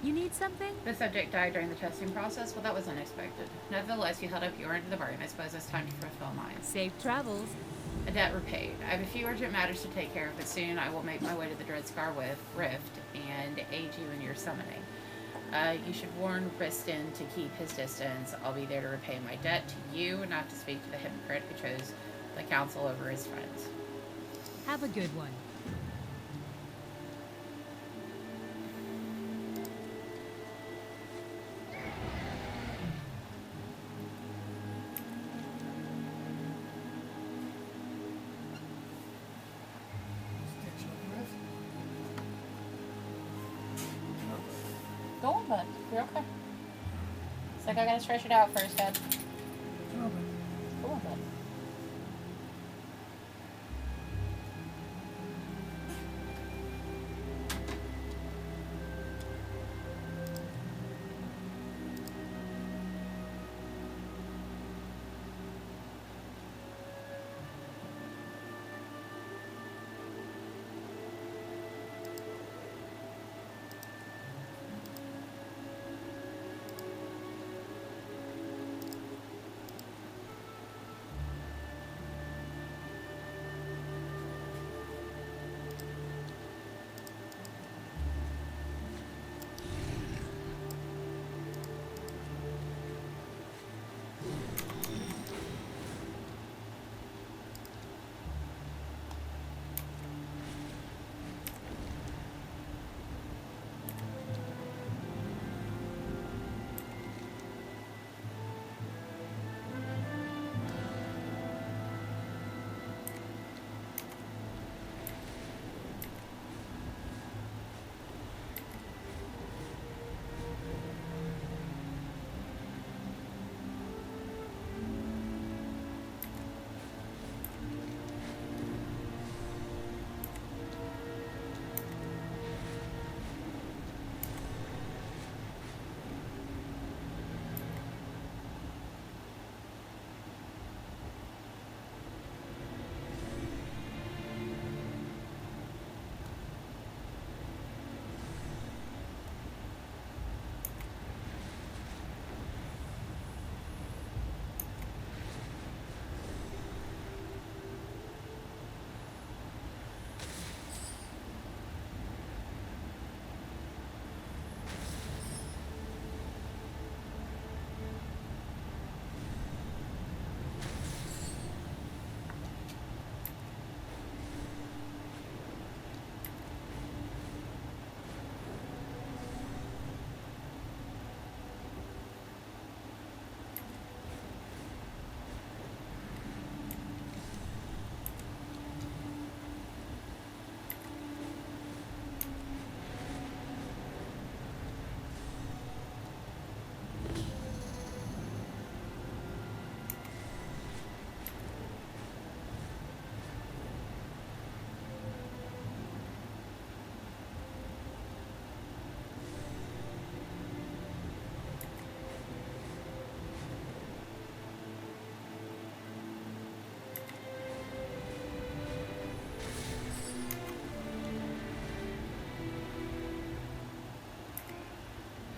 You need something? The subject died during the testing process. Well, that was unexpected. Nevertheless, you held up your end of the bargain. I suppose it's time to fulfill mine. Safe travels. A debt repaid. I have a few urgent matters to take care of, but soon I will make my way to the Dreadscar Rift and aid you in your summoning. You should warn Riston to keep his distance. I'll be there to repay my debt to you, not to speak to the hypocrite who chose the council over his friends. Have a good one. going, but you're okay. It's like I gotta stretch it out first, Dad. Oh, Go on, bud.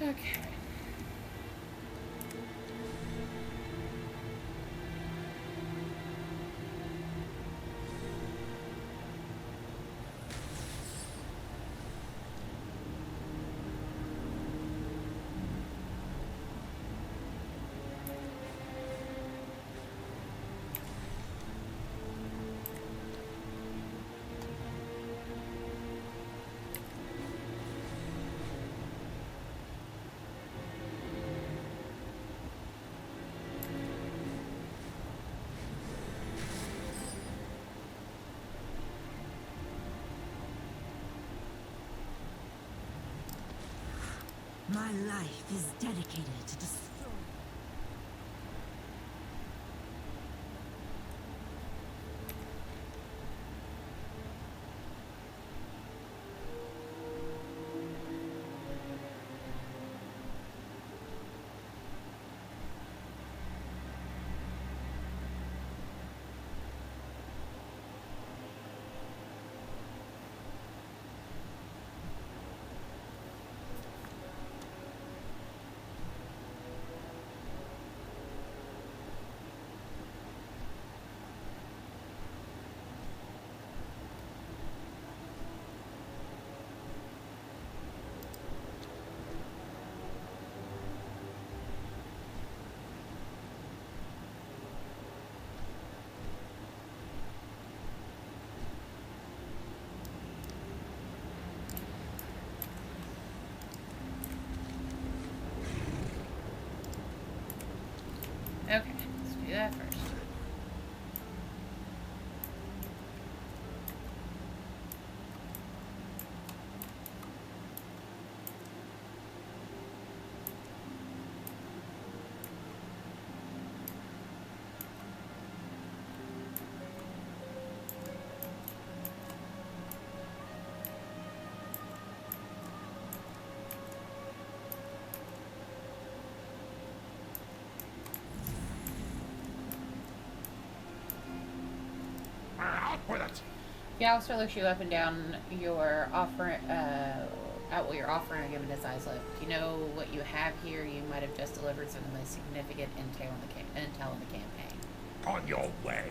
Okay. My life is dedicated to destroying. Gallister looks you up and down your offering, at what you're offering, given his eyes lift. You know what you have here? You might have just delivered some of the most significant intel in the campaign. On your way.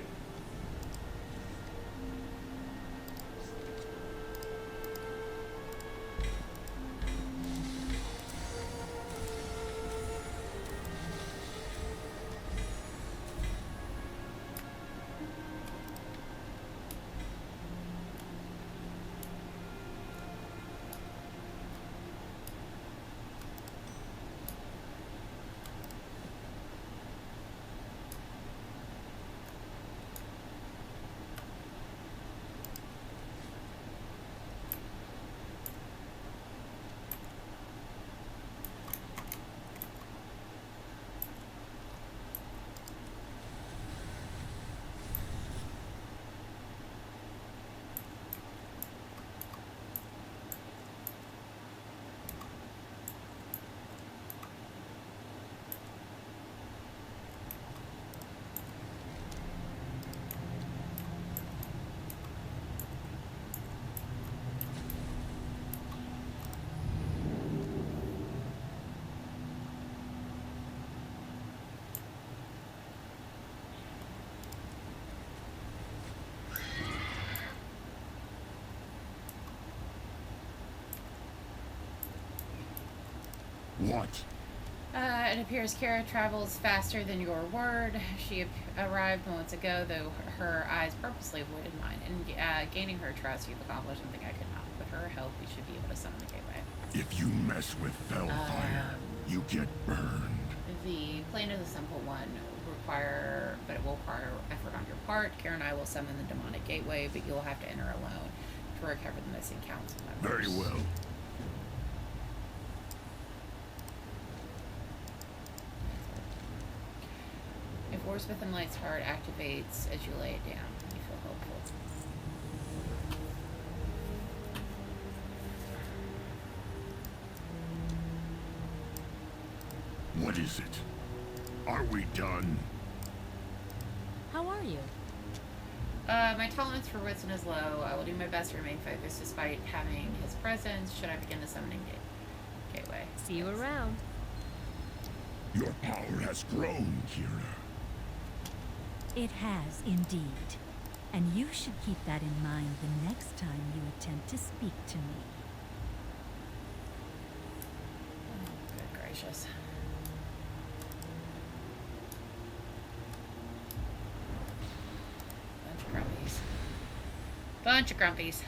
What? It appears Kara travels faster than your word. She arrived moments ago, though her eyes purposely avoided mine. In gaining her trust, you've accomplished something I could not. With her help, we should be able to summon the gateway. If you mess with Fellfire, you get burned. The plan is a simple one, but it will require effort on your part. Kara and I will summon the demonic gateway, but you'll have to enter alone to recover the missing council members. Very well. If Force Within Light's heart activates as you lay it down, you feel hopeful. What is it? Are we done? How are you? My tolerance for Whitson is low. I will do my best to remain focused despite having his presence should I begin the summoning gateway. See you around. Your power has grown, Kira. It has indeed. And you should keep that in mind the next time you attempt to speak to me. Oh, good gracious. Bunch of grumpies.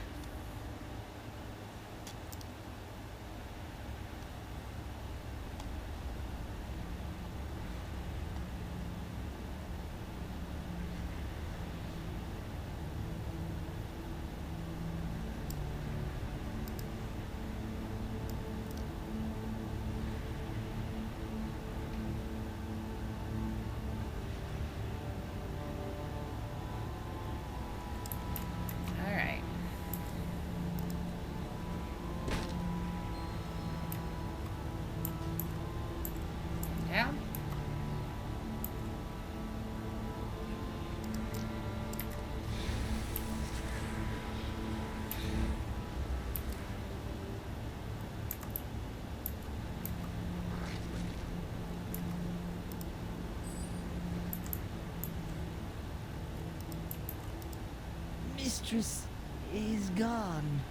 Mistress is gone.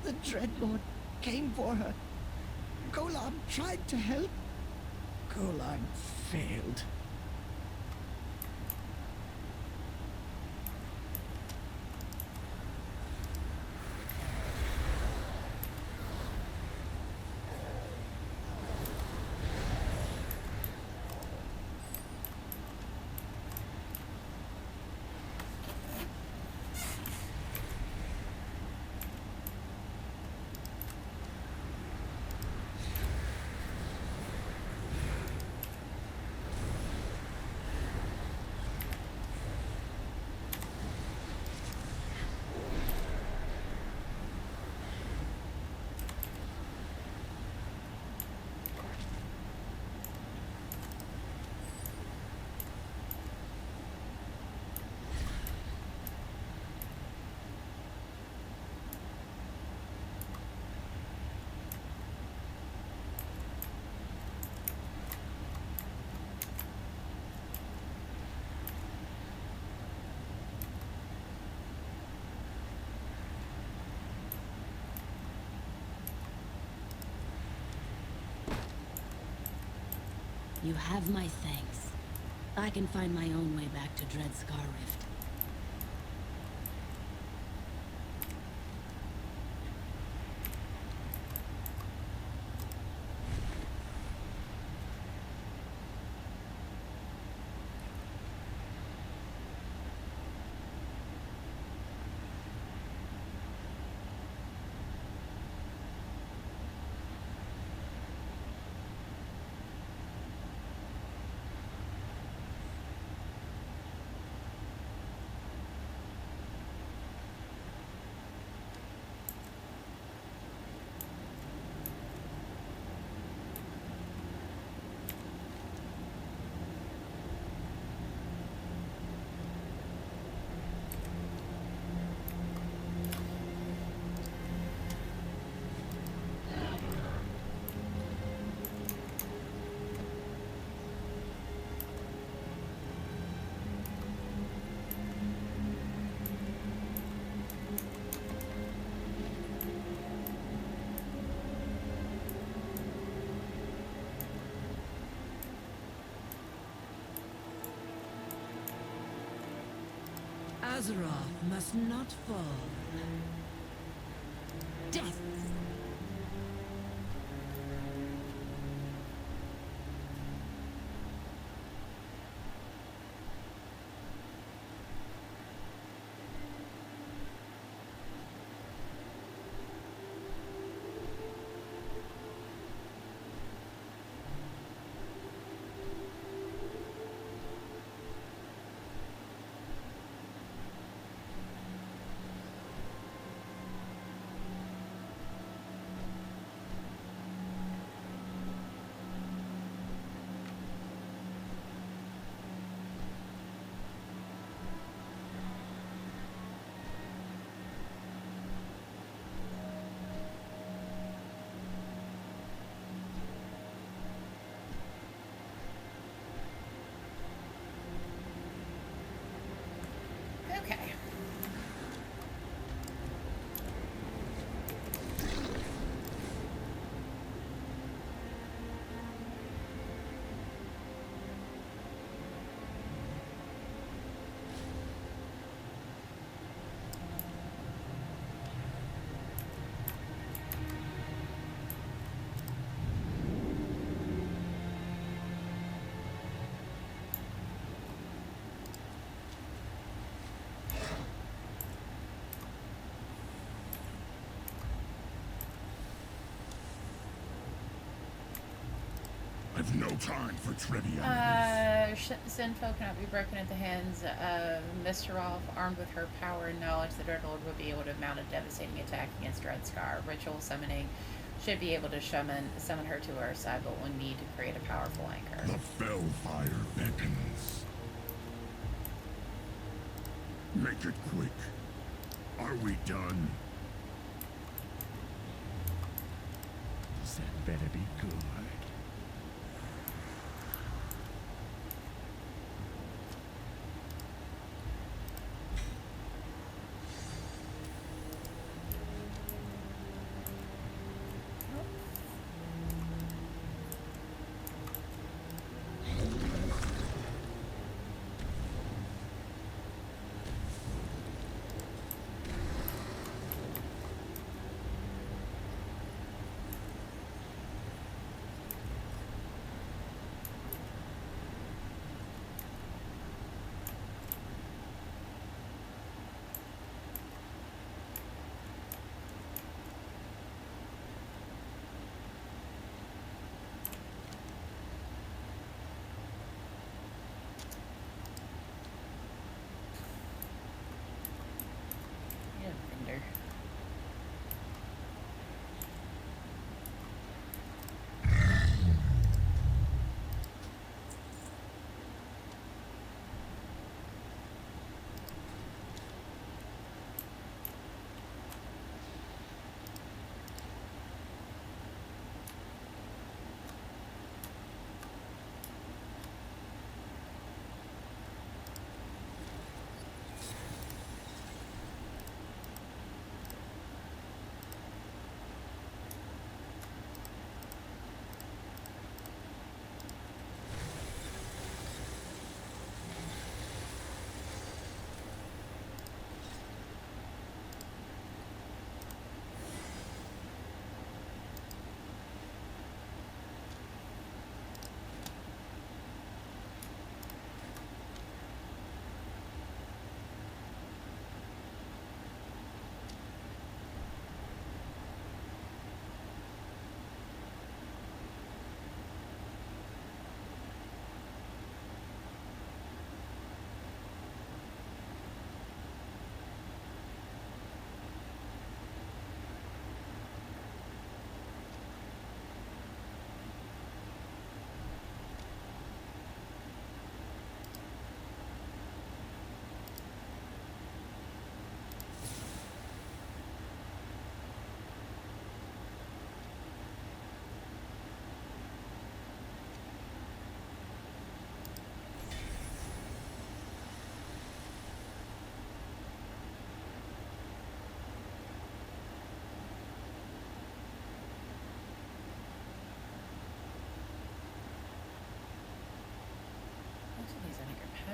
The Dreadlord came for her. Golan tried to help. Golan failed. You have my thanks. I can find my own way back to Dreadscar Rift. Azeroth must not fall. Death! Okay. I've no time for trivia. Sinfo cannot be broken at the hands of Mr. Rolf. Armed with her power and knowledge, the Dreadlord will be able to mount a devastating attack against Dreadscar. Ritual summoning should be able to summon her to our side, but will need to create a powerful anchor. The Fellfire beckons. Make it quick. Are we done? That better be good.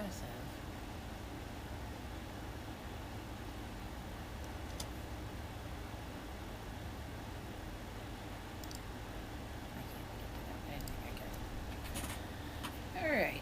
impressive. Alright.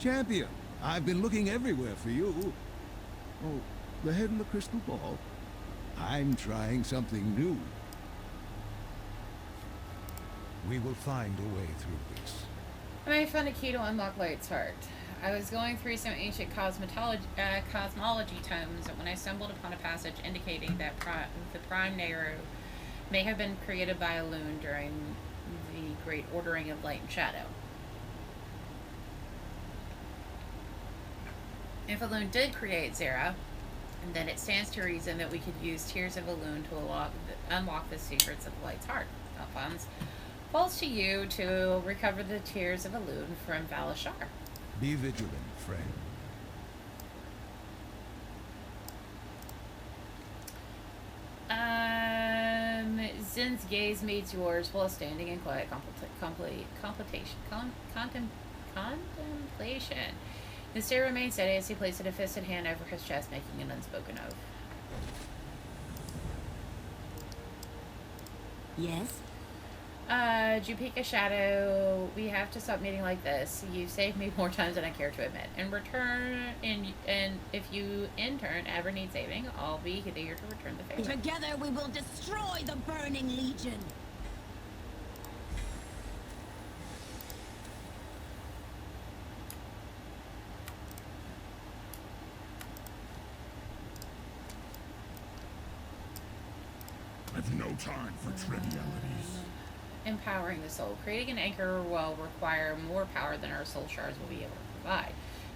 Champion, I've been looking everywhere for you. Oh, the head in the crystal ball? I'm trying something new. We will find a way through this. I found a key to unlock Light's heart. I was going through some ancient cosmology tomes when I stumbled upon a passage indicating that the Prime Nero may have been created by a loon during the Great Ordering of Light and Shadow. If a loon did create Zera, then it stands to reason that we could use Tears of a Loon to unlock the secrets of Light's heart. Alphonse, falls to you to recover the Tears of a Loon from Valashar. Be vigilant, friend. Zin's gaze meets yours while standing in quiet contemplation. The stare remains steady as he places a fisted hand over his chest, making an unspoken oath. Yes? Jupika Shadow, we have to stop meeting like this. You've saved me more times than I care to admit. In return, and if you in turn ever need saving, I'll be here to return the favor. Together we will destroy the Burning Legion. I've no time for trivialities. Empowering the soul. Creating an anchor will require more power than our soul shards will be able to provide.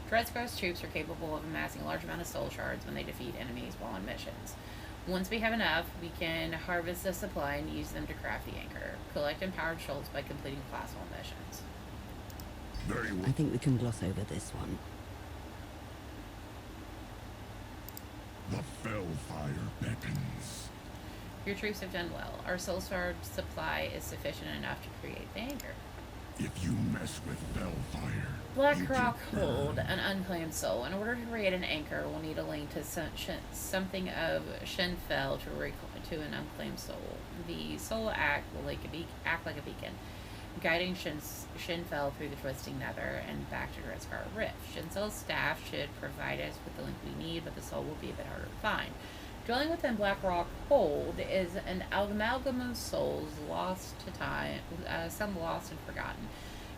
Dreadskow's troops are capable of amassing a large amount of soul shards when they defeat enemies while on missions. Once we have enough, we can harvest the supply and use them to craft the anchor. Collect empowered souls by completing class 1 missions. Very well. I think we can gloss over this one. The fell fire beckons. Your troops have done well. Our soul shard supply is sufficient enough to create the anchor. If you mess with Bellfire, Blackrock Hold, an unclaimed soul. In order to create an anchor, we'll need a link to something of Shenfell to an unclaimed soul. The soul act will act like a beacon. guiding Shinfell through the twisting nether and back to Dreadscar Rift. Shinsel's staff should provide us with the link we need, but the soul will be a bit harder to find. Dwelling within Blackrock Hold is an amalgam of souls lost to time, some lost and forgotten.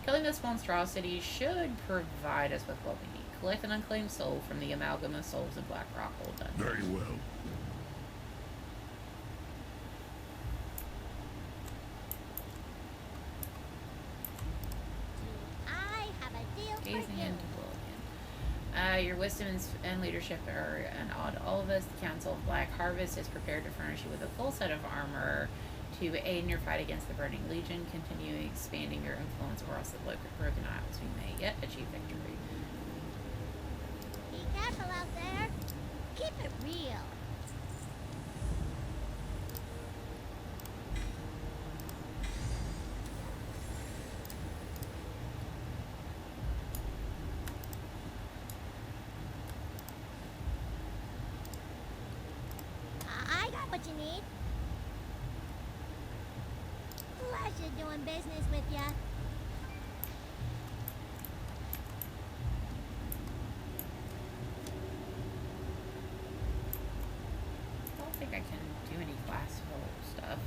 Killing this monstrosity should provide us with what we need. Collect an unclaimed soul from the amalgam of souls in Blackrock Hold Dungeon. Very well. I have a deal for Gazing you. into Lillian. Your wisdom and leadership are an odd all of us. The Council of Black Harvest is prepared to furnish you with a full set of armor to aid in your fight against the Burning Legion, continuing expanding your influence across the Broken Isles. We may yet achieve victory. Be careful out there. Keep it real. I got what you need. Pleasure doing business with ya. I don't think I can do any classical stuff.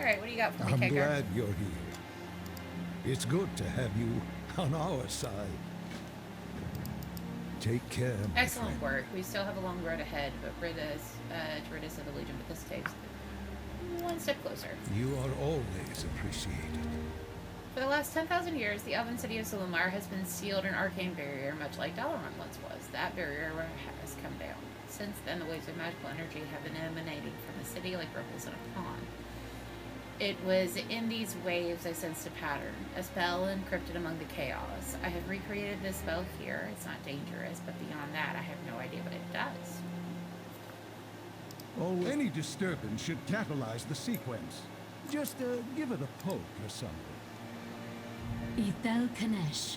Alright, what do you got for me, I'm Kicker? glad you're here. It's good to have you on our side. Take care, my Excellent friend. work. We still have a long road ahead, but rid us of the Legion, but this takes one step closer. You are always appreciated. For the last 10,000 years, the elven city of Solomar has been sealed in arcane barrier, much like Dalaran once was. That barrier has come down. Since then, the waves of magical energy have been emanating from the city like ripples in a pond. It was in these waves I sensed a pattern, a spell encrypted among the chaos. I have recreated this spell here. It's not dangerous, but beyond that, I have no idea what it does. Oh, any disturbance should catalyze the sequence. Just give it a poke or something. Ethel Kanesh.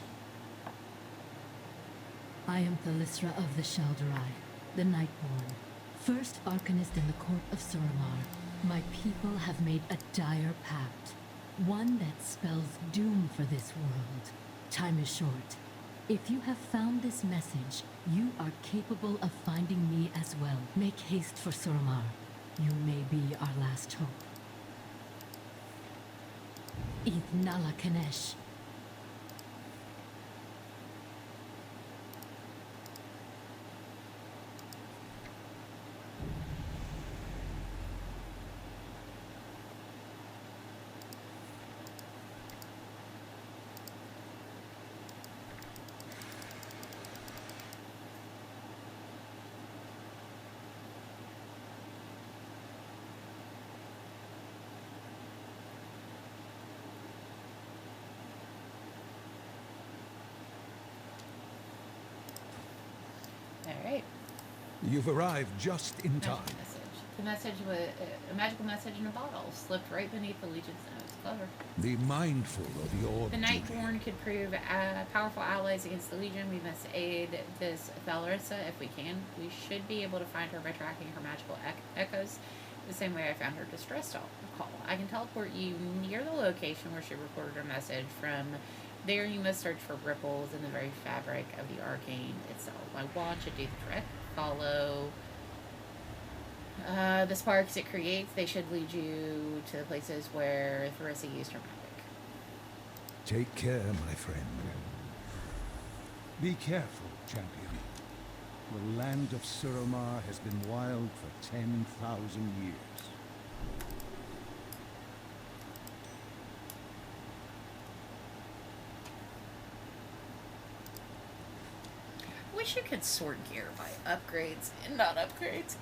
I am Thalysra of the Shaldarai, the Nightborn, first Arcanist in the court of Suramar. My people have made a dire pact, one that spells doom for this world. Time is short. If you have found this message, you are capable of finding me as well. Make haste for Suramar. You may be our last hope. Ithnala Kanesh. Alright. You've arrived just in time. The message was a magical message in a bottle, slipped right beneath the Legion's nose. Clever. Be mindful of your The Nightborn could prove powerful allies against the Legion. We must aid this Thalysra if we can. We should be able to find her by tracking her magical echoes, the same way I found her distress call. I can teleport you near the location where she recorded her message. From there, you must search for ripples in the very fabric of the arcane itself. My wand should do the trick. Follow the sparks it creates. They should lead you to the places where Thalysra used her magic. Take care, my friend. Be careful, champion. The land of Suramar has been wild for 10,000 years. I wish you could sort gear by upgrades and not upgrades.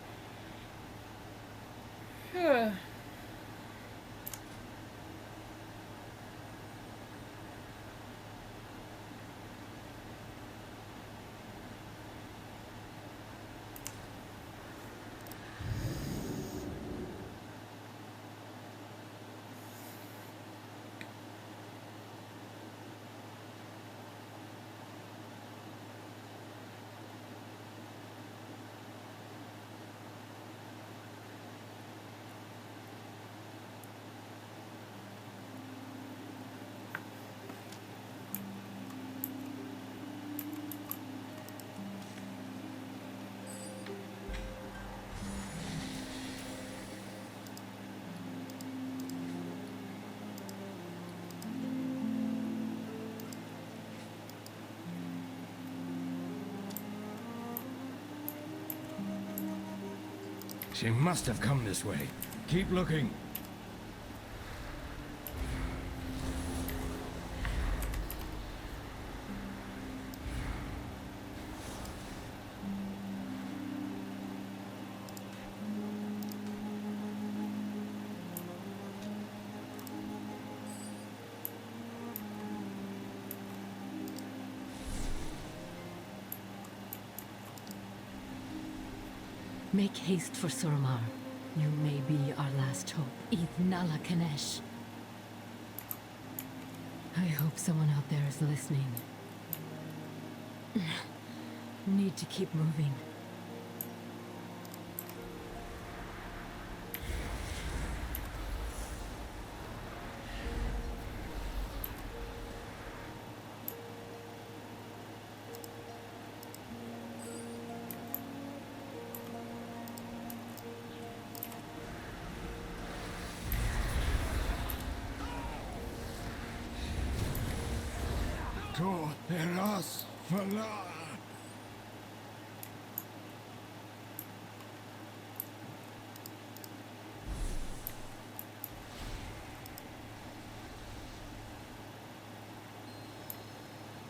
She must have come this way. Keep looking. Make haste for Suramar. You may be our last hope. Ithnala Kanesh. I hope someone out there is listening. Need to keep moving. To Eras Fala.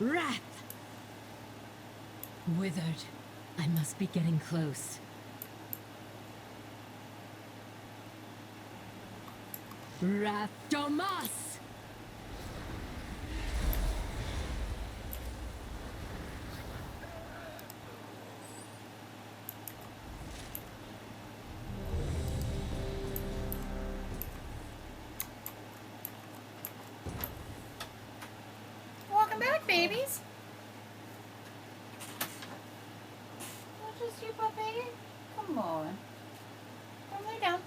Wrath! Withered. I must be getting close. Wrath Domas! Welcome back, babies. What just you, puppy? Come on. Come lay down.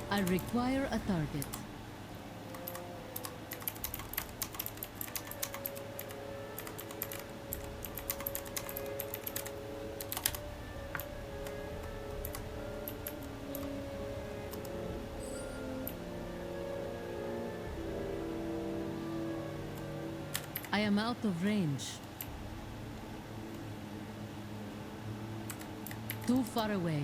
I require a target. I am out of range. Too far away.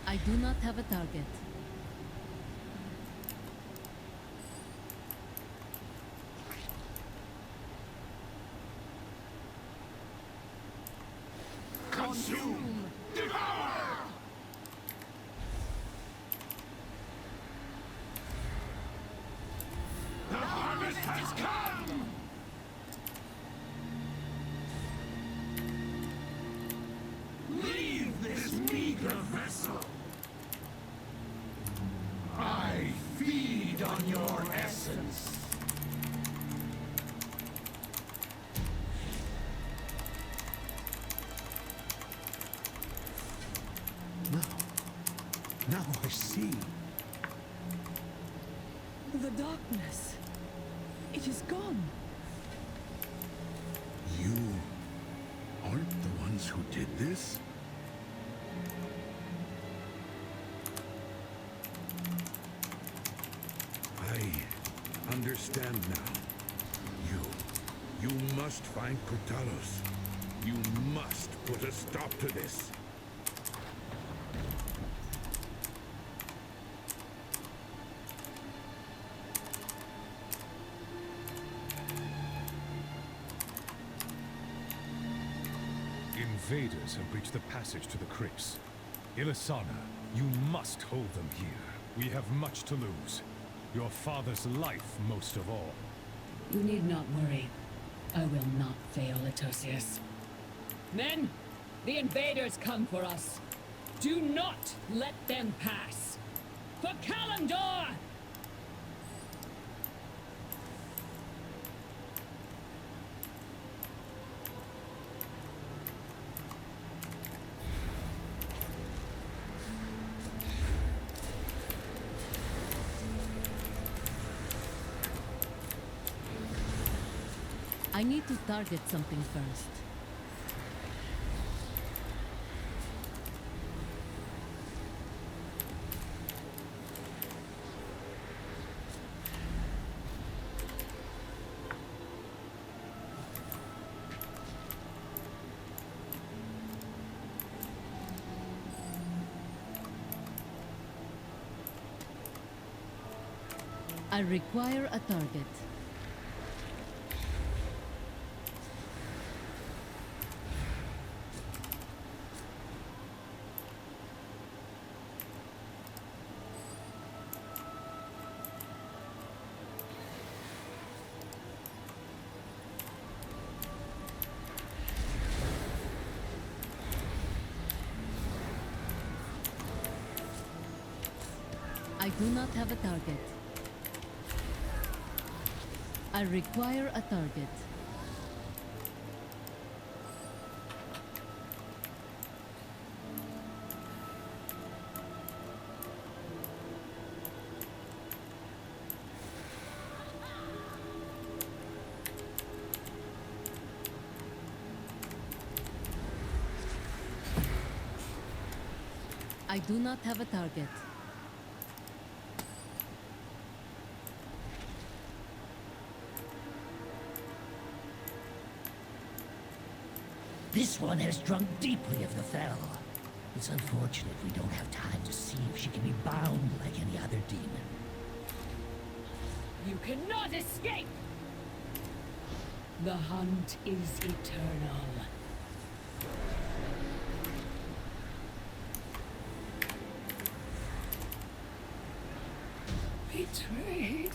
I do not have a target. Consume! Devour! The harvest has come! Leave this meager vessel! I feed on your essence! Now I see. The darkness. It is gone. You aren't the ones who did this? I understand now. You must find Kutalos. You must put a stop to this. Invaders have breached the passage to the crypts. Ilisana, you must hold them here. We have much to lose. Your father's life most of all. You need not worry. I will not fail, Etosius. Men, the invaders come for us. Do not let them pass. For Kalimdor! I need to target something first. I require a target. I do not have a target. I require a target. I do not have a target. This one has drunk deeply of the fell. It's unfortunate we don't have time to see if she can be bound like any other demon. You cannot escape! The hunt is eternal. Betrayed.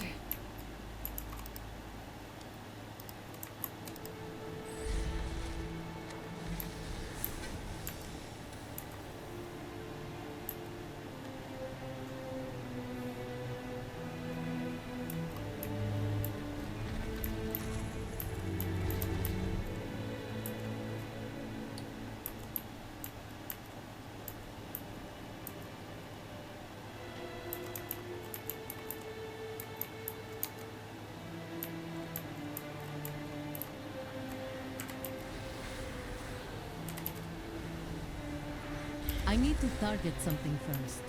I need to target something first.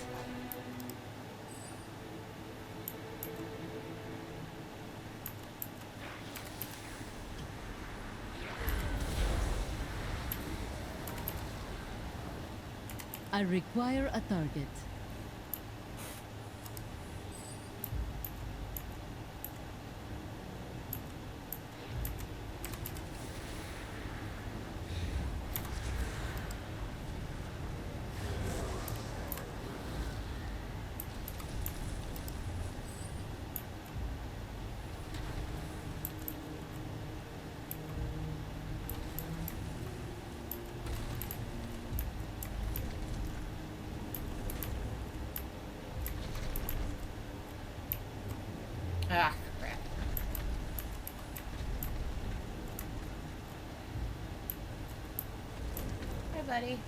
I require a target. Ah, crap. Hi, buddy.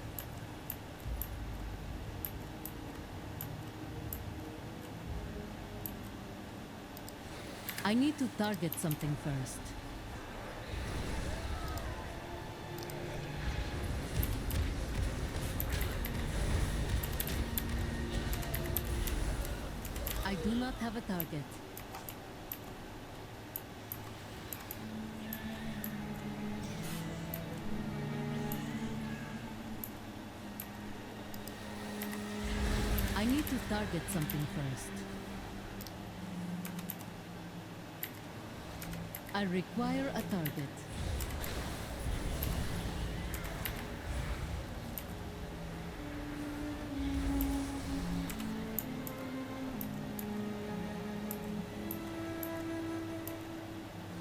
I need to target something first. I do not have a target. I need to target something first. I require a target.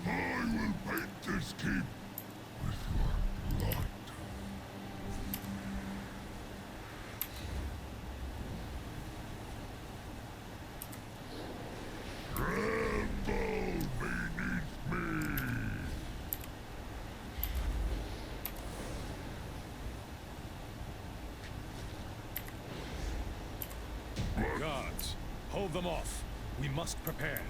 I will paint this keep with your blood. Tremble beneath me. Guards, hold them off. We must prepare.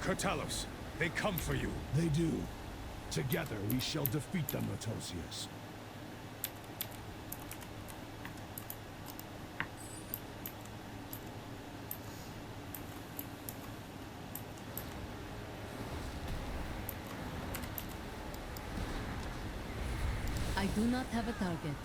Kurtalos, they come for you. They do. Together we shall defeat them, Atosius. I do not have a target.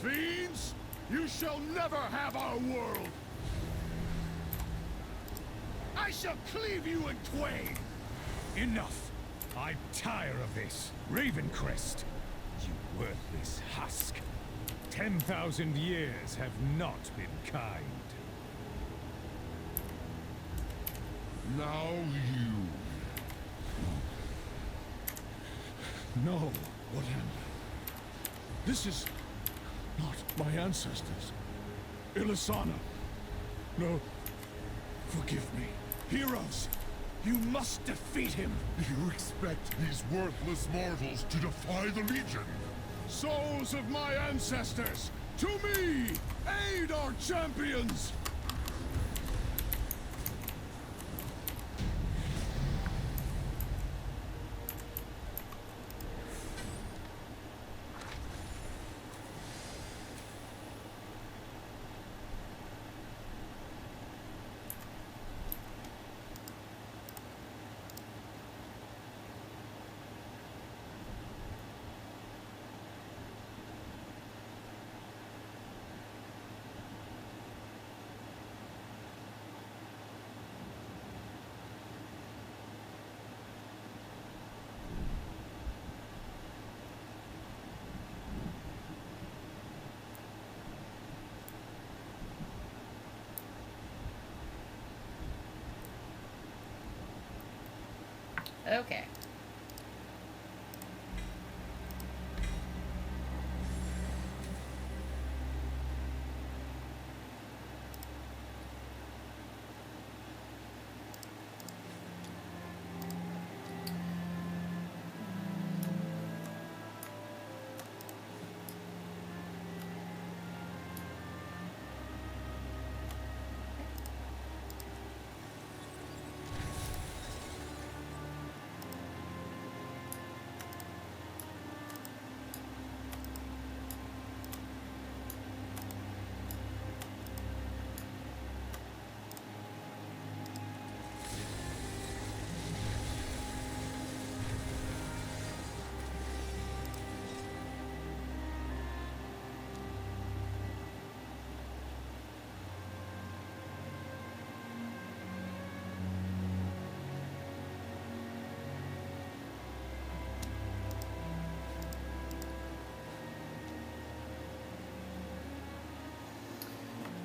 Fiends, you shall never have our world! I shall cleave you in twain! Enough! I tire of this. Ravencrest, you worthless husk. 10,000 years have not been kind. Now you... No, what am I? This is not my ancestors. Ilisana. No, forgive me. Heroes! You must defeat him! You expect these worthless mortals to defy the Legion? Souls of my ancestors, to me! Aid our champions! Okay.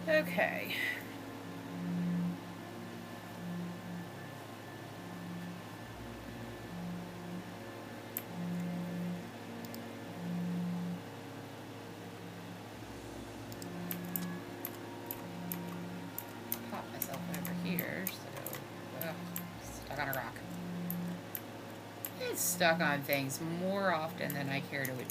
Okay. Pop myself over here, so stuck on a rock. It's stuck on things more often than I care to admit.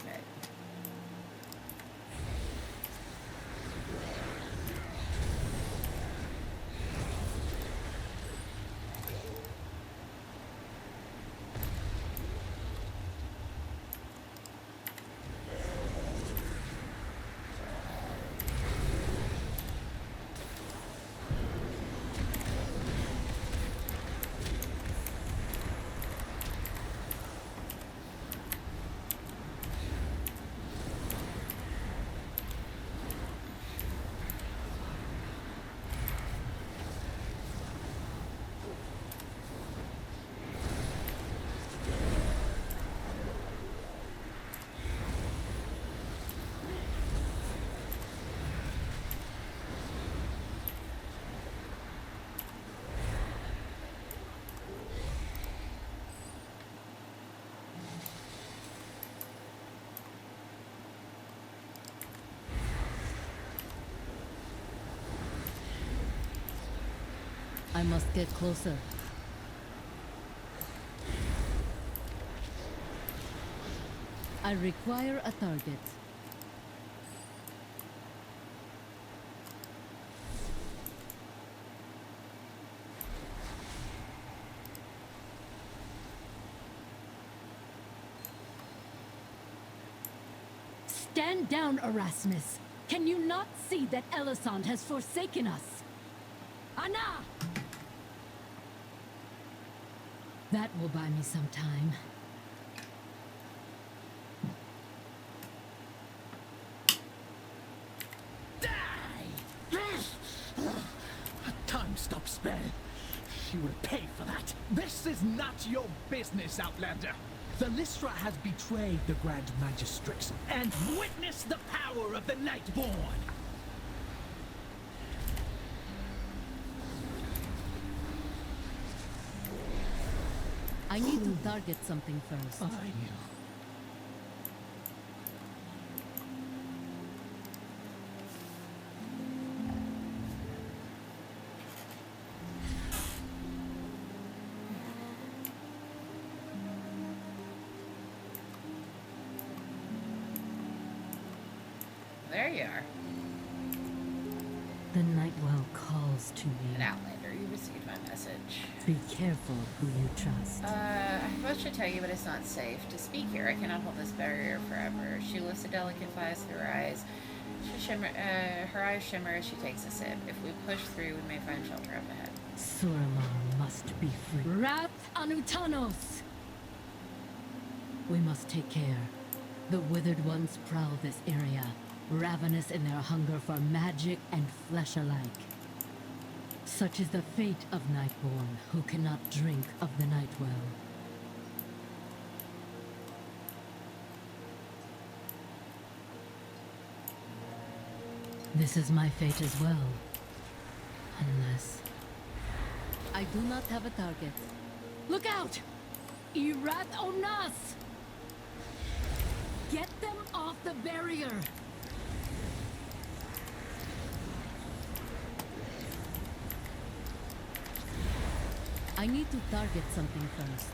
I must get closer. I require a target. Stand down, Erasmus. Can you not see that Elisande has forsaken us? Anna! That will buy me some time. Die! A time-stop spell. she will pay for that. This is not your business, Outlander. The Lystra has betrayed the Grand Magistrix and witnessed the power of the Nightborn. I need to target something first. There you are. The Nightwell calls to you. An Outlander, you received my message. Be careful who you trust. I wish to tell you, but it's not safe. To speak here, I cannot hold this barrier forever. She lifts a delicate flash through her eyes. Her eyes shimmer as she takes a sip. If we push through, we may find shelter up ahead. Suramar must be free. Wrath on Utanos! We must take care. The Withered Ones prowl this area, ravenous in their hunger for magic and flesh alike. Such is the fate of Nightborn, who cannot drink of the Nightwell. This is my fate as well. Unless... I do not have a target. Look out! Irat Onas! Get them off the barrier! I need to target something first.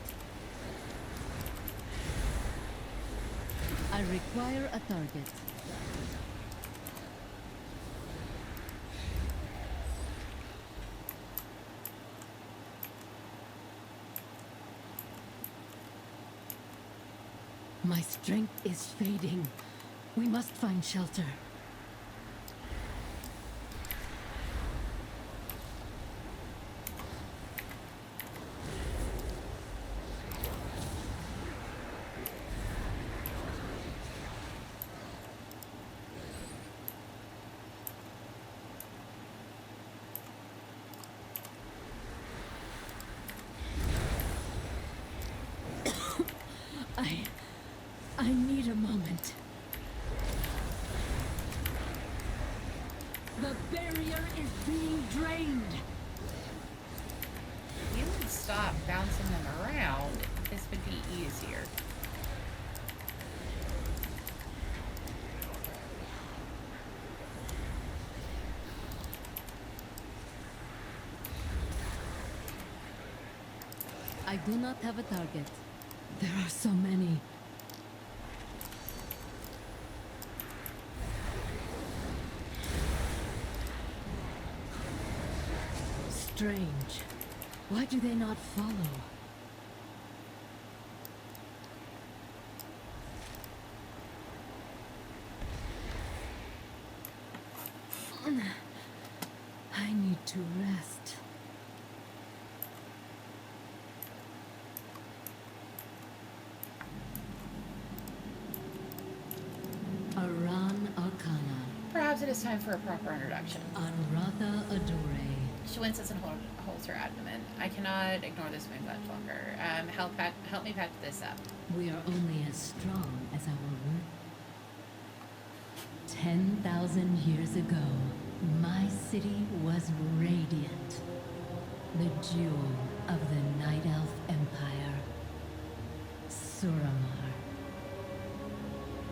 I require a target. My strength is fading. We must find shelter. I need a moment. The barrier is being drained. You would stop bouncing them around. This would be easier. I do not have a target. There are so many. Strange. Why do they not follow? I need to rest. Aran Arcana. Perhaps it is time for a proper introduction. Anratha Adore. She winces and holds her abdomen. I cannot ignore this wound much longer. Help me patch this up. We are only as strong as our root. 10,000 years ago, my city was radiant. The jewel of the Night Elf Empire. Suramar.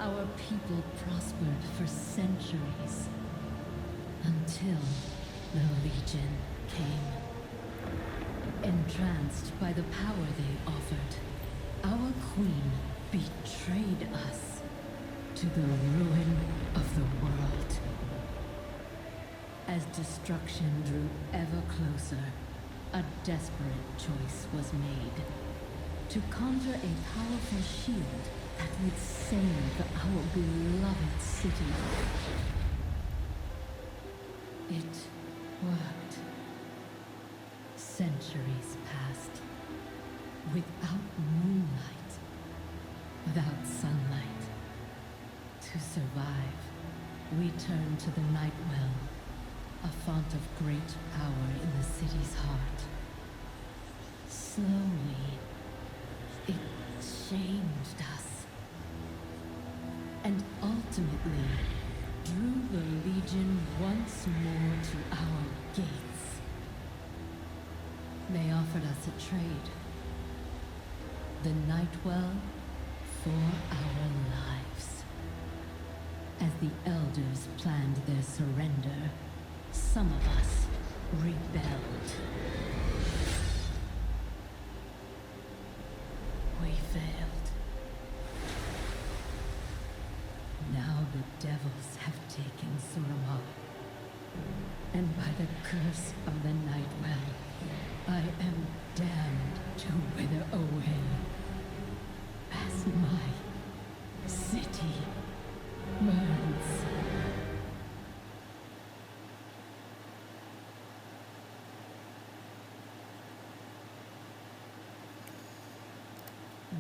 Our people prospered for centuries. Until the Legion came. Entranced by the power they offered, our queen betrayed us to the ruin of the world. As destruction drew ever closer, a desperate choice was made. To conjure a powerful shield that would save our beloved city. It worked. Centuries passed. Without moonlight. Without sunlight. To survive, we turned to the Nightwell, a font of great power in the city's heart. slowly, it changed us. And ultimately, drew the Legion once more to our gates. They offered us a trade. The Nightwell for our lives. As the Elders planned their surrender, some of us rebelled. We failed. Now the devils have taken Suramar. And by the curse of the Nightwell, I am damned to wither away. As my city burns.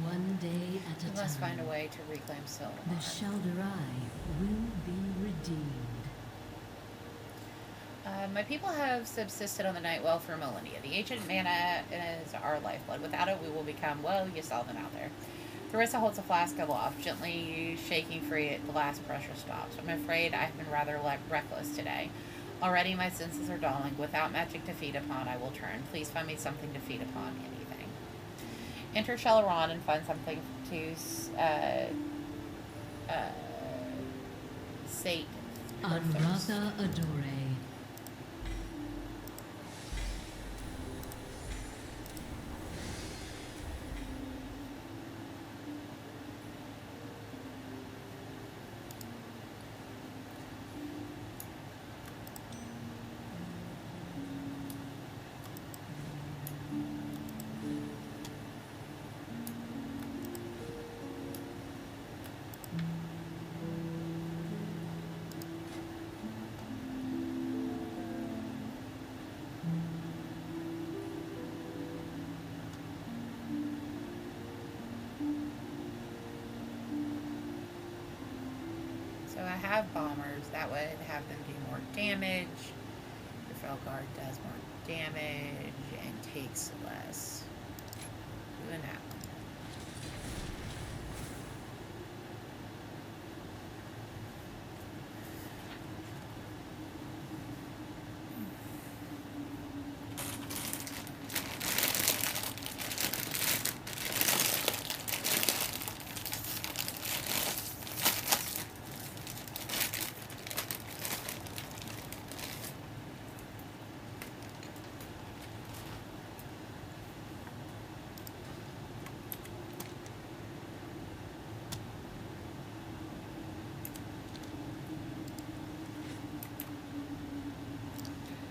One day at a time. We must find a way to reclaim Silver. The Shelderai will be redeemed. My people have subsisted on the Nightwell for millennia. The ancient mana is our lifeblood. Without it, we will become, well, you saw them out there. Carissa holds a flask aloft, gently shaking free at the last pressure stops. I'm afraid I've been rather reckless today. Already my senses are dulling. Without magic to feed upon, I will turn. Please find me something to feed upon, anything. Enter Shelaron and find something to sate. Anratha Adore. So I have bombers. That would have them do more damage. The Felguard does more damage and takes less. Doing that one.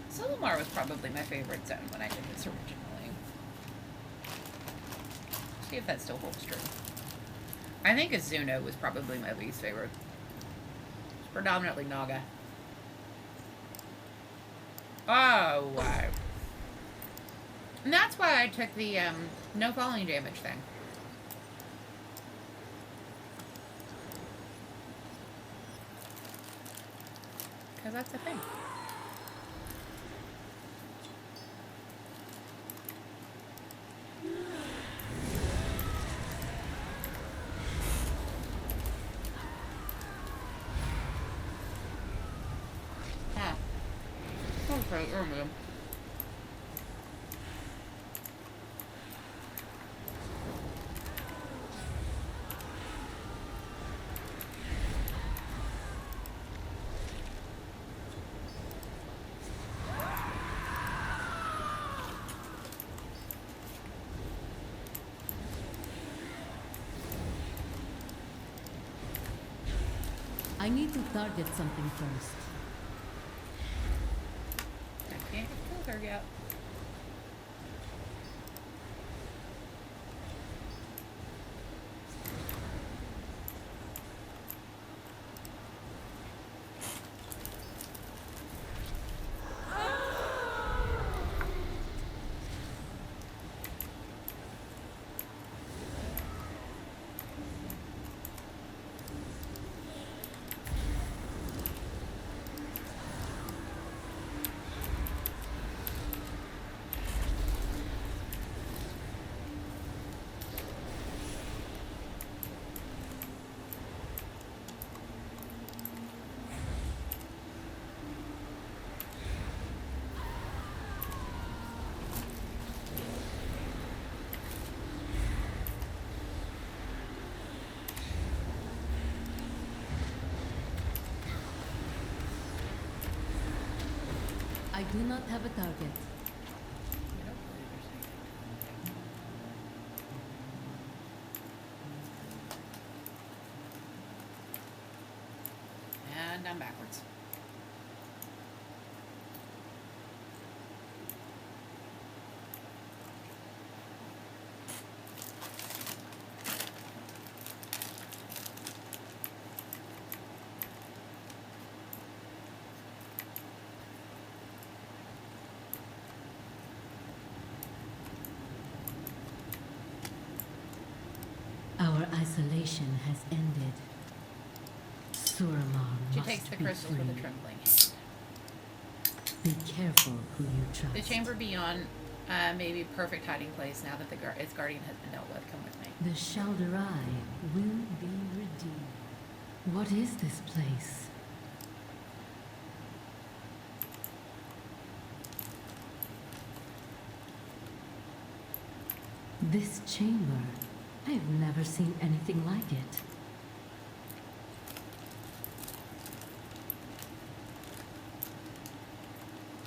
Solomar was probably my favorite zone when I did this originally. See if that still holds true. I think Azuno was probably my least favorite. It's predominantly Naga. Oh, wow. And that's why I took the no falling damage thing. Because that's a thing. Okay, earlier. I need to target something first. I can't kill her yet. do not have a target. And down backwards. Our isolation has ended. Suramar She must takes the be crystal free. for the trembling hand. Be careful who you trust. The chamber beyond may be a perfect hiding place now that its guardian has been dealt with. Come with me. The Shalderai will be redeemed. What is this place? This chamber, I've never seen anything like it.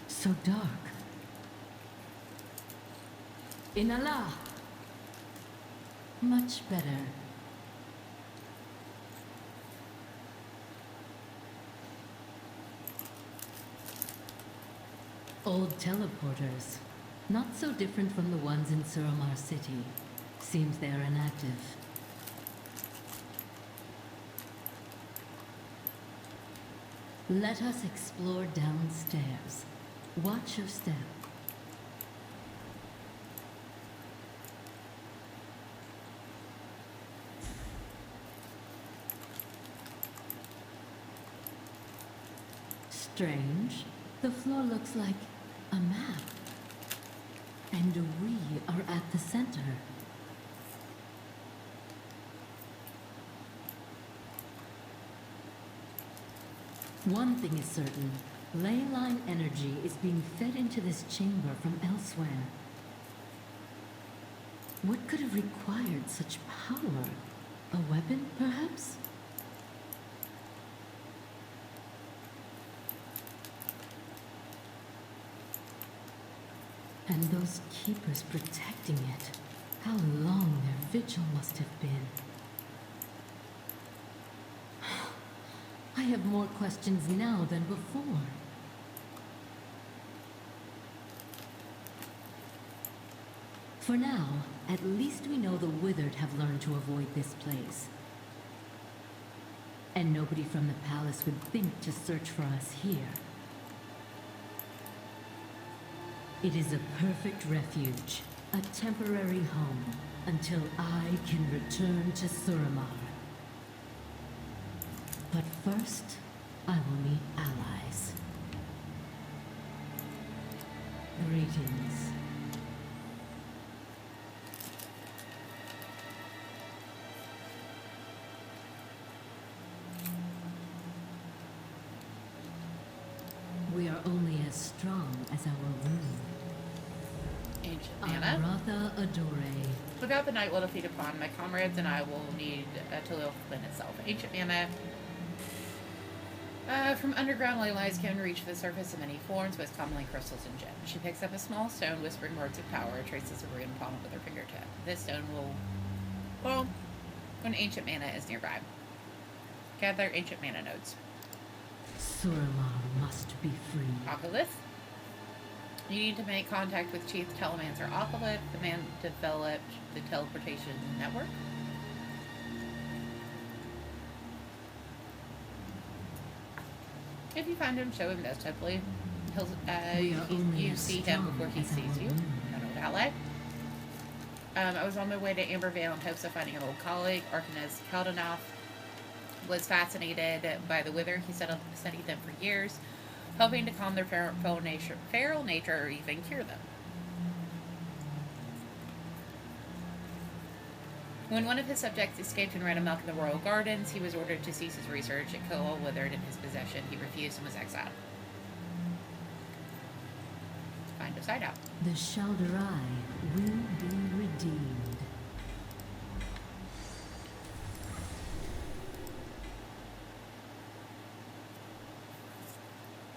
So dark. Inala! Much better. Old teleporters. Not so different from the ones in Suramar City. Seems they are inactive. Let us explore downstairs. Watch your step. Strange. The floor looks like a map. And we are at the center. One thing is certain. Ley line energy is being fed into this chamber from elsewhere. What could have required such power? A weapon, perhaps? And those keepers protecting it. How long their vigil must have been. I have more questions now than before. For now, at least we know the Withered have learned to avoid this place. And nobody from the palace would think to search for us here. It is a perfect refuge, a temporary home, until I can return to Suramar. But first, I will meet allies. Greetings. We are only as strong as our room. Ancient mana. Aratha Adore. Without the night will defeat upon, my comrades and I will need to live within itself. Ancient mana. From underground ley lines can reach the surface in many forms, most commonly crystals and gems. She picks up a small stone, whispering words of power, traces a rune upon it with her fingertip. This stone will, well, when ancient mana is nearby. Gather ancient mana nodes. Suramar must be free. Occulith. You need to make contact with Chief Telemancer Occulith. The man developed the teleportation network. If you find him, show him this. Hopefully, you see him before he sees you. An old ally. I was on my way to Ambervale in hopes of finding an old colleague. Arcanus Kaldanoff was fascinated by the Wither. He studied them for years, hoping to calm their feral nature or even cure them. When one of his subjects escaped and ran amok in the royal gardens, he was ordered to cease his research and kill all withered in his possession. He refused and was exiled. Find a side out. The Shalderai will be redeemed.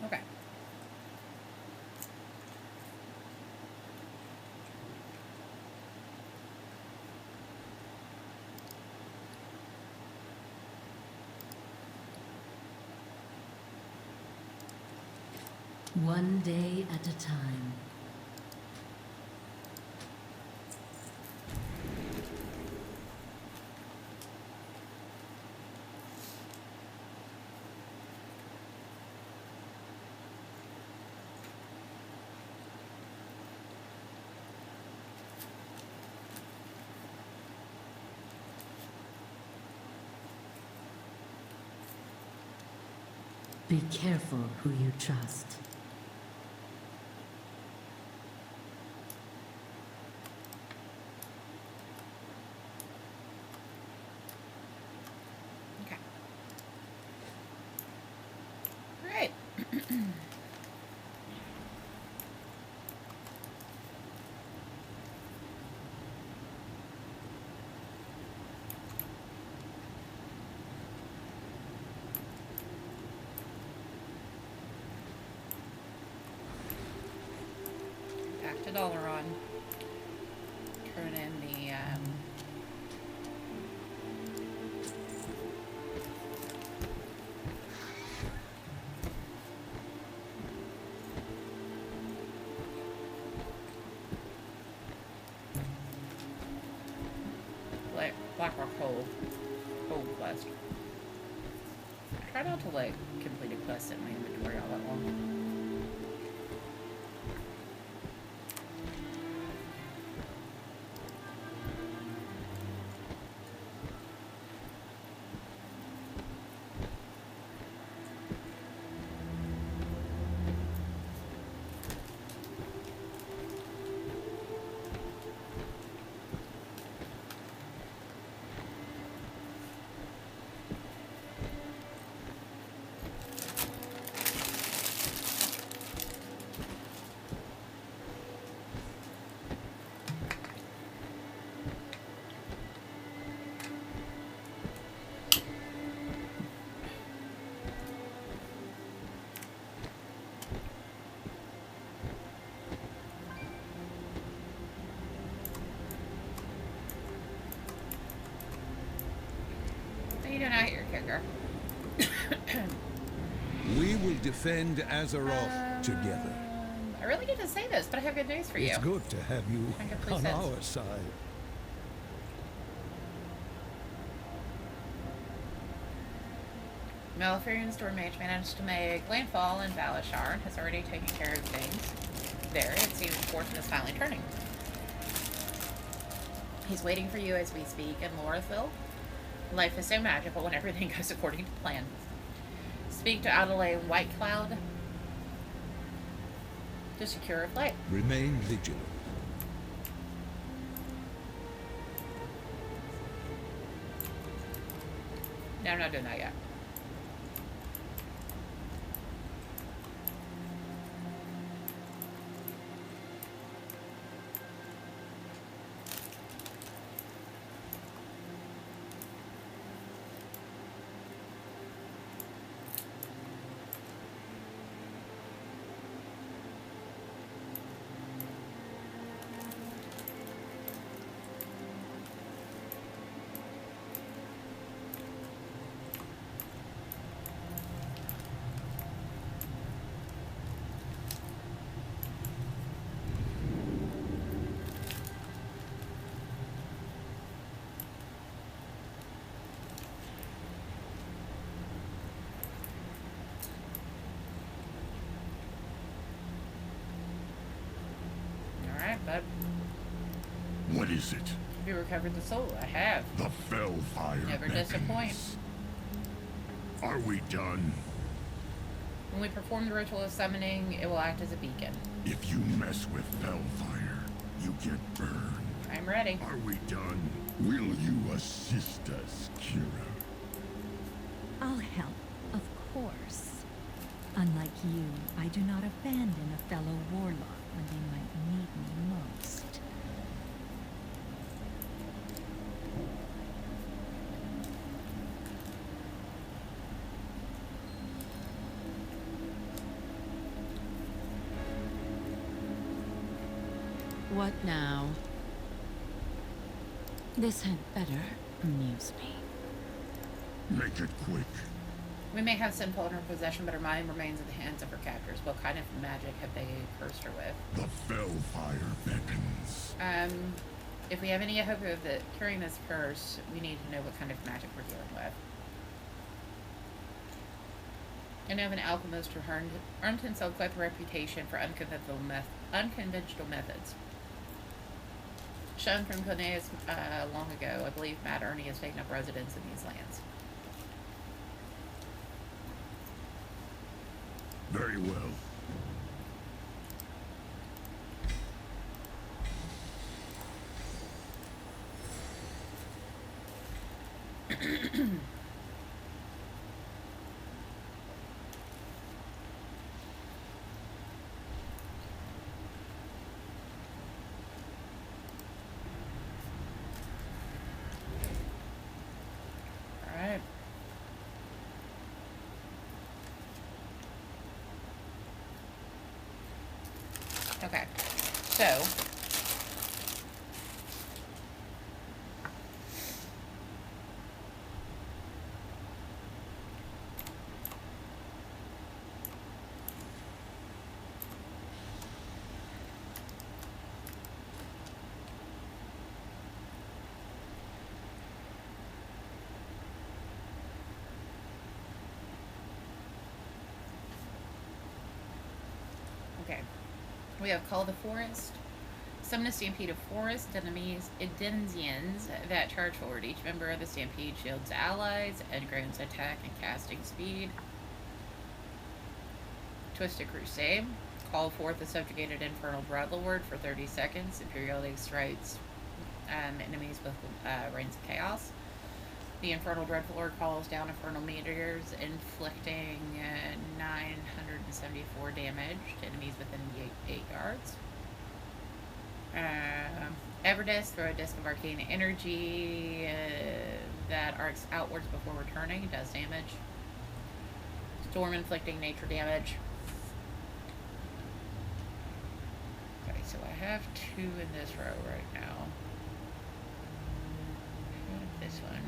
Okay. One day at a time. Be careful who you trust. Okay. Right. Back to Dalaran. Turn in the Blackrock Hole quest. I try not to like complete a quest in my inventory all that long. You don't know your character. We will defend Azeroth together. I really get to say this, but I have good news for you. It's good to have you on our side. Malafarian Storm Mage managed to make landfall in Valashar and has already taken care of things there. It seems fortune is finally turning. He's waiting for you as we speak in Lorethville. Life is so magical when everything goes according to plan. Speak to Adelaide Whitecloud to secure a flight. Remain vigilant. No, I'm not doing that yet. But what is it? have you recovered the soul? I have. The Fellfire. Never beckons. disappoint. Are we done? When we perform the ritual of summoning, it will act as a beacon. If you mess with Fellfire, you get burned. I'm ready. Are we done? Will you assist us, Kira? I'll help, of course. Unlike you, I do not abandon a fellow warlock when they might need me most. What now? This had better amuse me. Make it quick. We may have sinful in her possession, but her mind remains in the hands of her captors. What kind of magic have they cursed her with? The fell fire beckons. If we have any hope of curing this curse, we need to know what kind of magic we're dealing with. I know of an alchemist who earned himself quite a reputation for unconventional methods. Shown from Cornelius long ago, I believe Matt Ernie has taken up residence in these lands. Very well. Alright. Okay, so okay. We have Call the Forest. Summon a stampede of forest enemies, Denzians that charge forward. Each member of the stampede shields allies and grants attack and casting speed. Twisted Crusade. Call forth the subjugated infernal dreadlord for 30 seconds. It periodically strikes enemies with rains of chaos. The infernal dreadlord calls down infernal meteors, inflicting 974 damage to enemies within 8 yards. Everdisc, throw a disc of arcane energy that arcs outwards before returning. It does damage. Storm, inflicting nature damage. Okay, so I have 2 in this row right now. This one.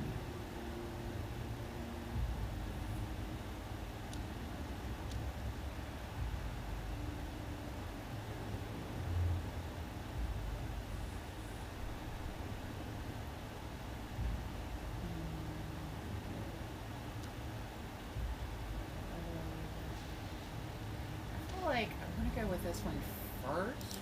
Like, I'm gonna go with this one first.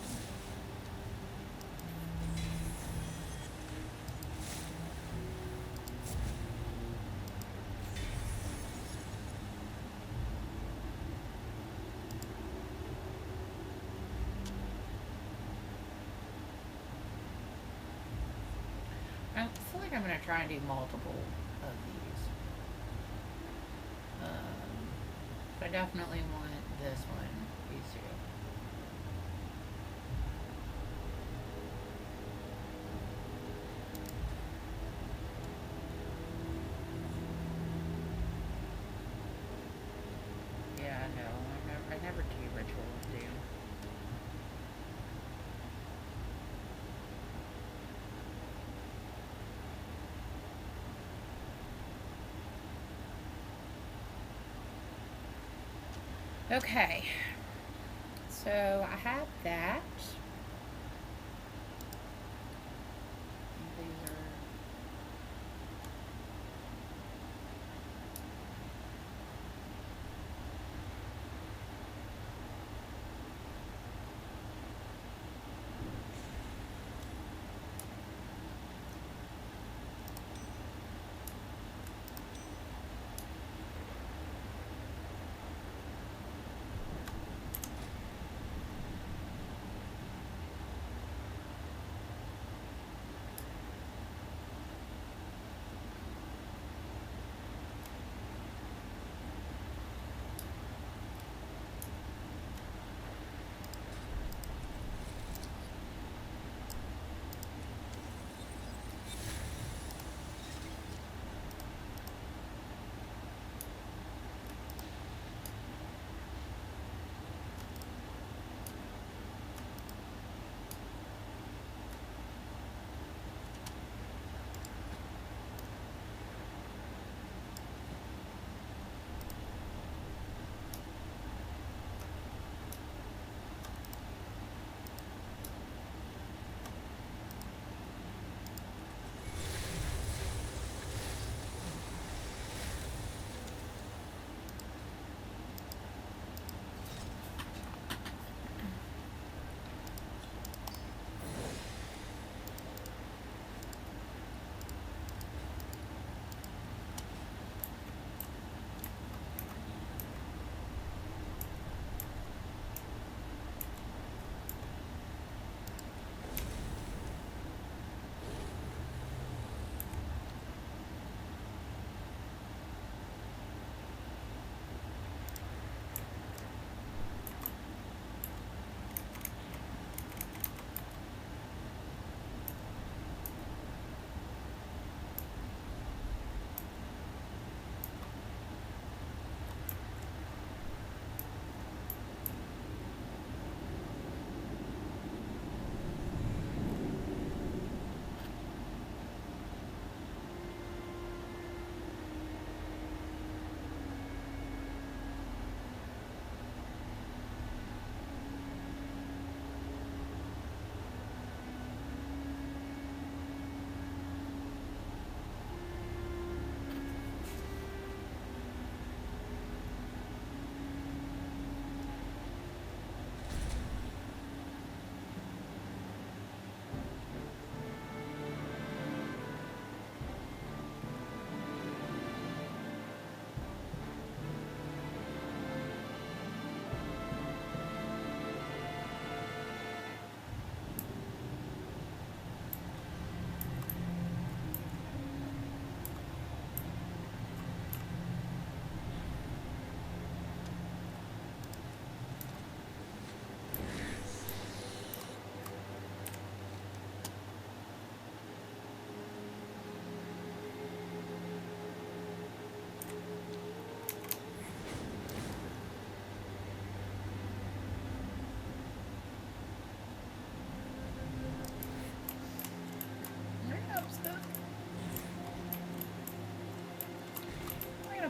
I feel like I'm gonna try and do multiple of these. But I definitely want this one. These 2. Yeah, no, I never do Ritual of Doom. Okay, so I have that. These are...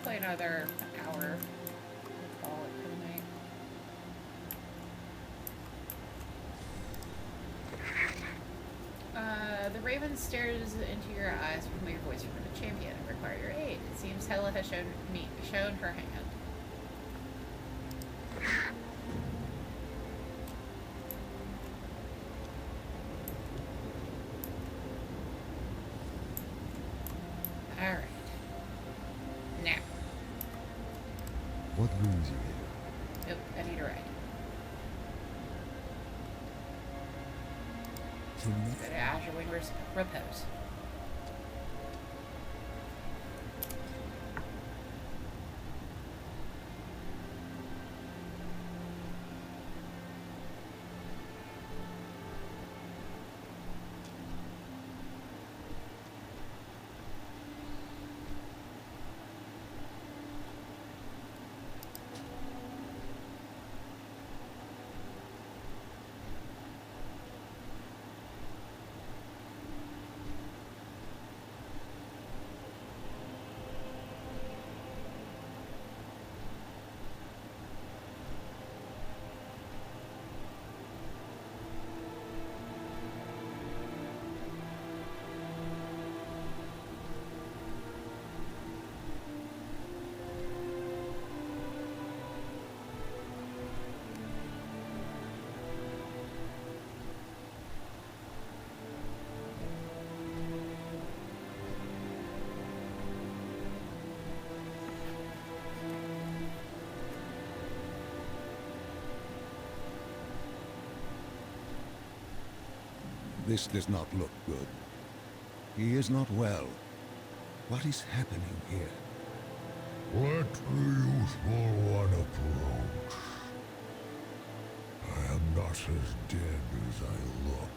play another hour. Call it for the night. The raven stares into your eyes with your voice from the champion and require your aid. It seems Hela has shown her hand. Alright. Now. What brings you here? Oh, I need a ride. To Go to Azure Wing Repose. This does not look good. He is not well. What is happening here? Let the youthful one approach. I am not as dead as I look.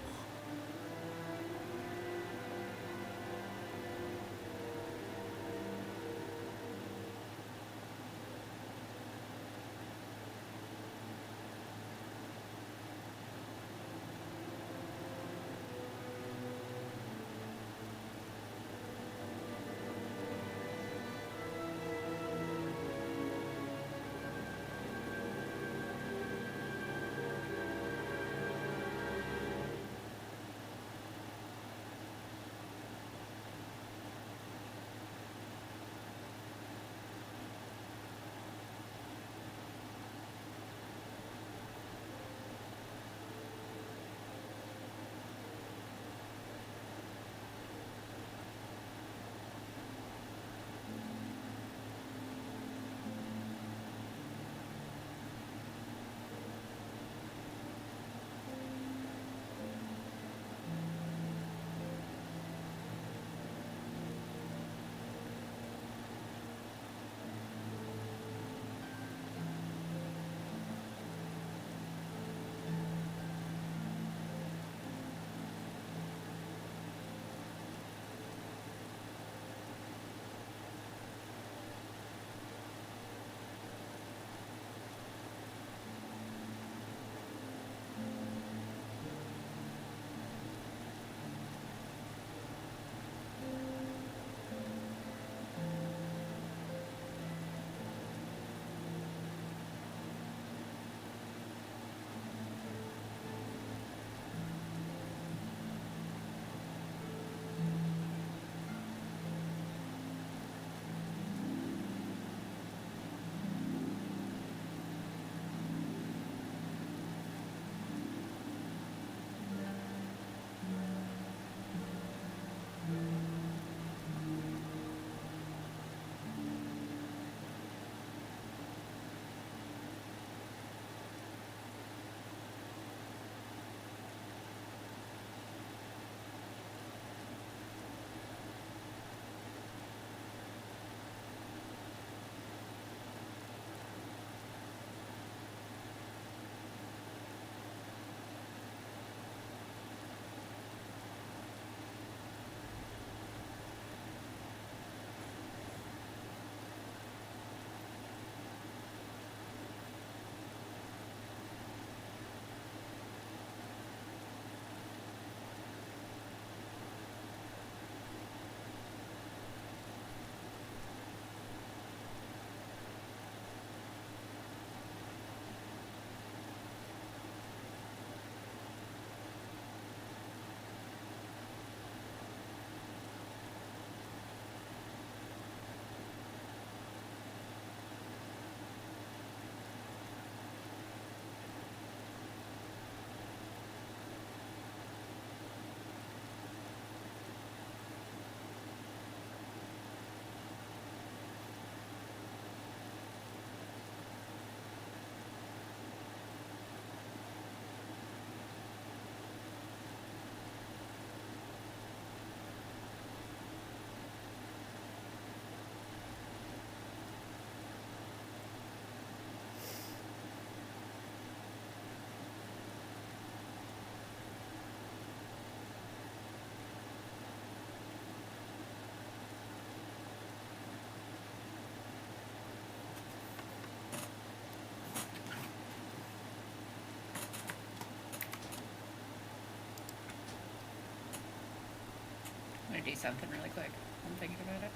gonna do something really quick. I'm thinking about it.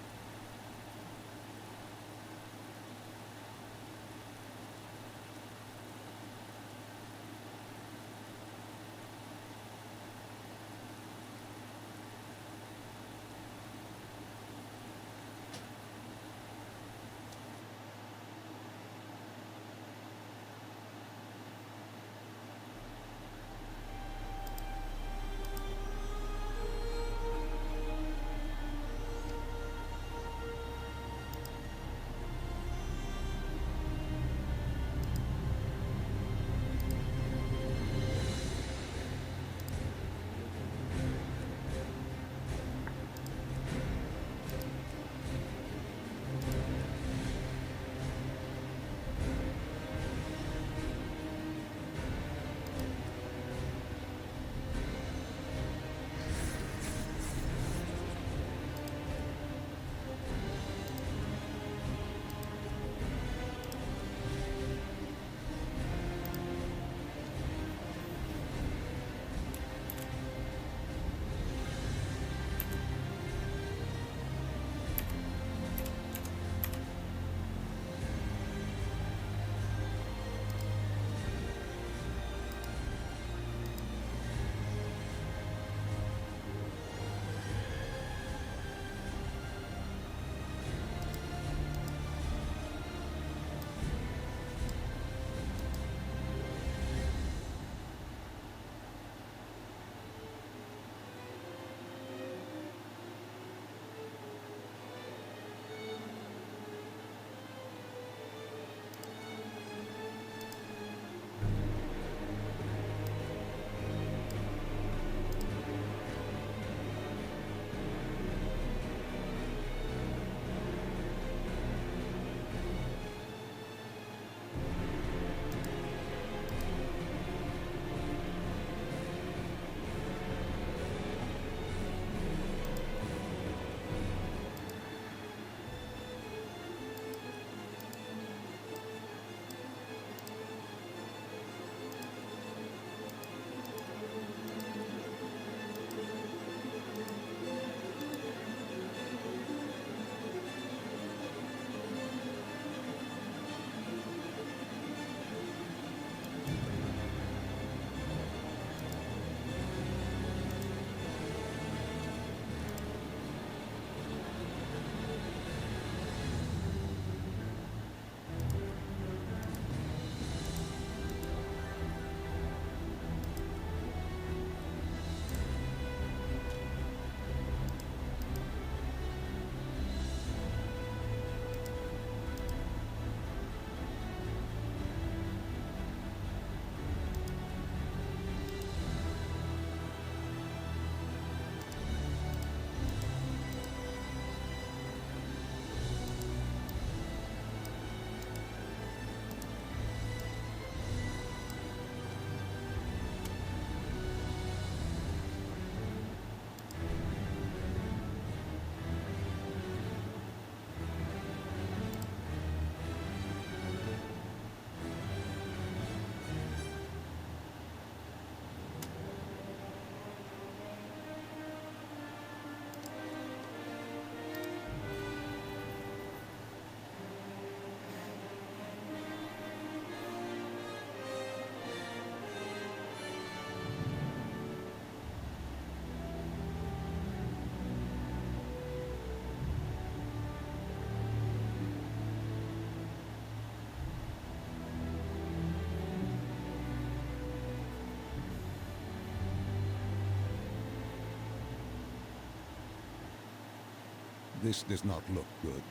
This does not look good.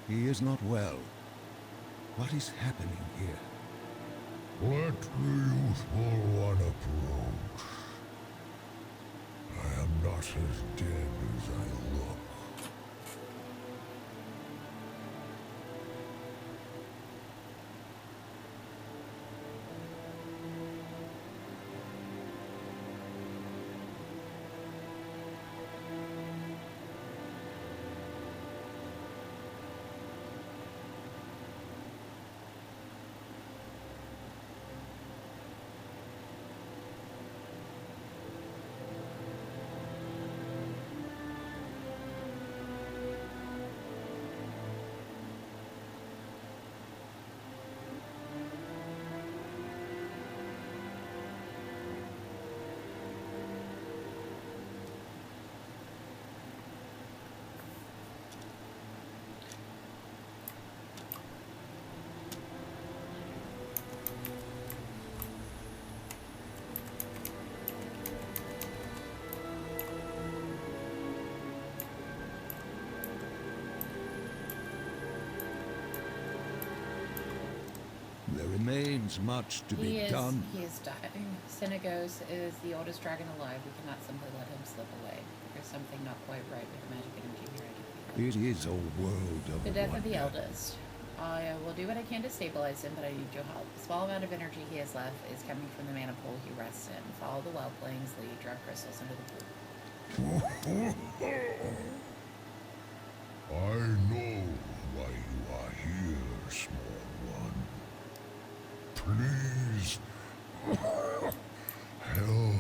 He is not well. What is happening here? Let the youthful one approach. I am not as dead as I look. There remains much to be done. He is dying. Senegos is the oldest dragon alive. We cannot simply let him slip away. There's something not quite right with the magic energy here. I can feel It is a world of the death of the wonder. eldest. I will do what I can to stabilize him, but I need your help. The small amount of energy he has left is coming from the mana pool he rests in. Follow the whelplings, lead drop crystals into the pool. I know why you are here, small one. Please, help.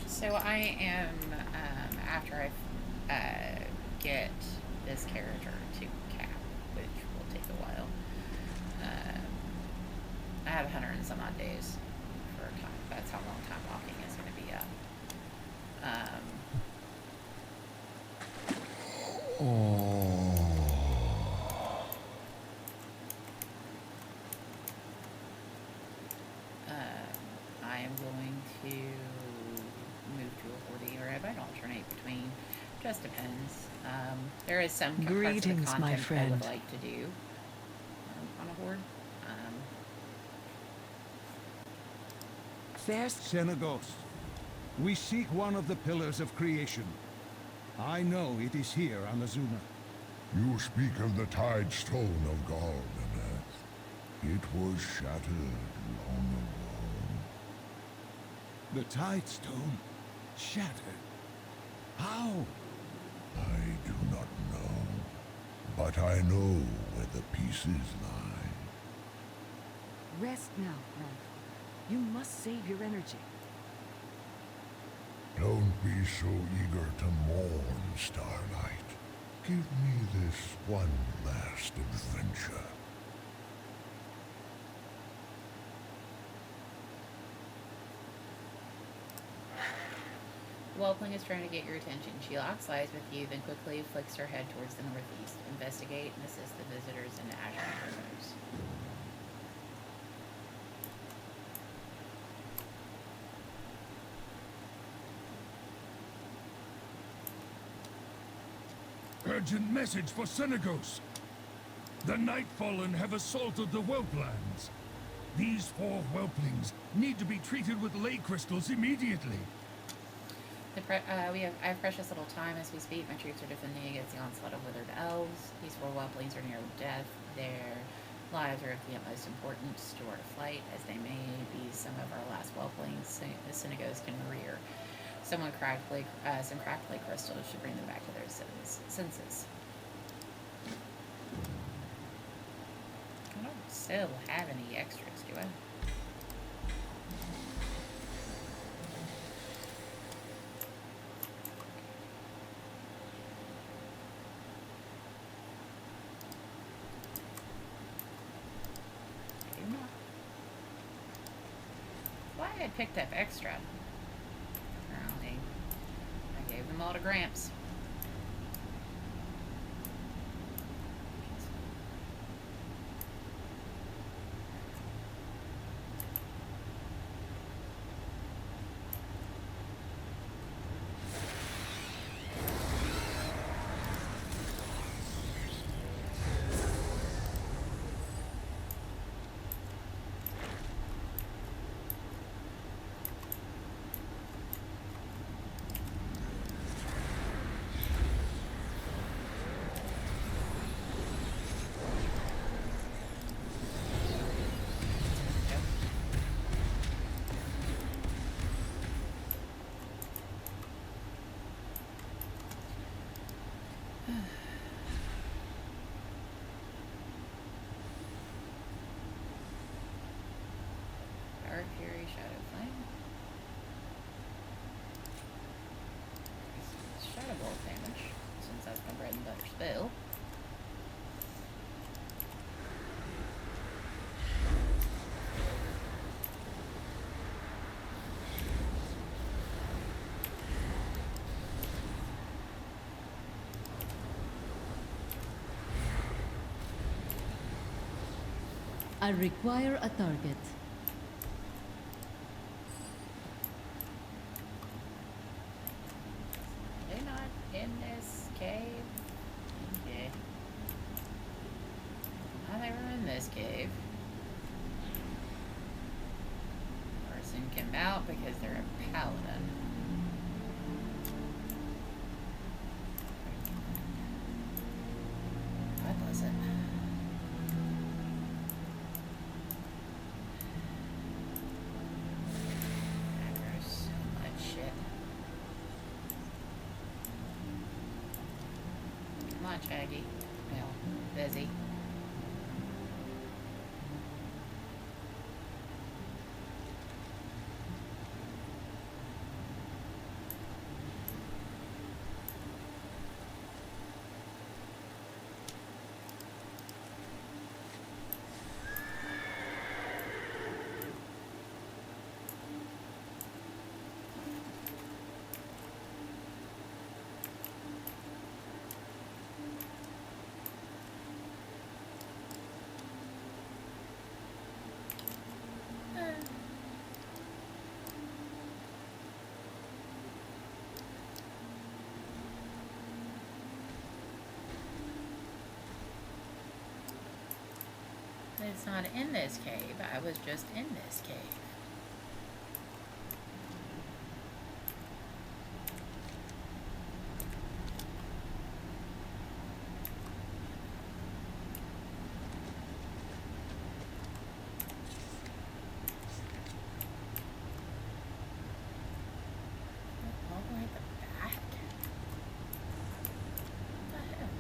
So I am, after I get this character to cap, which will take a while, I have 100 and some odd days for time. That's how long time walking is going to be up. I am going to move to a 40, or I might alternate between. Just depends. There is some parts of the Greetings, my content I friend. would like to do on a horde. Senegos, we seek one of the pillars of creation. I know it is here on Azuna. You speak of the Tide Stone of Galvaneth. It was shattered long ago. The Tide Stone? Shattered? How? I do not know, but I know where the pieces lie. Rest now, grandfather. You must save your energy. Don't be so eager to mourn, Starlight. Give me this one last adventure. Whelpling is trying to get your attention. She locks eyes with you, then quickly flicks her head towards the northeast. Investigate and assist the visitors into Azure Rivers. Urgent message for Senegos. The Nightfallen have assaulted the Whelplands. These 4 whelplings need to be treated with ley crystals immediately. I have precious little time as we speak. My troops are defending against the onslaught of withered elves. These 4 whelplings are near death. Their lives are of the utmost importance to our flight, as they may be some of our last whelplings the Senegos can rear. Some cracked ley crystals should bring them back to their senses. I don't still have any extras, do I? I had picked up extra. Apparently, I gave them all to Gramps. Dark Fury, Shadow Flame. Shadow Ball damage, since that's my bread and butter spell. I require a target. They're not in this cave. Okay. Now they were in this cave. Person came out because they're a paladin. God bless it. Shaggy. Well, busy. It's not in this cave. I was just in this cave. All the way at the back? What the hell?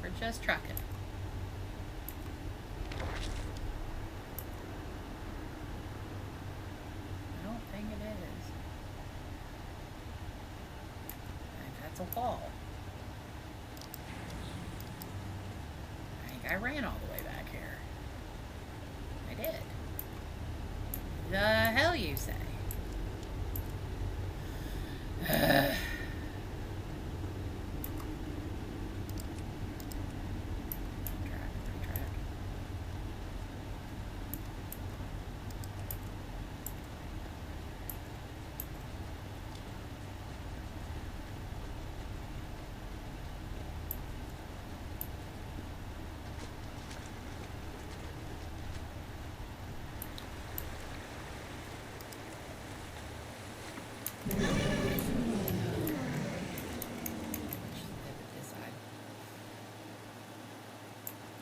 We're just trucking. I don't think it is. I think that's a wall. I think I ran all the way back here. I did. The hell you say?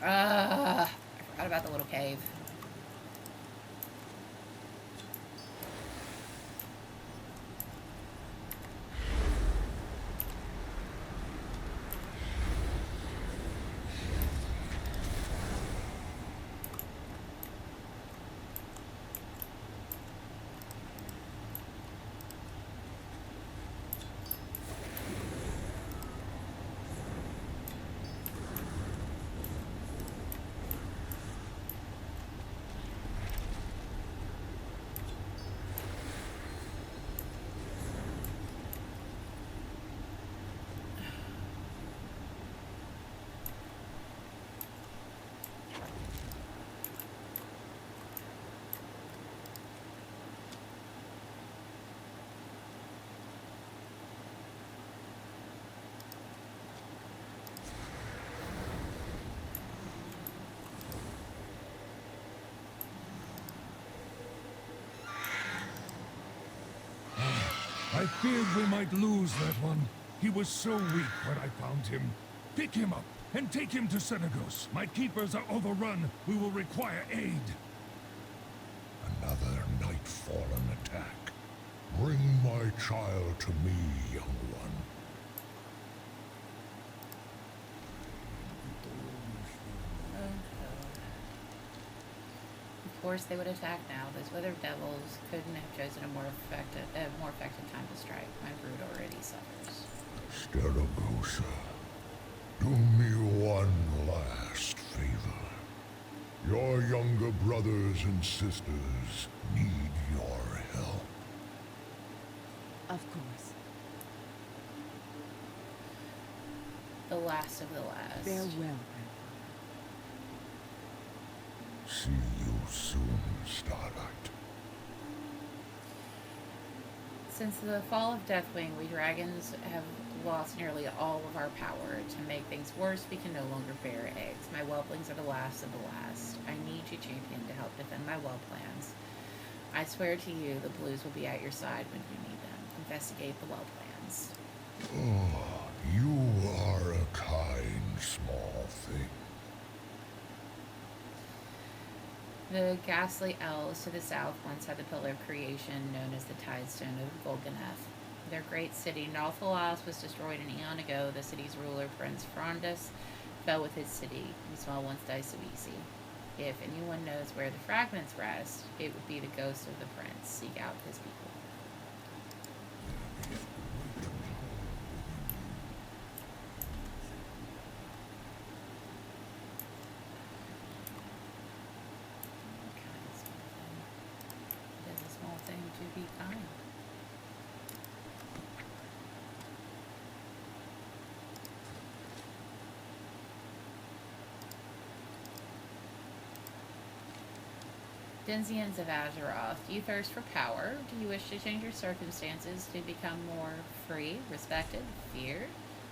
I forgot about the little cave. I feared we might lose that one. He was so weak when I found him. Pick him up and take him to Senegos. My keepers are overrun. We will require aid. Another Nightfallen attack. Bring my child to me, young one. Of course they would attack now. Those withered devils couldn't have chosen a more effective time to strike. My brood already suffers. Stellagosa, do me one last favor. Your younger brothers and sisters need your help. Of course. The last of the last. Farewell. See you soon, Starlight. Since the fall of Deathwing, we dragons have lost nearly all of our power. To make things worse, we can no longer bear eggs. My whelplings are the last of the last. I need you, champion, to help defend my well plans. I swear to you, the blues will be at your side when you need them. Investigate the well plans. Oh, you are a kind small thing. The ghastly elves to the south once had the Pillar of Creation, known as the Tidestone of Volganeth. Their great city, Nalthalas, was destroyed an eon ago. The city's ruler, Prince Frondus, fell with his city. We small ones die so easy. If anyone knows where the fragments rest, it would be the ghost of the prince. Seek out his people. To be kind. Denzians of Azeroth, do you thirst for power? Do you wish to change your circumstances to become more free, respected, feared?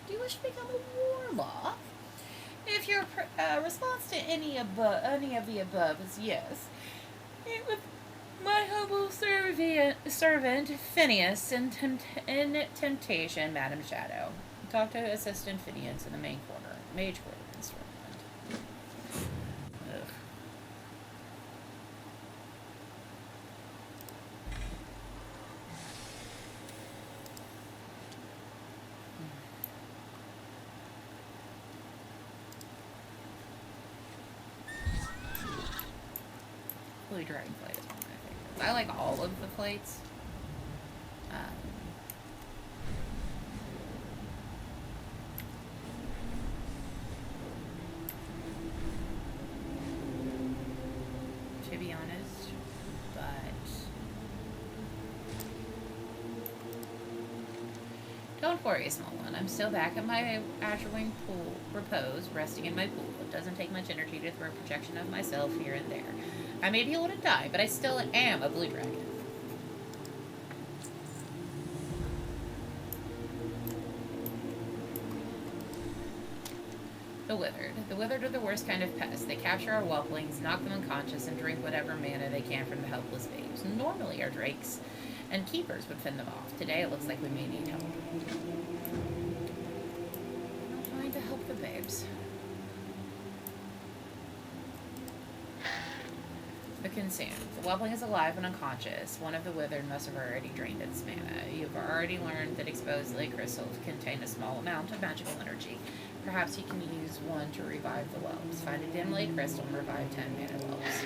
Do you wish to become a warlock? If your response to any of the above is yes, it would my humble servant Phineas in temptation, Madam Shadow. Talk to Assistant Phineas in the main corner, mage quarter in Stormwind. Ugh. Blue Dragonflight is one of my favorites. I like all of the plates. To be honest, but don't worry, small one. I'm still back at my Azure Wing pool, repose, resting in my pool. It doesn't take much energy to throw a projection of myself here and there. I may be able to die, but I still am a blue dragon. The Withered. The Withered are the worst kind of pest. They capture our whelplings, knock them unconscious, and drink whatever mana they can from the helpless babes. Normally our drakes and keepers would fend them off. Today it looks like we may need help. I'm trying to help the babes. The Consumed. The whelpling is alive and unconscious. One of the Withered must have already drained its mana. You've already learned that exposed lake crystals contain a small amount of magical energy. Perhaps you can use one to revive the whelps. Find a dim lake crystal and revive 10 mana whelps.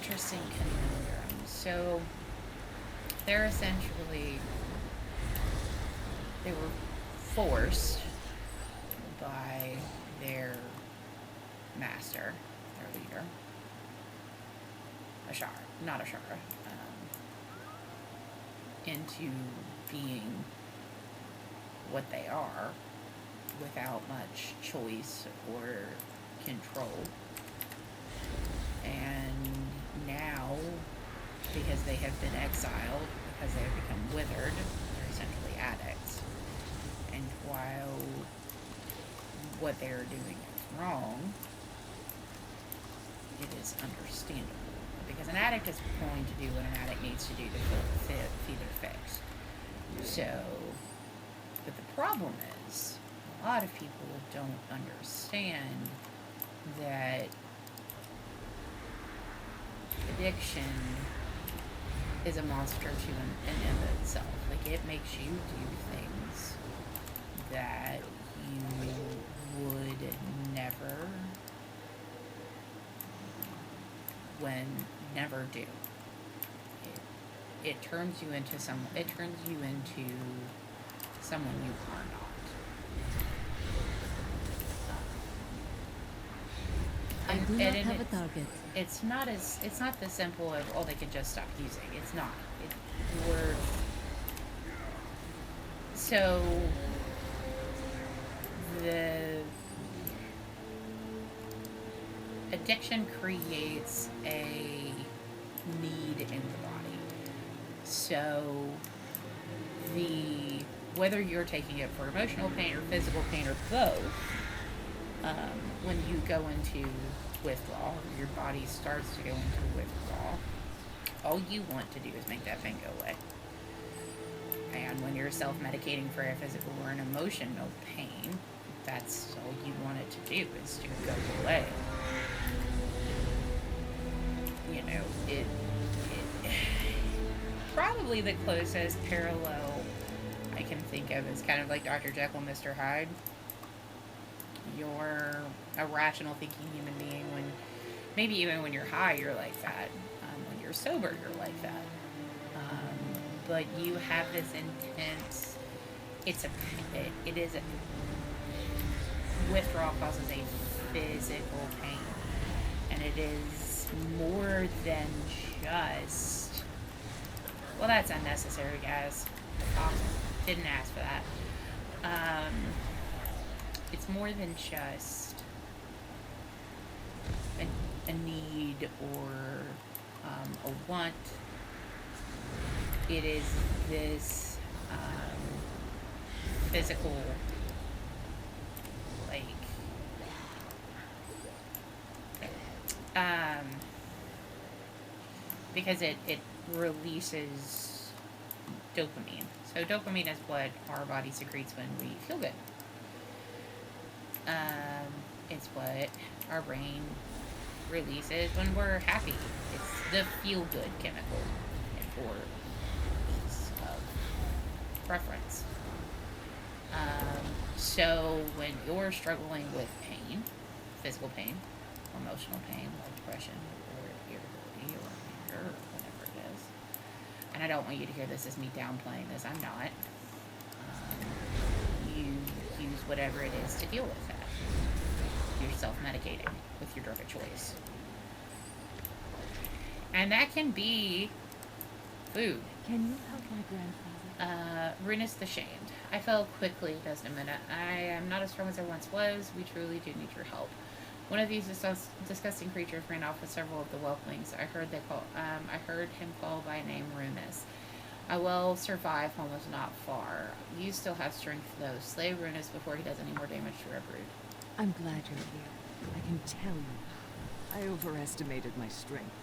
interesting conundrum. So they're essentially, they were forced by their master, their leader, Ashara, not Ashara, into being what they are without much choice or control. And now, because they have been exiled, because they have become withered, they're essentially addicts. And while what they are doing is wrong, it is understandable. Because an addict is going to do what an addict needs to do to feed their fix. So, but the problem is, a lot of people don't understand that addiction is a monster to an end of itself. Like, it makes you do things that you would never do. It turns you into someone you are not. I do not have a target. It's not the simple of, oh, they can just stop using. It's not. So the addiction creates a need in the body. So whether you're taking it for emotional pain or physical pain or both, when you go into withdrawal, your body starts to go into withdrawal, all you want to do is make that pain go away. And when you're self-medicating for a physical or an emotional pain, that's all you want it to do, is to go away. You know, it probably the closest parallel I can think of is kind of like Dr. Jekyll and Mr. Hyde. You're a rational thinking human being when, maybe even when you're high, you're like that. When you're sober, you're like that. But you have this intense, withdrawal causes a physical pain. And it is more than just, well, that's unnecessary, guys. Didn't ask for that. It's more than just a need or a want. It is this physical, like, because it releases dopamine. So dopamine is what our body secretes when we feel good. It's what our brain releases when we're happy. It's the feel-good chemical for preference. So when you're struggling with pain, physical pain, or emotional pain, like depression, or irritability, or anger, or whatever it is, and I don't want you to hear this as me downplaying this, I'm not. You use whatever it is to deal with that. You're self-medicating with your drug of choice. And that can be food. Can you help my grandfather? Renus the Shamed. I fell quickly, Desdemona. I am not as strong as I once was. We truly do need your help. One of these disgusting creatures ran off with several of the whelplings. I heard him call by name Runus. I will survive home was not far. You still have strength though. Slay Runus before he does any more damage to our brood. I'm glad you're here. I can tell you, I overestimated my strength.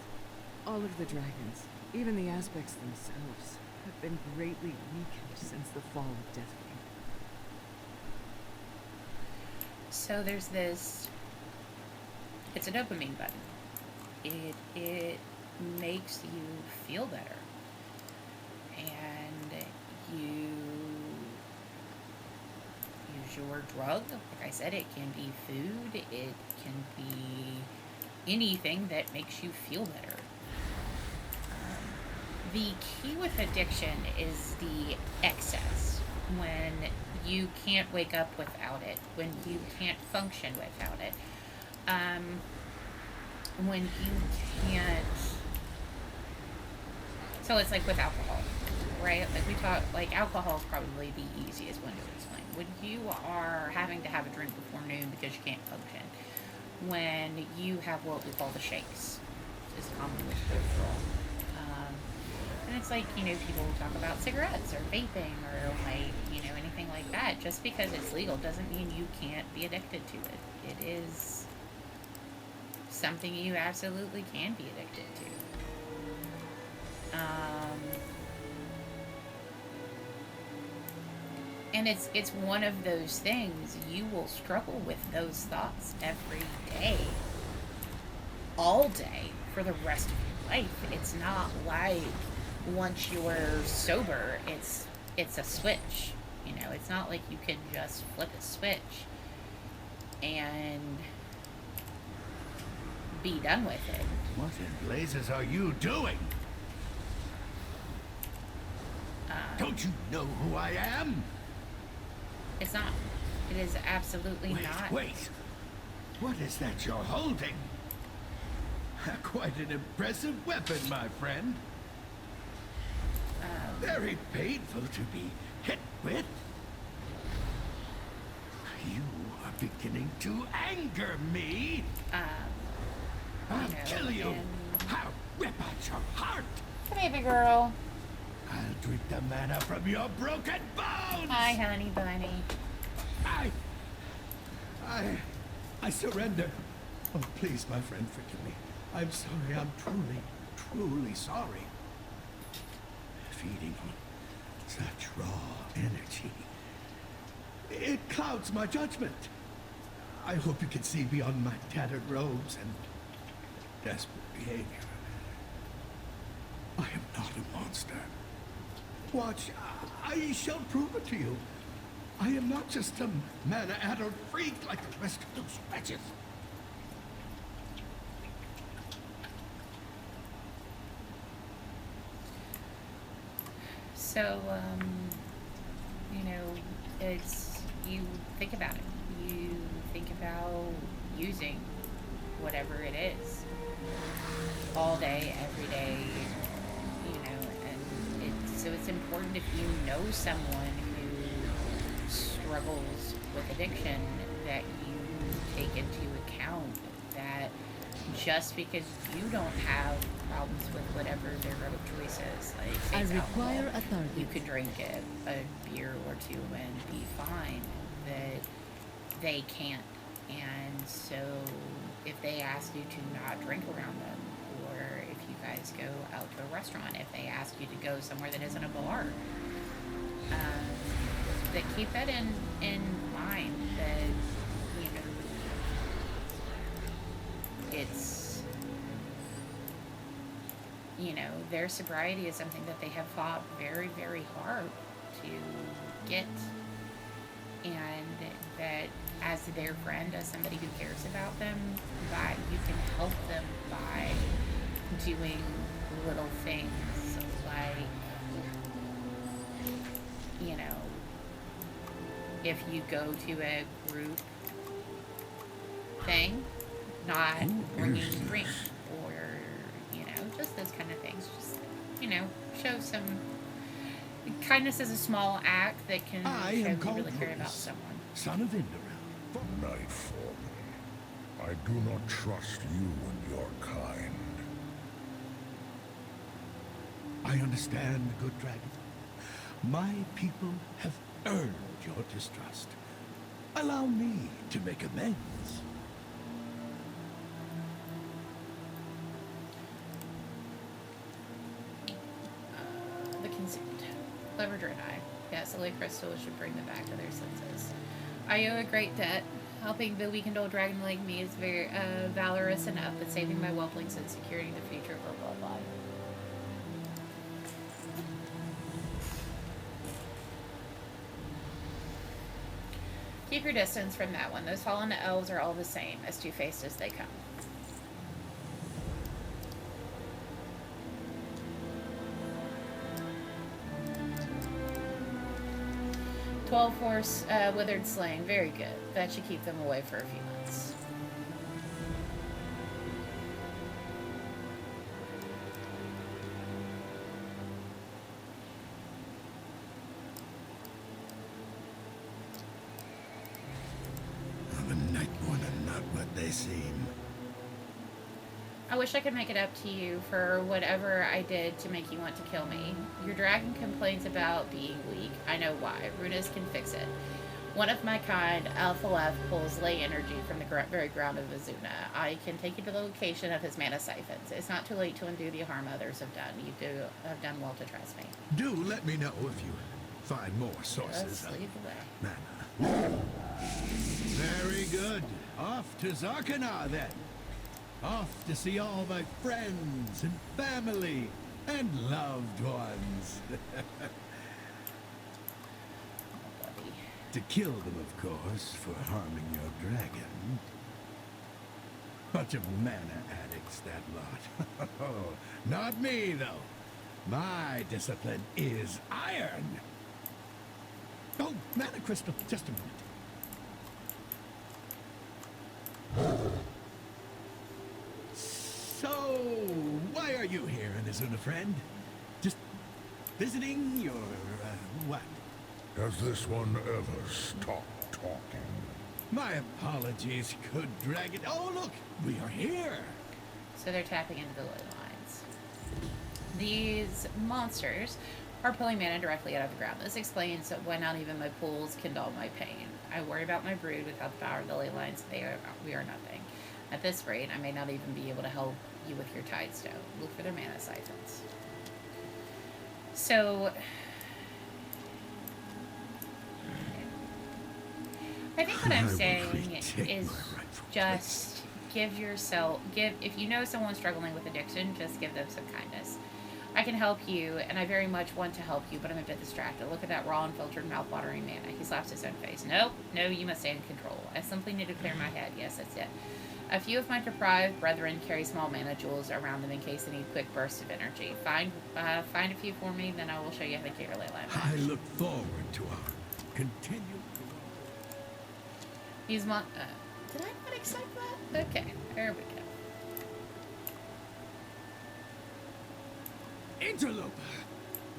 All of the dragons, even the aspects themselves, have been greatly weakened since the fall of Deathwing. So there's this, it's a dopamine button. It makes you feel better. And you use your drug. Like I said, it can be food. It can be anything that makes you feel better. the key with addiction is the excess. When you can't wake up without it, when you can't function without it, when you can't. So it's like with alcohol, right? Like we talk, like alcohol is probably the easiest one to explain. When you are having to have a drink before noon because you can't function, when you have what we call the shakes, is common with withdrawal. And it's like, you know, people talk about cigarettes or vaping or like, you know, anything like that. Just because it's legal doesn't mean you can't be addicted to it. It is something you absolutely can be addicted to. And it's one of those things, you will struggle with those thoughts every day, all day, for the rest of your life. It's not like once you're sober, it's a switch. You know, it's not like you can just flip a switch and be done with it. What in blazes are you doing? Don't you know who I am? It's not. It is absolutely not. Wait. What is that you're holding? Quite an impressive weapon, my friend. Very painful to be hit with. You are beginning to anger me. I'll kill you. I'll rip out your heart. Come here, big girl. I'll drink the mana from your broken bones. Hi, honey bunny. I surrender. Oh, please, my friend, forgive me. I'm sorry. I'm truly sorry. Feeding on such raw energy, it clouds my judgment. I hope you can see beyond my tattered robes and desperate behavior. I am not a monster. Watch, I shall prove it to you. I am not just a mana-addled freak like the rest of those wretches. So, you know, it's, you think about it. You think about using whatever it is all day, every day, you know, and so it's important if you know someone who struggles with addiction that you take into account that just because you don't have problems with whatever their other choices, like say it's alcohol, you could drink a beer or two and be fine, that they can't. And so if they ask you to not drink around them, or if you guys go out to a restaurant, if they ask you to go somewhere that isn't a bar, that keep that in mind, that, you know, it's, you know, their sobriety is something that they have fought very, very hard to get, and that as their friend, as somebody who cares about them, that you can help them by doing little things like, you know, if you go to a group thing, not bringing drinks, or, you know, just those kind of things. Just, you know, show some kindness is a small act that can show you really care about someone. Son of Indra. Nightfall. I do not trust you and your kind. I understand, good dragon. My people have earned your distrust. Allow me to make amends. The consumed. Clever Dread Eye. Yes, the Lake Crystal should bring them back to their senses. I owe a great debt. Helping the weakened old dragon like me is very valorous enough, but saving my whelplings and securing the future of our bloodline. Keep your distance from that one. Those fallen elves are all the same, as two-faced as they come. 12 force withered slain. Very good. That should keep them away for a few months. The Nightborn are not what they seem. I wish I could make it up to you for whatever I did to make you want to kill me. Your dragon complains about being weak. I know why. Runas can fix it. One of my kind, Alpha Left, pulls ley energy from the very ground of Azuna. I can take you to the location of his mana siphons. It's not too late to undo the harm others have done. You have done well to trust me. Do let me know if you find more sources of lead the way. mana. Very good. Off to Zarkana then. Off to see all my friends and family and loved ones. To kill them, of course, for harming your dragon. Bunch of mana addicts, that lot. Not me, though. My discipline is iron. Oh, mana crystal, just a minute. So, why are you here, Inazuna friend? Just visiting, or what? Has this one ever stopped talking? My apologies, good dragon. Oh, look, we are here. So they're tapping into the ley lines. These monsters are pulling mana directly out of the ground. This explains why not even my pools can dull my pain. I worry about my brood without the power of the ley lines. We are nothing. At this rate, I may not even be able to help you with your Tidestone. Look for their mana siphons. So, I think what I'm saying is just if you know someone struggling with addiction, just give them some kindness. I can help you, and I very much want to help you, but I'm a bit distracted. Look at that raw, unfiltered, mouth-watering mana. He slaps his own face. No, you must stay in control. I simply need to clear my head. Yes, that's it. A few of my deprived brethren carry small mana jewels around them in case they need quick bursts of energy. Find a few for me, then I will show you how to get your ley line back. I look forward to our continued... Did I not accept that? Okay, there we go. Interloper!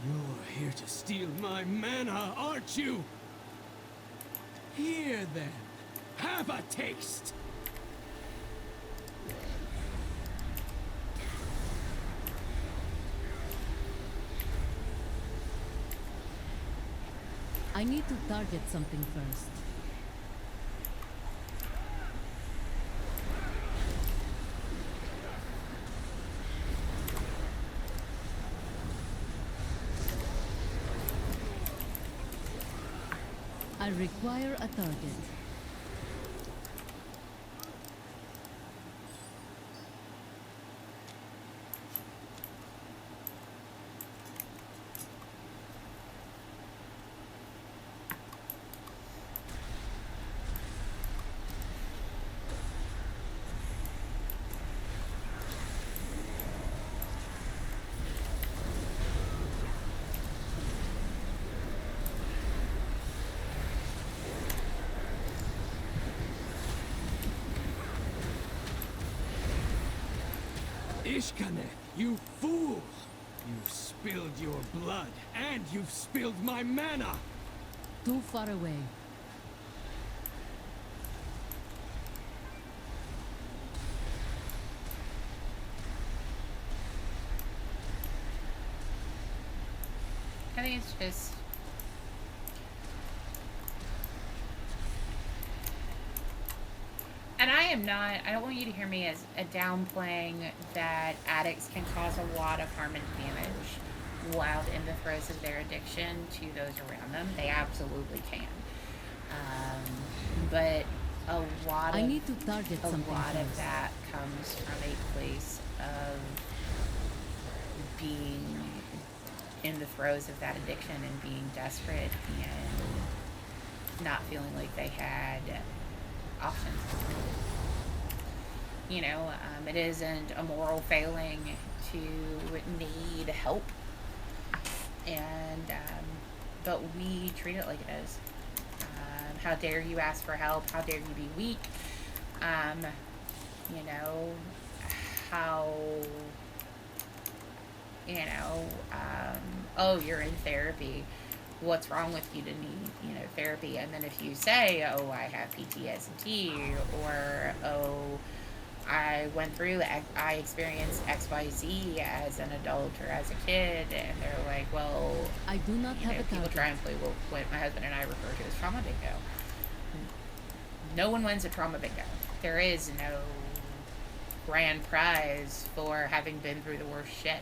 You're here to steal my mana, aren't you? Here then, have a taste! I need to target something first. I require a target. Ishkane, you fool! You've spilled your blood, and you've spilled my mana! Too far away. I think it's just... And I don't want you to hear me as a downplaying that addicts can cause a lot of harm and damage while in the throes of their addiction to those around them. They absolutely can. But a lot of that comes from a place of being in the throes of that addiction and being desperate and not feeling like they had options. You know, it isn't a moral failing to need help, and but we treat it like it is. How dare you ask for help? How dare you be weak? You know, how, you know, oh, you're in therapy. What's wrong with you to need, you know, therapy? And then if you say, oh, I have PTSD, or, oh, I went through, I experienced XYZ as an adult or as a kid, and they're like, well, I do not you have know, a people target. try and play what my husband and I refer to as trauma bingo. No one wins a trauma bingo. There is no grand prize for having been through the worst shit.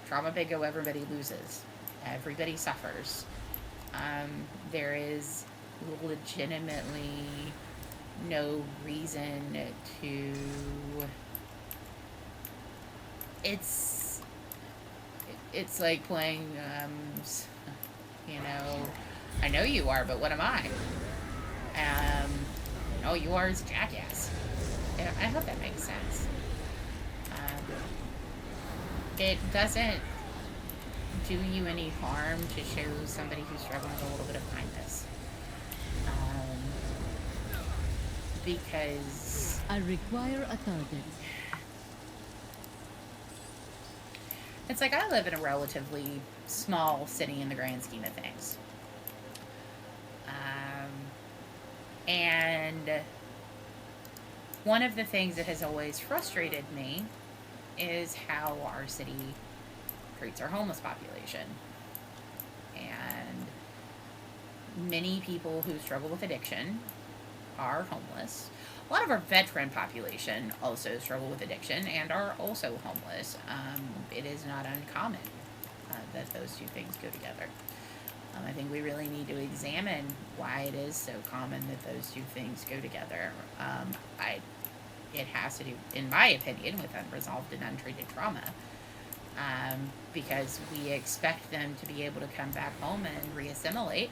Trauma bingo, everybody loses. Everybody suffers. There is legitimately no reason to... It's like playing, you know, I know you are, but what am I? Oh, you are as a jackass. I hope that makes sense. It doesn't do you any harm to show somebody who's struggling with a little bit of kindness. Because I require a target. It's like I live in a relatively small city in the grand scheme of things. And one of the things that has always frustrated me is how our city treats our homeless population. And many people who struggle with addiction are homeless. A lot of our veteran population also struggle with addiction and are also homeless. It is not uncommon that those two things go together. I think we really need to examine why it is so common that those two things go together. It has to do, in my opinion, with unresolved and untreated trauma. Because we expect them to be able to come back home and reassimilate,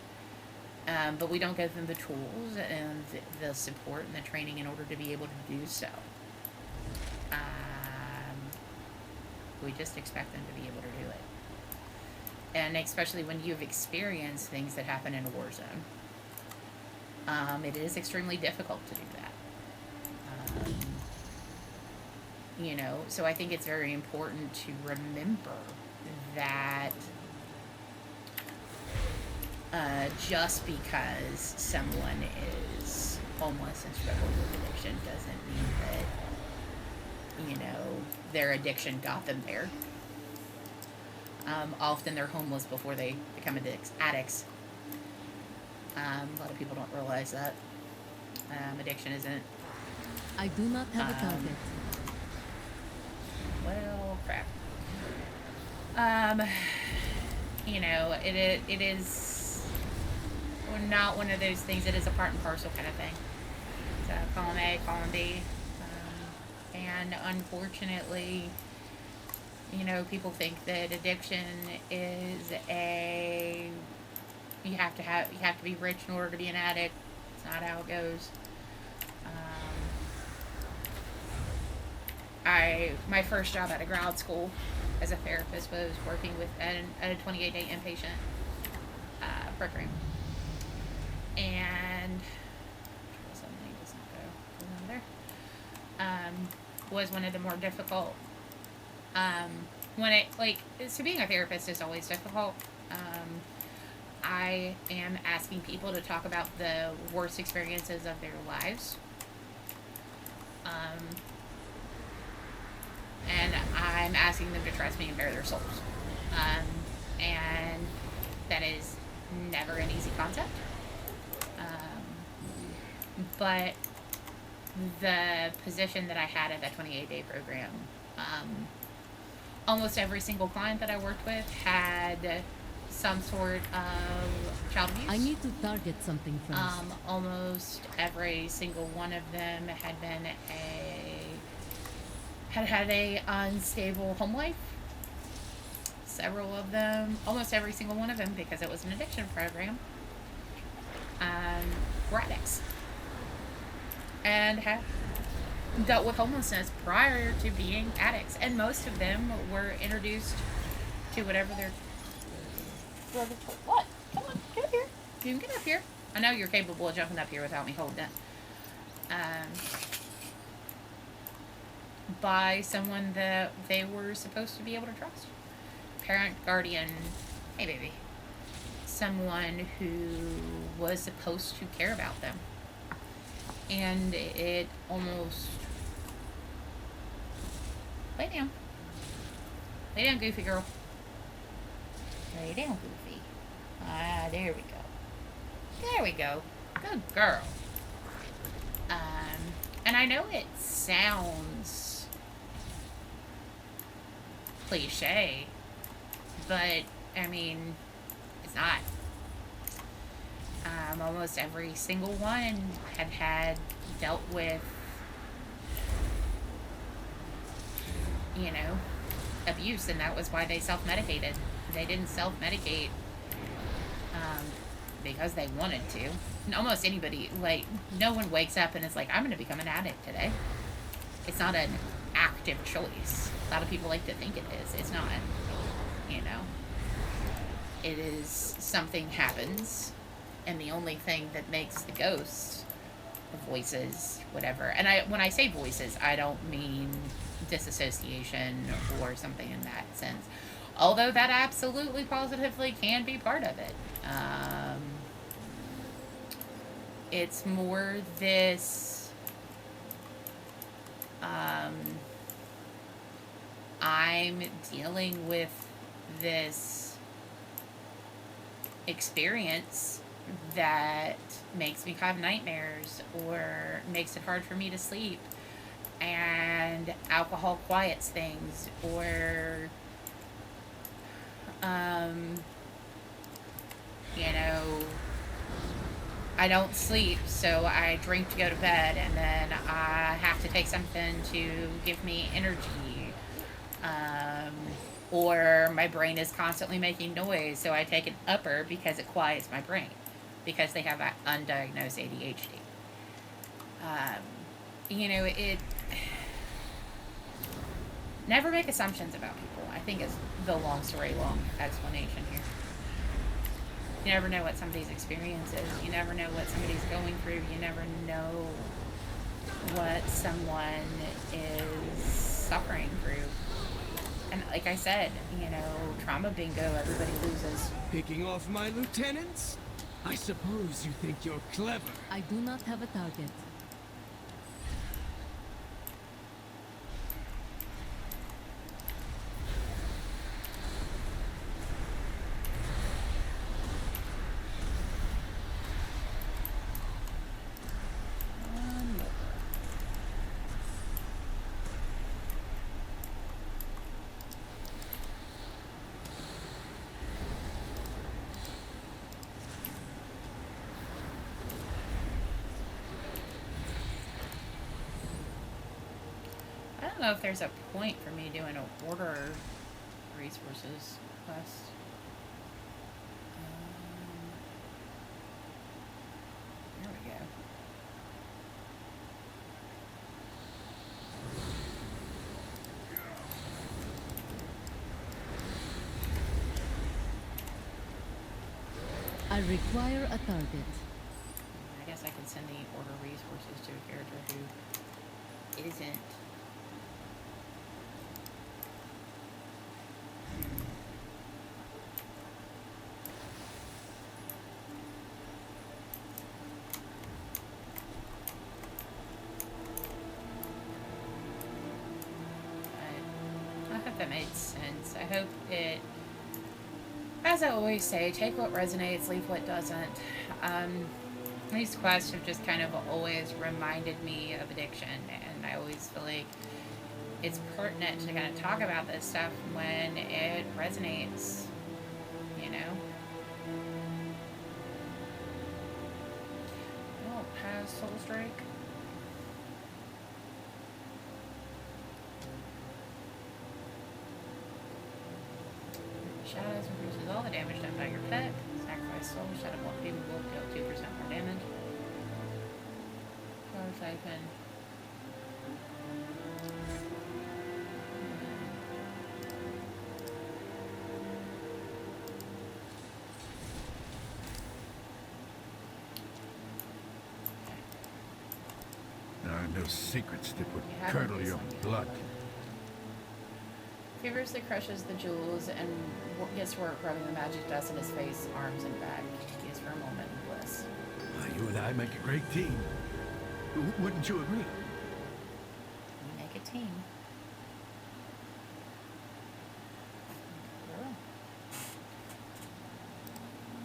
but we don't give them the tools and the support and the training in order to be able to do so. We just expect them to be able to do it. And especially when you've experienced things that happen in a war zone, it is extremely difficult to do that. You know, so I think it's very important to remember that just because someone is homeless and struggling with addiction doesn't mean that, you know, their addiction got them there. Often they're homeless before they become addicts. A lot of people don't realize that. Addiction isn't... I do not have a target. Well, crap. You know, it is not one of those things that is a part and parcel kind of thing. It's column A, column B. And unfortunately, you know, people think that addiction is you have to be rich in order to be an addict. It's not how it goes. My first job at a grad school as a therapist was working with a 28-day inpatient program. And was one of the more difficult. So being a therapist is always difficult. I am asking people to talk about the worst experiences of their lives. And I'm asking them to trust me and bare their souls. And that is never an easy concept. But the position that I had at that 28-day program, almost every single client that I worked with had some sort of child abuse. I need to target something first. Almost every single one of them had a unstable home life. Several of them, almost every single one of them, because it was an addiction program, were addicts and had dealt with homelessness prior to being addicts, and most of them were introduced to whatever their... What? Come on, get up here. You can get up here. I know you're capable of jumping up here without me holding it. By someone that they were supposed to be able to trust. Parent, guardian, hey baby. Someone who was supposed to care about them. And it almost... Lay down. Lay down, Goofy girl. Lay down, Goofy. Ah, there we go. There we go. Good girl. And I know it sounds cliche, but, I mean, it's not. Almost every single one had dealt with, you know, abuse, and that was why they self-medicated. They didn't self-medicate because they wanted to. And almost anybody, like, no one wakes up and is like, I'm going to become an addict today. It's not an active choice. A lot of people like to think it is. It's not, you know. It is something happens, and the only thing that makes the ghost, the voices, whatever, and when I say voices, I don't mean disassociation or something in that sense. Although that absolutely positively can be part of it. It's more this, I'm dealing with this experience that makes me have nightmares or makes it hard for me to sleep, and alcohol quiets things, or you know, I don't sleep, so I drink to go to bed, and then I have to take something to give me energy. Or my brain is constantly making noise, so I take an upper because it quiets my brain, because they have that undiagnosed ADHD. You know, never make assumptions about people, I think, is the long story long explanation here. You never know what somebody's experience is. You never know what somebody's going through. You never know what someone is suffering through. And like I said, you know, trauma bingo, everybody loses. Picking off my lieutenants? I suppose you think you're clever. I do not have a target. I don't know if there's a point for me doing a order resources quest. There we go. I require a target. I guess I can send the order resources to a character who isn't. I hope that made sense. I hope it, as I always say, take what resonates, leave what doesn't. These quests have just kind of always reminded me of addiction, and I always feel like it's pertinent to kind of talk about this stuff when it resonates, you know? I don't have Soul Strike. Shadows increases all the damage done by your pet. Sacrifice soul, shadow one people will deal 2% more damage. Power siphon. no secrets that would You have curdle a your reason. blood. Feverishly crushes the jewels and gets to work rubbing the magic dust in his face, arms, and back. He is for a moment in bliss. You and I make a great team. Wouldn't you agree? We make a team.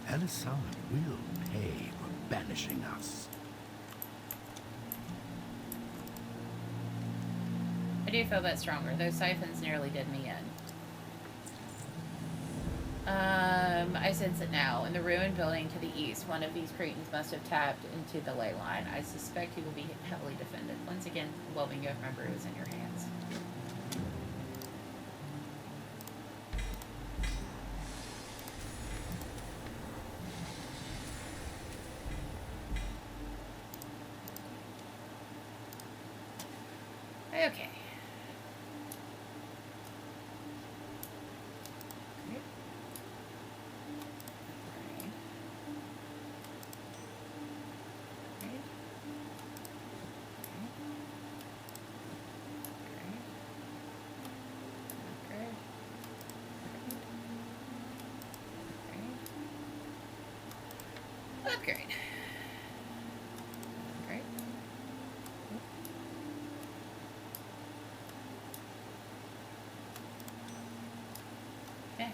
Elisana will pay for banishing us. I do feel that stronger. Those siphons nearly did me in. I sense it now. In the ruined building to the east, one of these cretins must have tapped into the ley line. I suspect he will be heavily defended. Once again, well-being of member is in your hands. Okay. Upgrade. Great. Okay.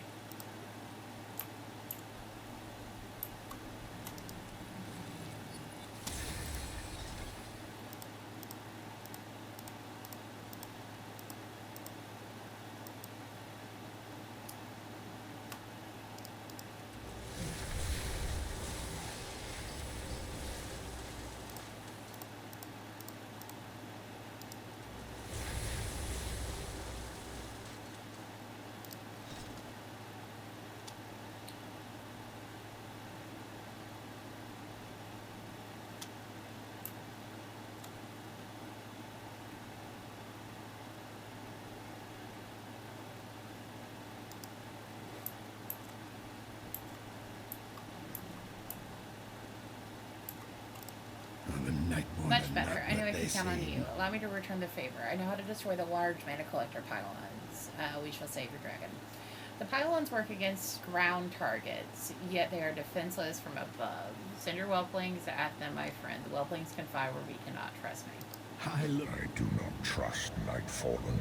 Much better. I know I can count on you. Allow me to return the favor. I know how to destroy the large mana collector pylons. We shall save your dragon. The pylons work against ground targets, yet they are defenseless from above. Send your whelplings at them, my friend. The whelplings can fly where we cannot. Trust me. I do not trust Nightfallen.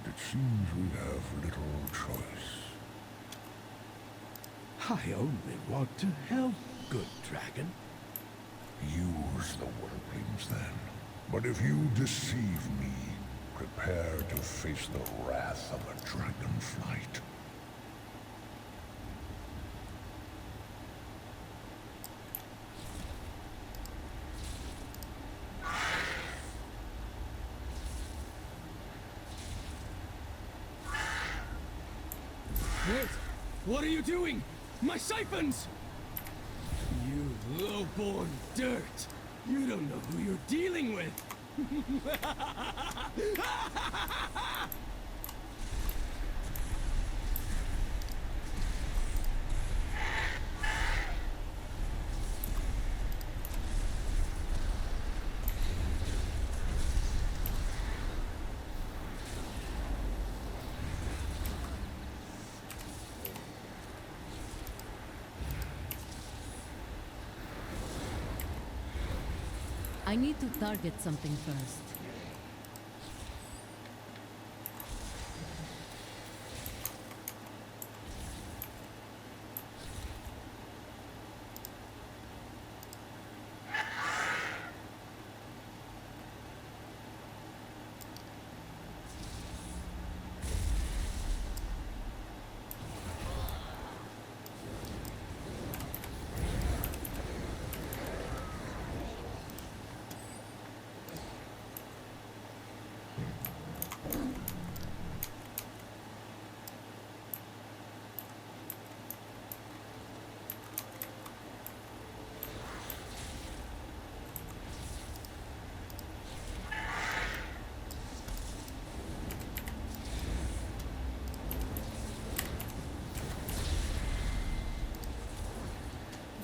But it seems we have little choice. I only want to help, good dragon. Use the whelplings then. But if you deceive me, prepare to face the wrath of a dragonflight. Wait! What are you doing? My siphons! You low-born dirt! You don't know who you're dealing with! I need to target something first.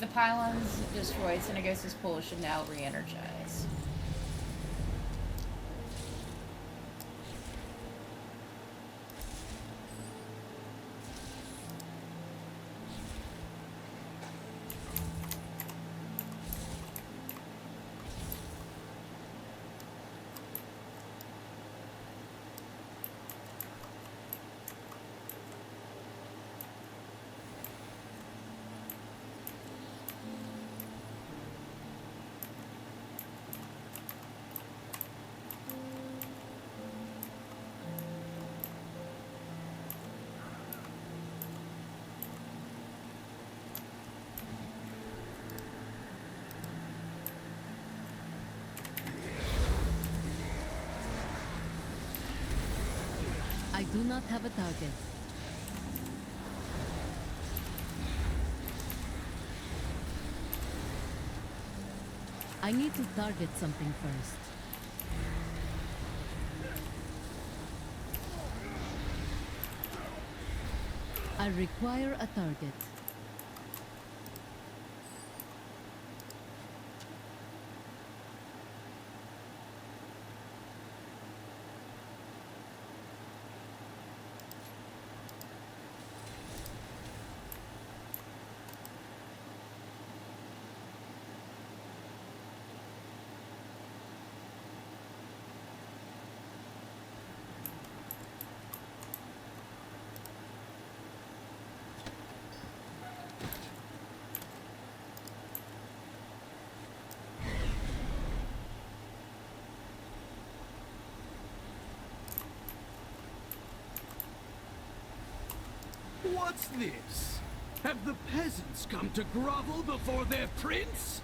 The pylons destroyed, Synagosa's pool should now re-energize. I do not have a target. I need to target something first. I require a target. What's this? Have the peasants come to grovel before their prince?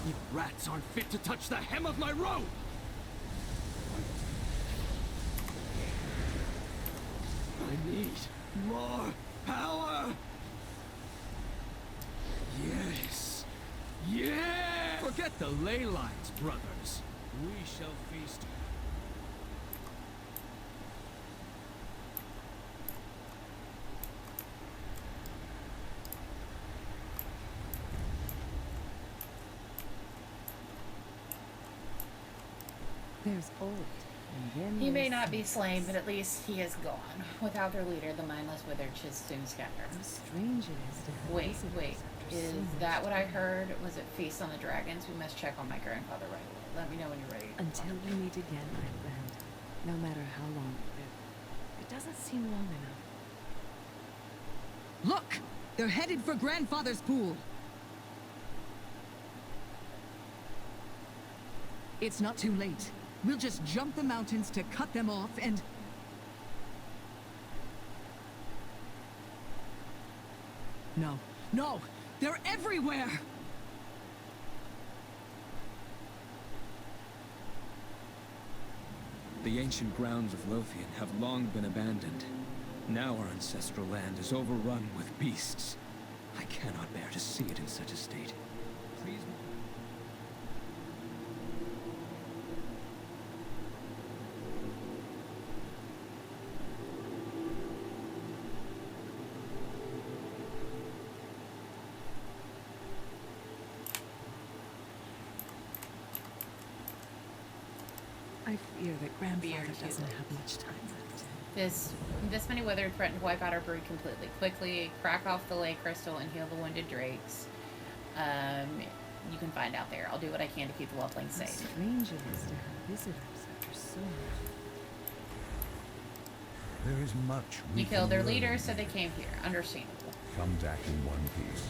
You rats aren't fit to touch the hem of my robe! I need more power! Yes! Yeah! Forget the ley lines, brothers. We shall feast. There's old, and then He may there's not be senseless. slain, but at least he is gone. Without their leader, the mindless withered should soon scatter. How strange it is to have Wait, visitors wait. after Is so much that what I time. heard? Was it Feast on the Dragons? We must check on my grandfather right away. Let me know when you're ready. Until we meet again, my friend, no matter how long we live, it doesn't seem long enough. Look! They're headed for Grandfather's pool. It's not too late. We'll just jump the mountains to cut them off and... No. No! They're everywhere! The ancient grounds of Lothian have long been abandoned. Now our ancestral land is overrun with beasts. I cannot bear to see it in such a state. Please... I fear that Grandfather doesn't have much time left. This many withered threaten to wipe out our brood completely. Quickly, crack off the ley crystal and heal the wounded drakes. You can find out there. I'll do what I can to keep the whelplings How safe. strange it is to have visitors after so much. There is much we You killed can their learn. leader, so they came here. Understandable. Come back in one piece.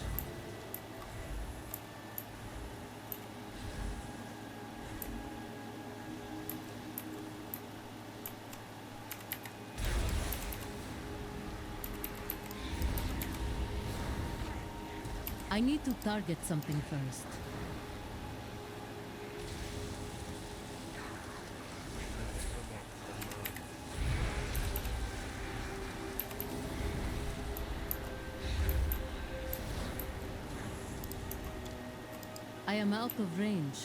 I need to target something first. I am out of range.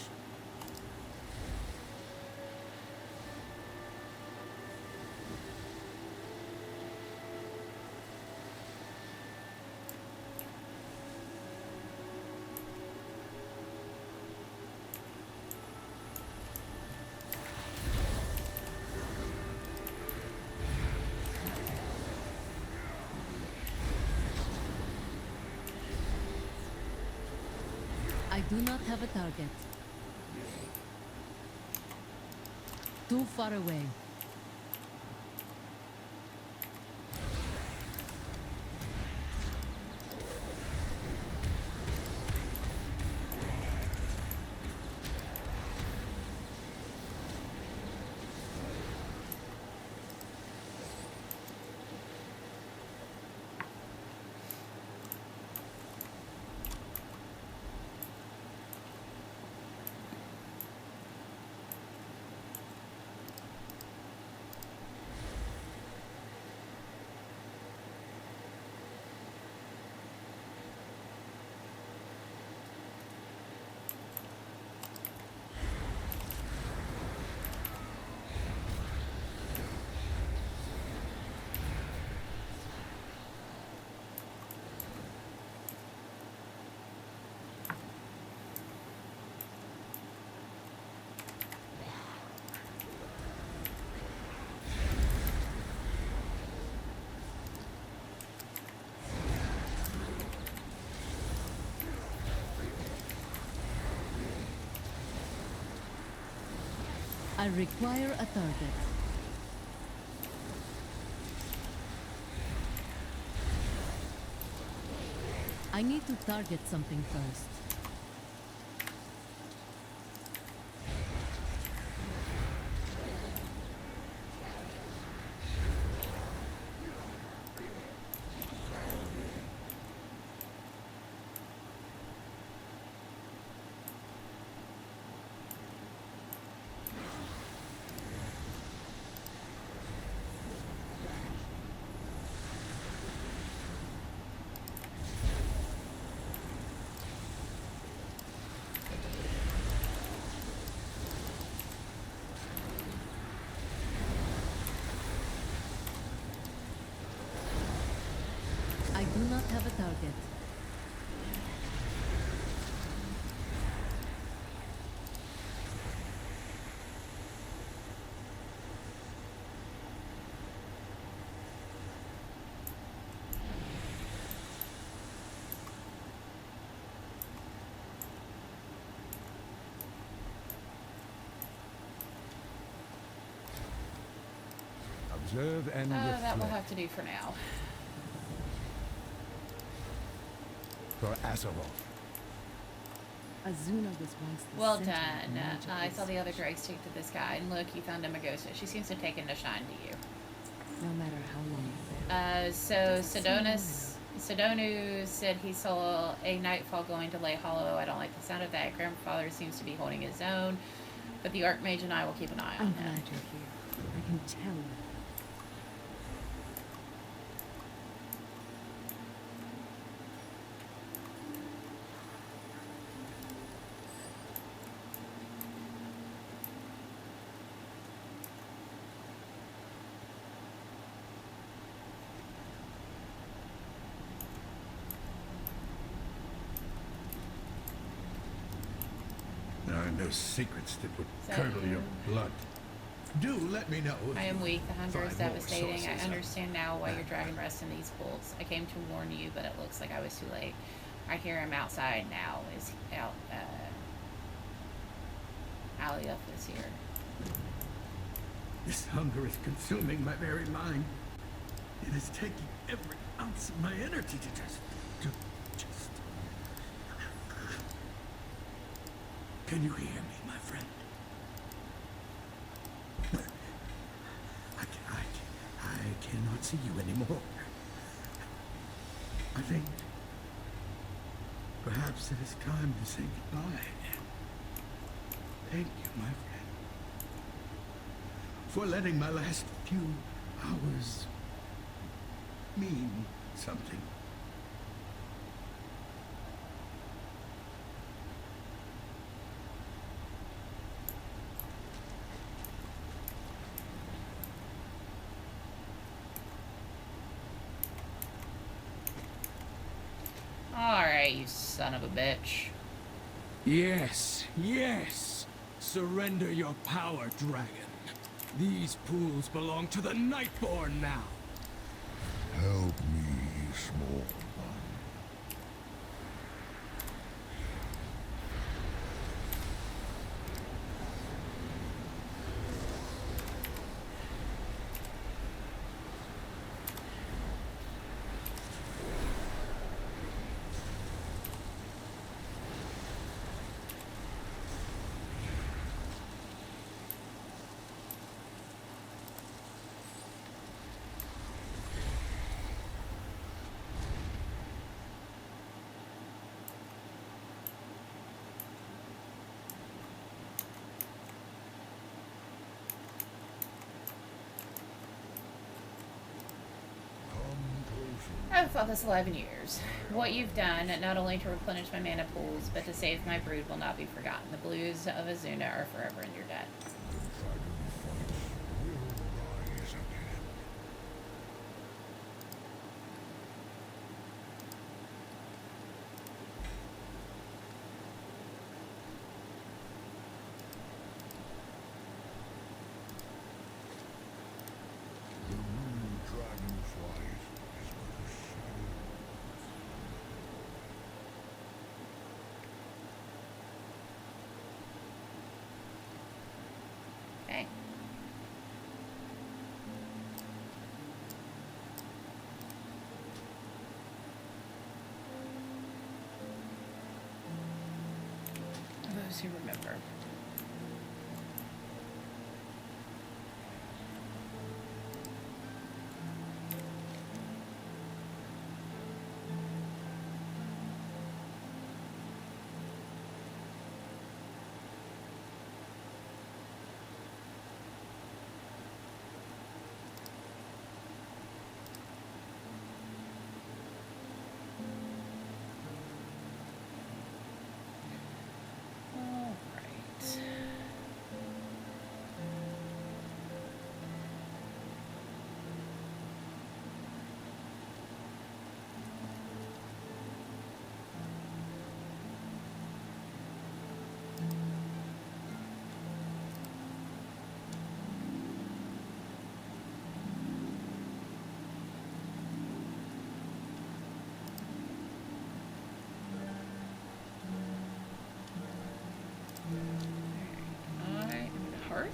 do not have a target. Too far away. I require a target. I need to target something first. I do not have a target. Observe and that will reflect. have to do for now. For Azeroth. Azuna was once the Well center of done. magic I saw the research. other Drake stick to this guy, and look, you found a Magosa. She seems to have taken a shine to you. No matter how long So Sidonu said he saw a nightfall going to lay hollow. I don't like the sound of that. Grandfather seems to be holding his own, but the Archmage and I will keep an eye on I'm him. glad you're here. I can tell you. There are no secrets that would So- curdle your blood. Do let me know. I am weak. The hunger is 5 more devastating. I sources of understand now why your dragon rests in these pools. I came to warn you, but it looks like I was too late. I hear him outside now. Is out. Aliuth is here. This hunger is consuming my very mind. It is taking every ounce of my energy to just... Can you hear me, my friend? I cannot see you anymore. I think perhaps it is time to say goodbye. Thank you, my friend, for letting my last few hours mean something. Alright, you son of a bitch. Yes, yes. Surrender your power, dragon. These pools belong to the Nightborn now. Help me, small one. I've thought this 11 years. What you've done, not only to replenish my mana pools, but to save my brood, will not be forgotten. The blues of Azuna are forever in your debt. Okay. Those who remember. Hearth?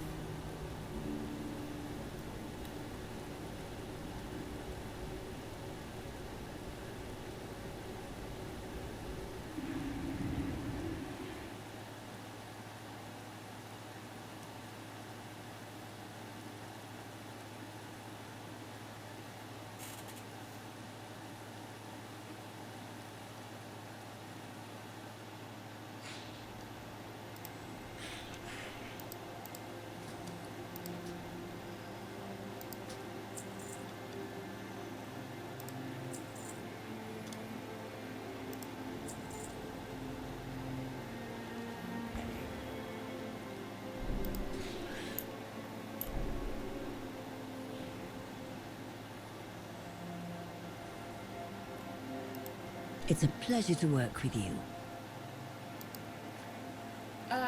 It's a pleasure to work with you.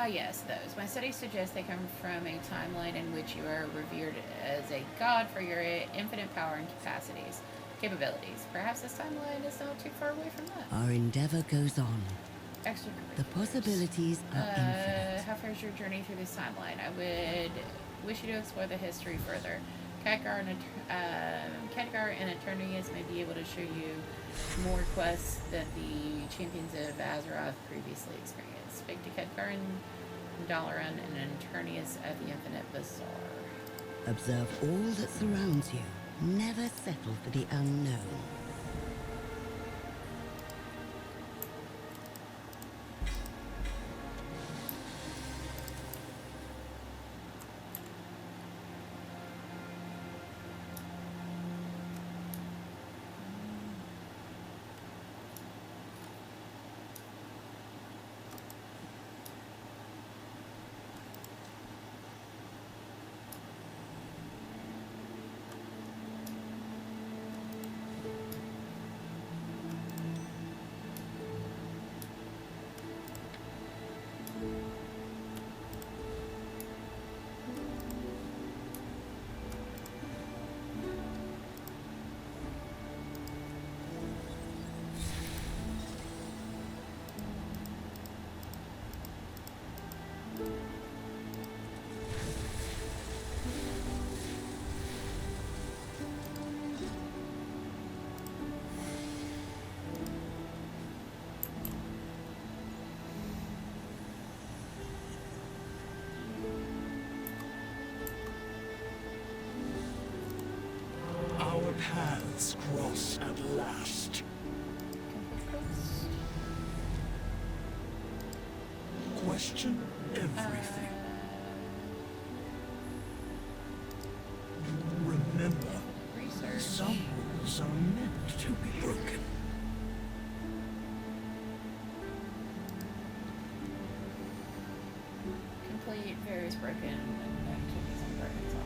Yes, those. My studies suggest they come from a timeline in which you are revered as a god for your infinite power and capabilities. Perhaps this timeline is not too far away from that. Our endeavor goes on. Extracurriculars. The possibilities are infinite. How far is your journey through this timeline? I would wish you to explore the history further. Khadgar and Eternius may be able to show you more quests that the champions of Azeroth previously experienced. Speak to Khadgar and Dalaran and Eternius at the Infinite Bazaar. Observe all that surrounds you. Never settle for the unknown. Our paths cross at last. Question everything. Remember, some rules are meant to be broken. broken and like taking some fragments off.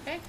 Okay.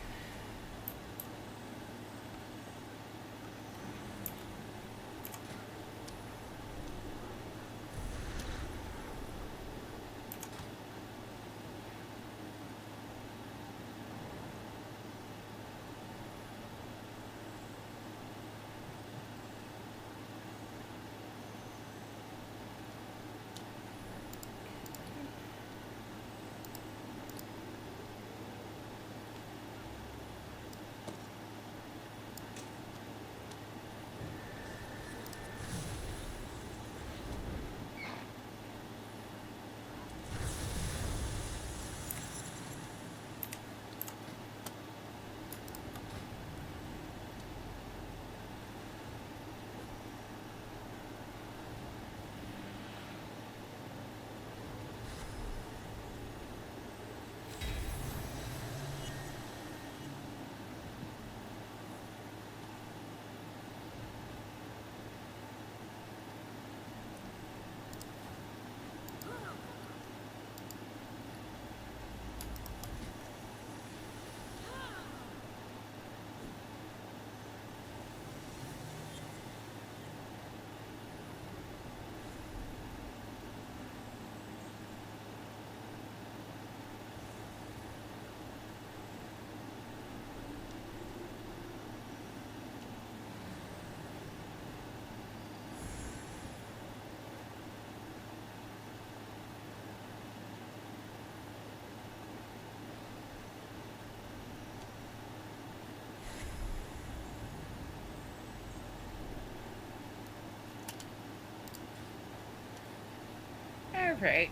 Alright.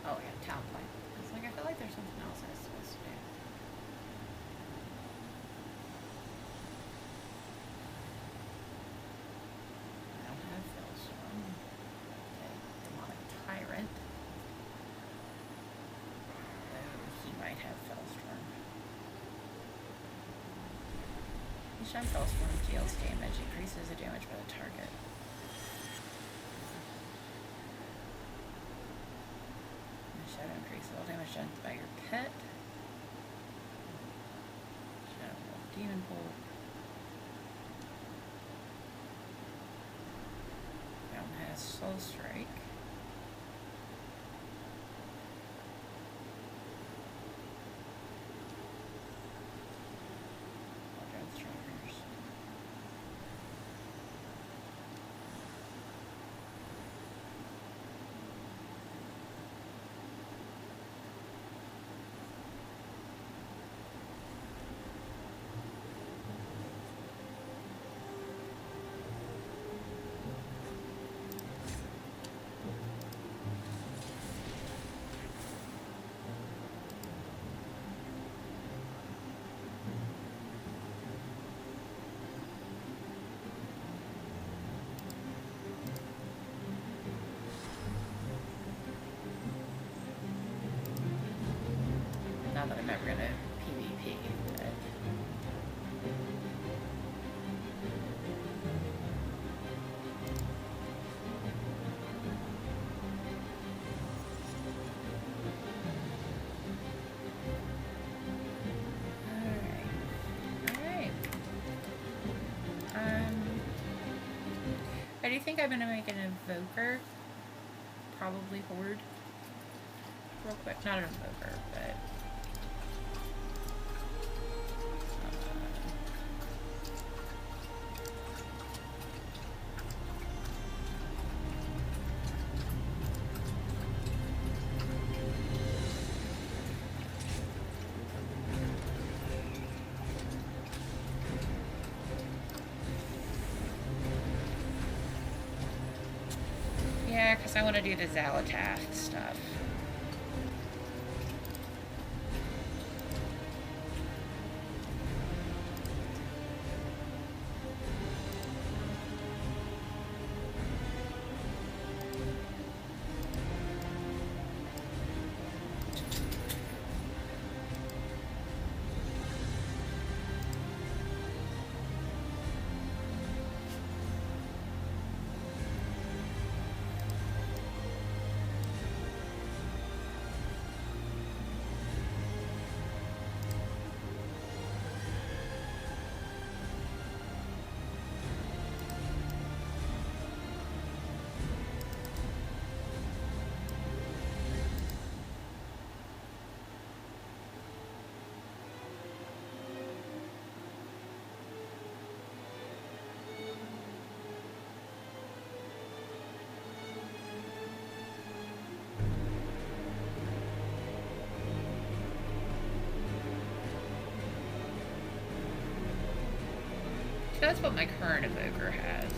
Oh yeah, town plan. It's like I feel like there's something else I was supposed to do. I don't have Philstone. Okay, demonic tyrant. He might have Fellstorm. Each time Fellstorm deals damage, increases the damage by the target. Shadow increases all damage done by your pet. Shadow Wolf Demon Bolt. Realm has Soul Strike. Not that I'm ever gonna PvP, but do think I'm gonna make an evoker. Probably horde. Real quick. Not an evoker, but yeah, because I want to do the Zalatath stuff. So that's what my current evoker has.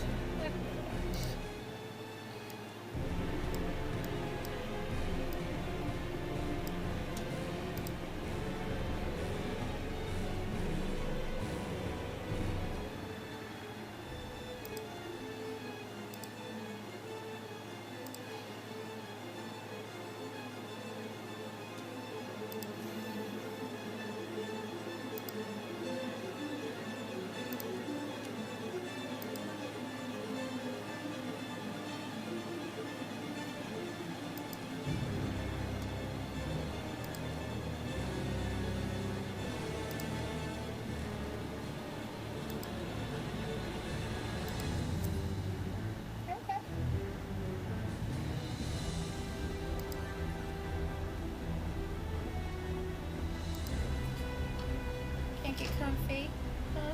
Can't get comfy, huh?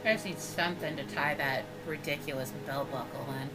I just need something to tie that ridiculous belt buckle in.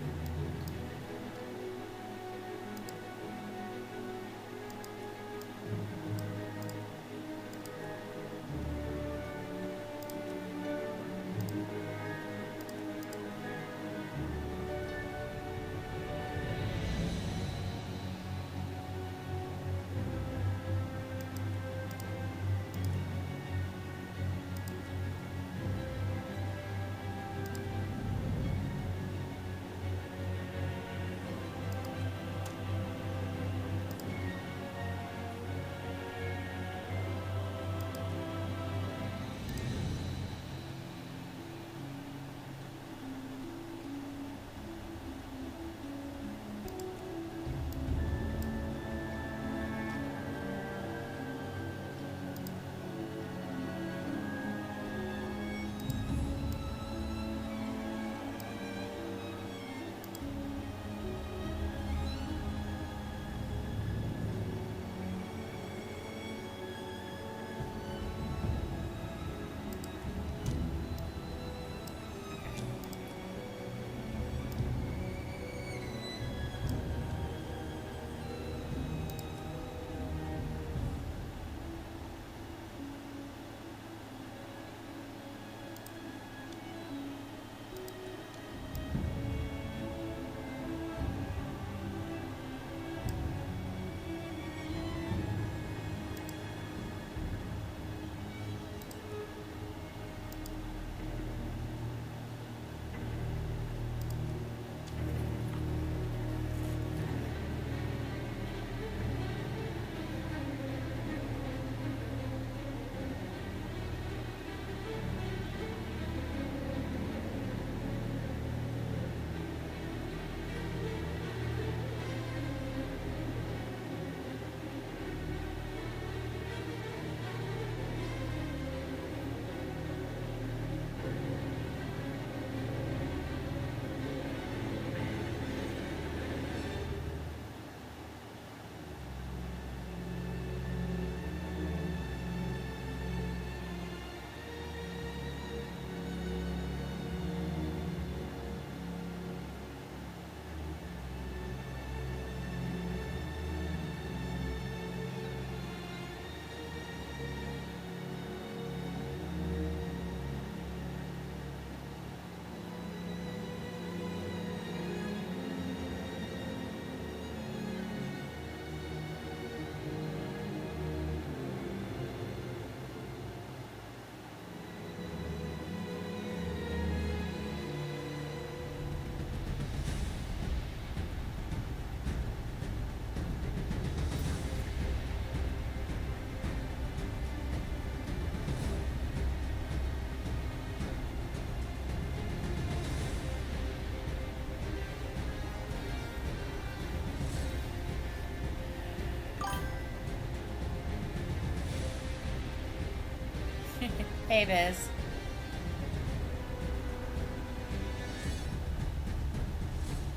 Hey, Biz.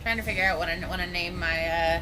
Trying to figure out what I want to name my,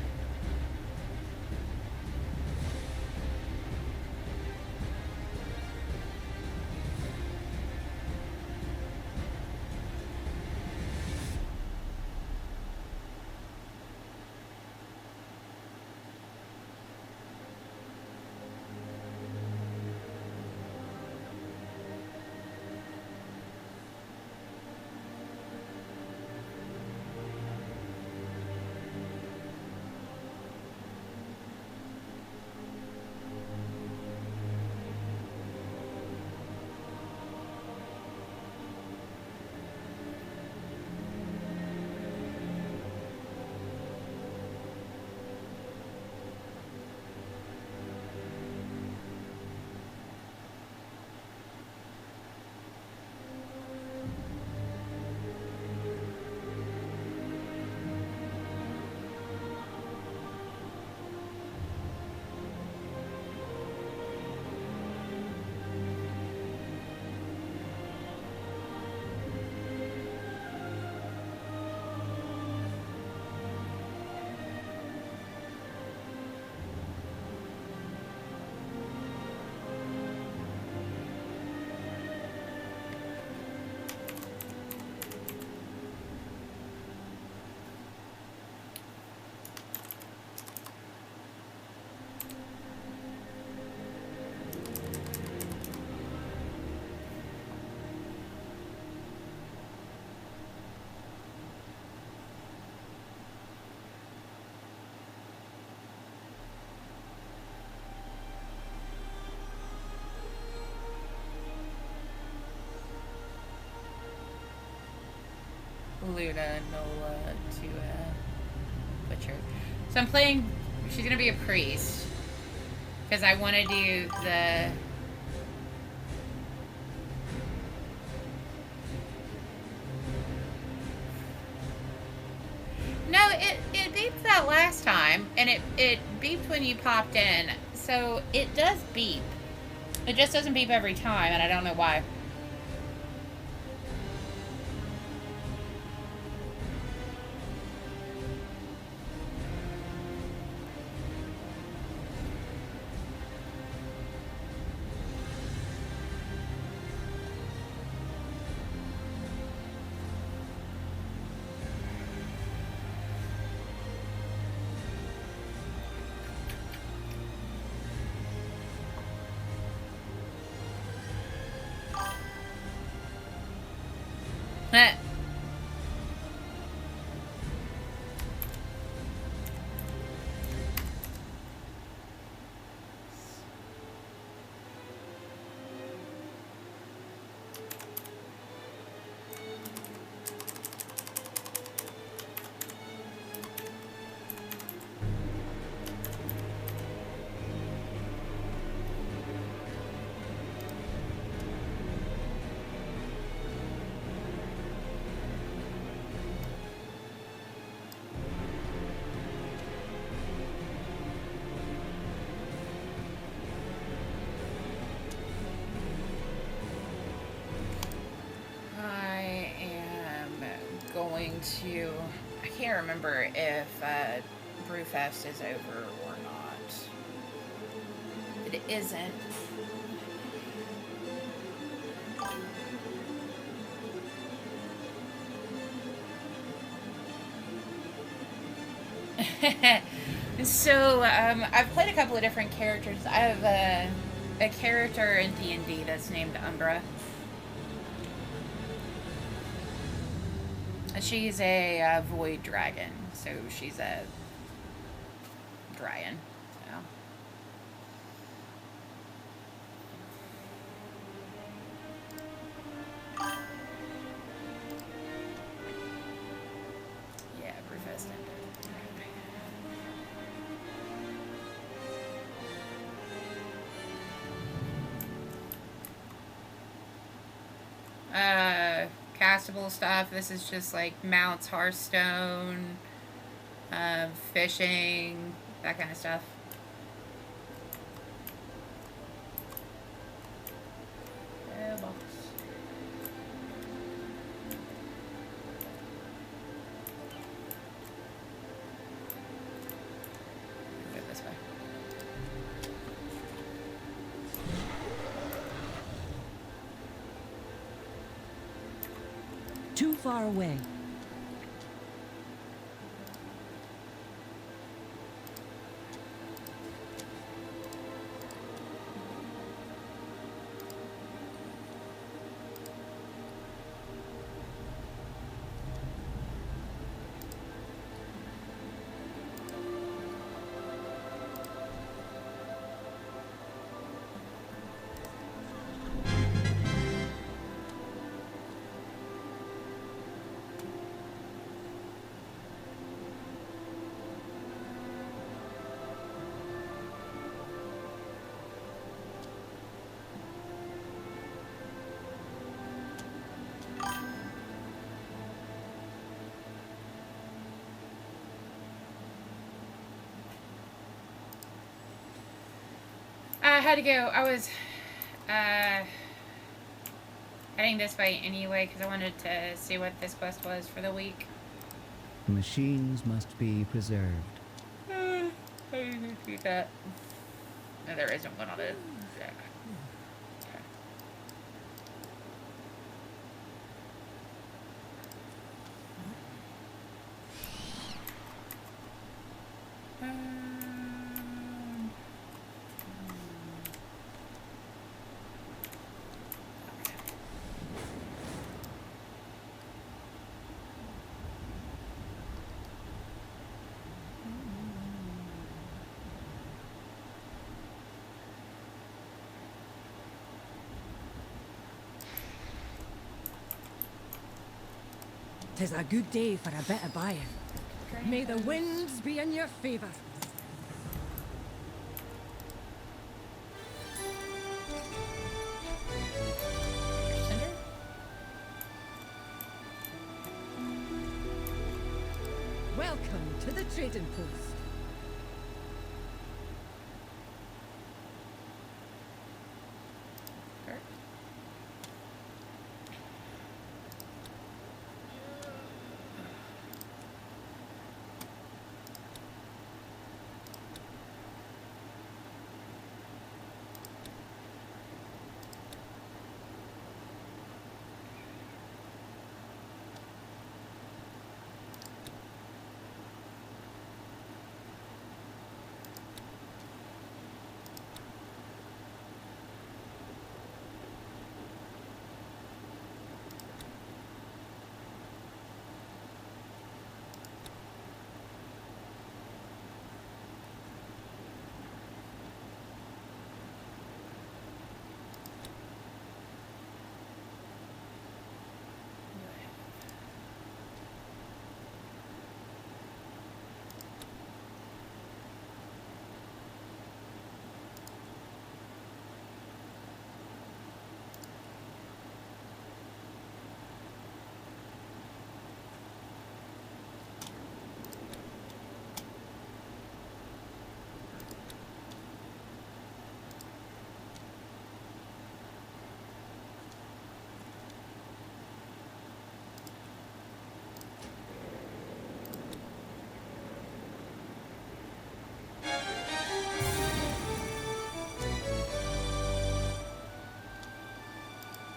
Luna, Nola to Butcher. So I'm playing. She's gonna be a priest because I want to do the. No, it beeped that last time, and it beeped when you popped in. So it does beep. It just doesn't beep every time, and I don't know why. I can't remember if Brewfest is over or not. It isn't. So I've played a couple of different characters. I have a character in D&D that's named Umbra. She's a void dragon, so she's a dragon. So. Yeah, Brewfest ended. Castable stuff. This is just like mounts, Hearthstone, fishing, that kind of stuff. Box. Go this way. Too far away. I had to go. I was heading this way anyway because I wanted to see what this quest was for the week. Machines must be preserved. I didn't do that. No, there isn't one on it. Yeah. 'Tis a good day for a bit of buying. May the winds be in your favor. Welcome to the trading post.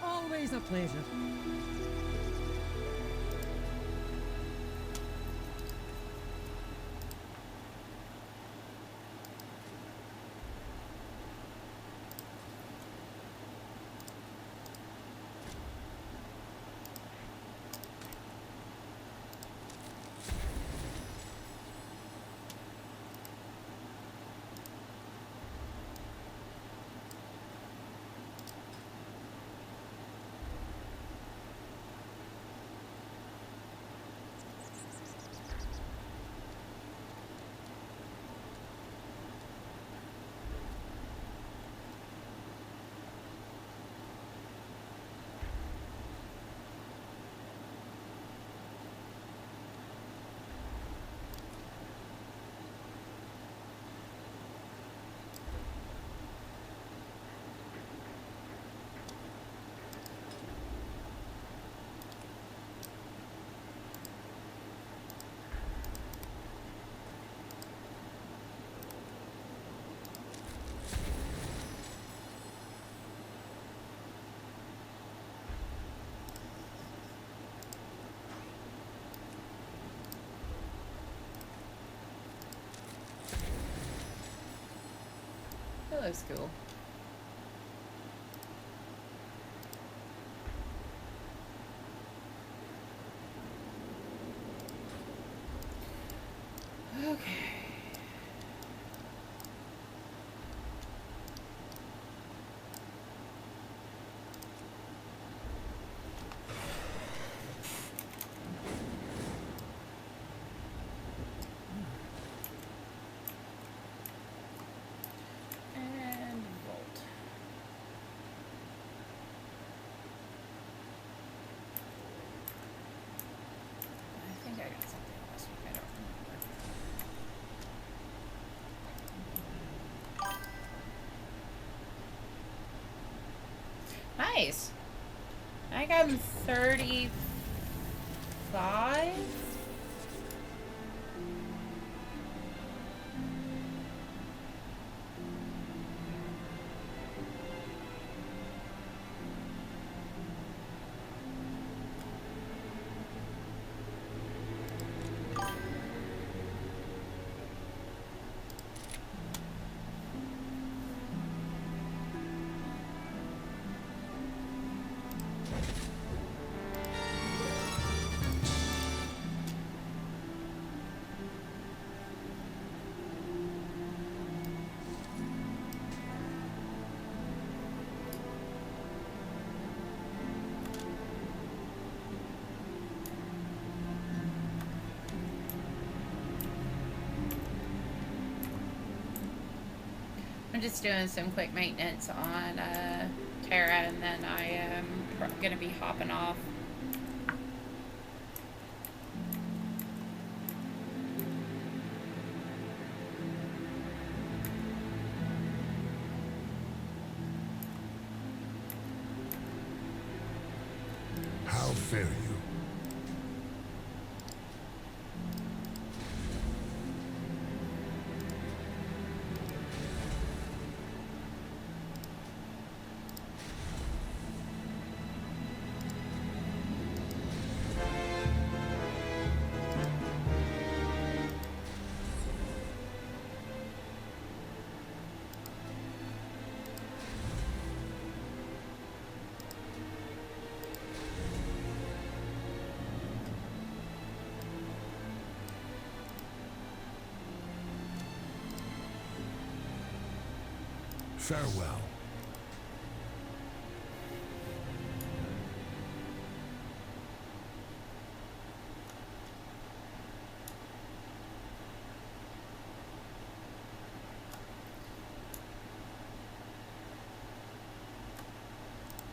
Always a pleasure. Hello, school. Okay. And volt. I think I got something last week. I don't remember. Nice. I got 35. I'm just doing some quick maintenance on Terra, and then I am gonna be hopping off. How fare you? Farewell.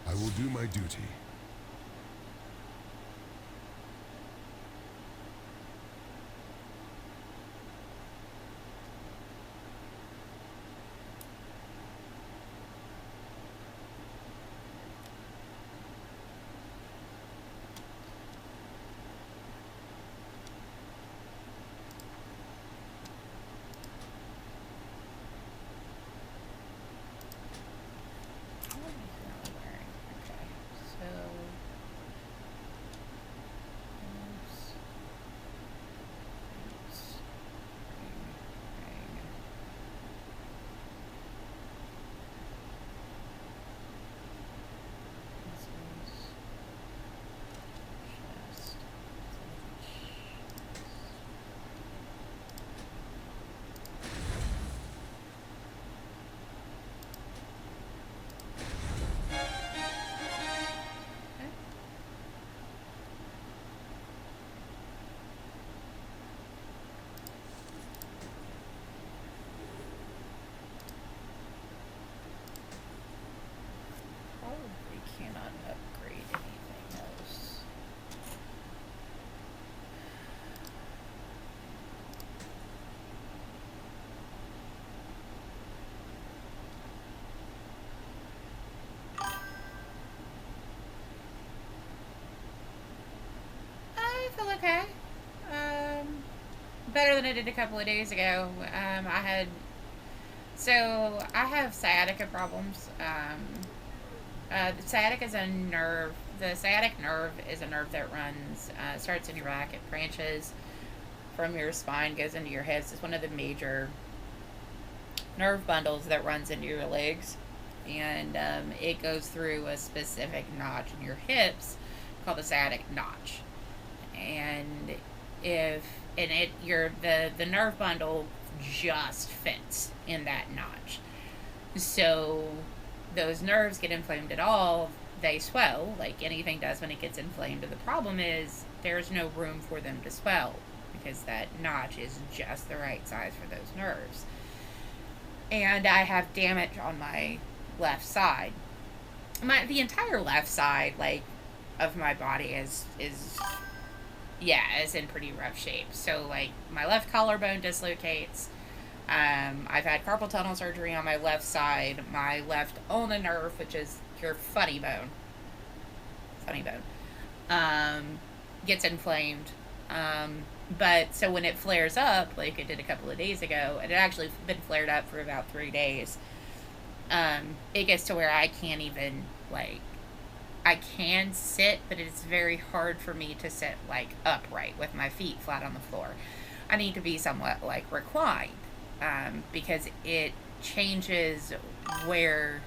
I will do my duty. Cannot upgrade anything else. I feel okay. Better than I did a couple of days ago. I have sciatica problems. The sciatic is a nerve. The sciatic nerve is a nerve that runs, starts in your back. It branches from your spine, goes into your hips. It's one of the major nerve bundles that runs into your legs. And it goes through a specific notch in your hips called the sciatic notch. And the nerve bundle just fits in that notch. So those nerves get inflamed at all, they swell, like anything does when it gets inflamed. The problem is there's no room for them to swell because that notch is just the right size for those nerves. And I have damage on my left side. The entire left side, of my body is in pretty rough shape. So, my left collarbone dislocates. I've had carpal tunnel surgery on my left side. My left ulnar nerve, which is your funny bone, gets inflamed. But so when it flares up, like it did a couple of days ago, and it actually been flared up for about 3 days, it gets to where I can't even, I can sit, but it's very hard for me to sit, upright with my feet flat on the floor. I need to be somewhat, reclined. Because it changes where,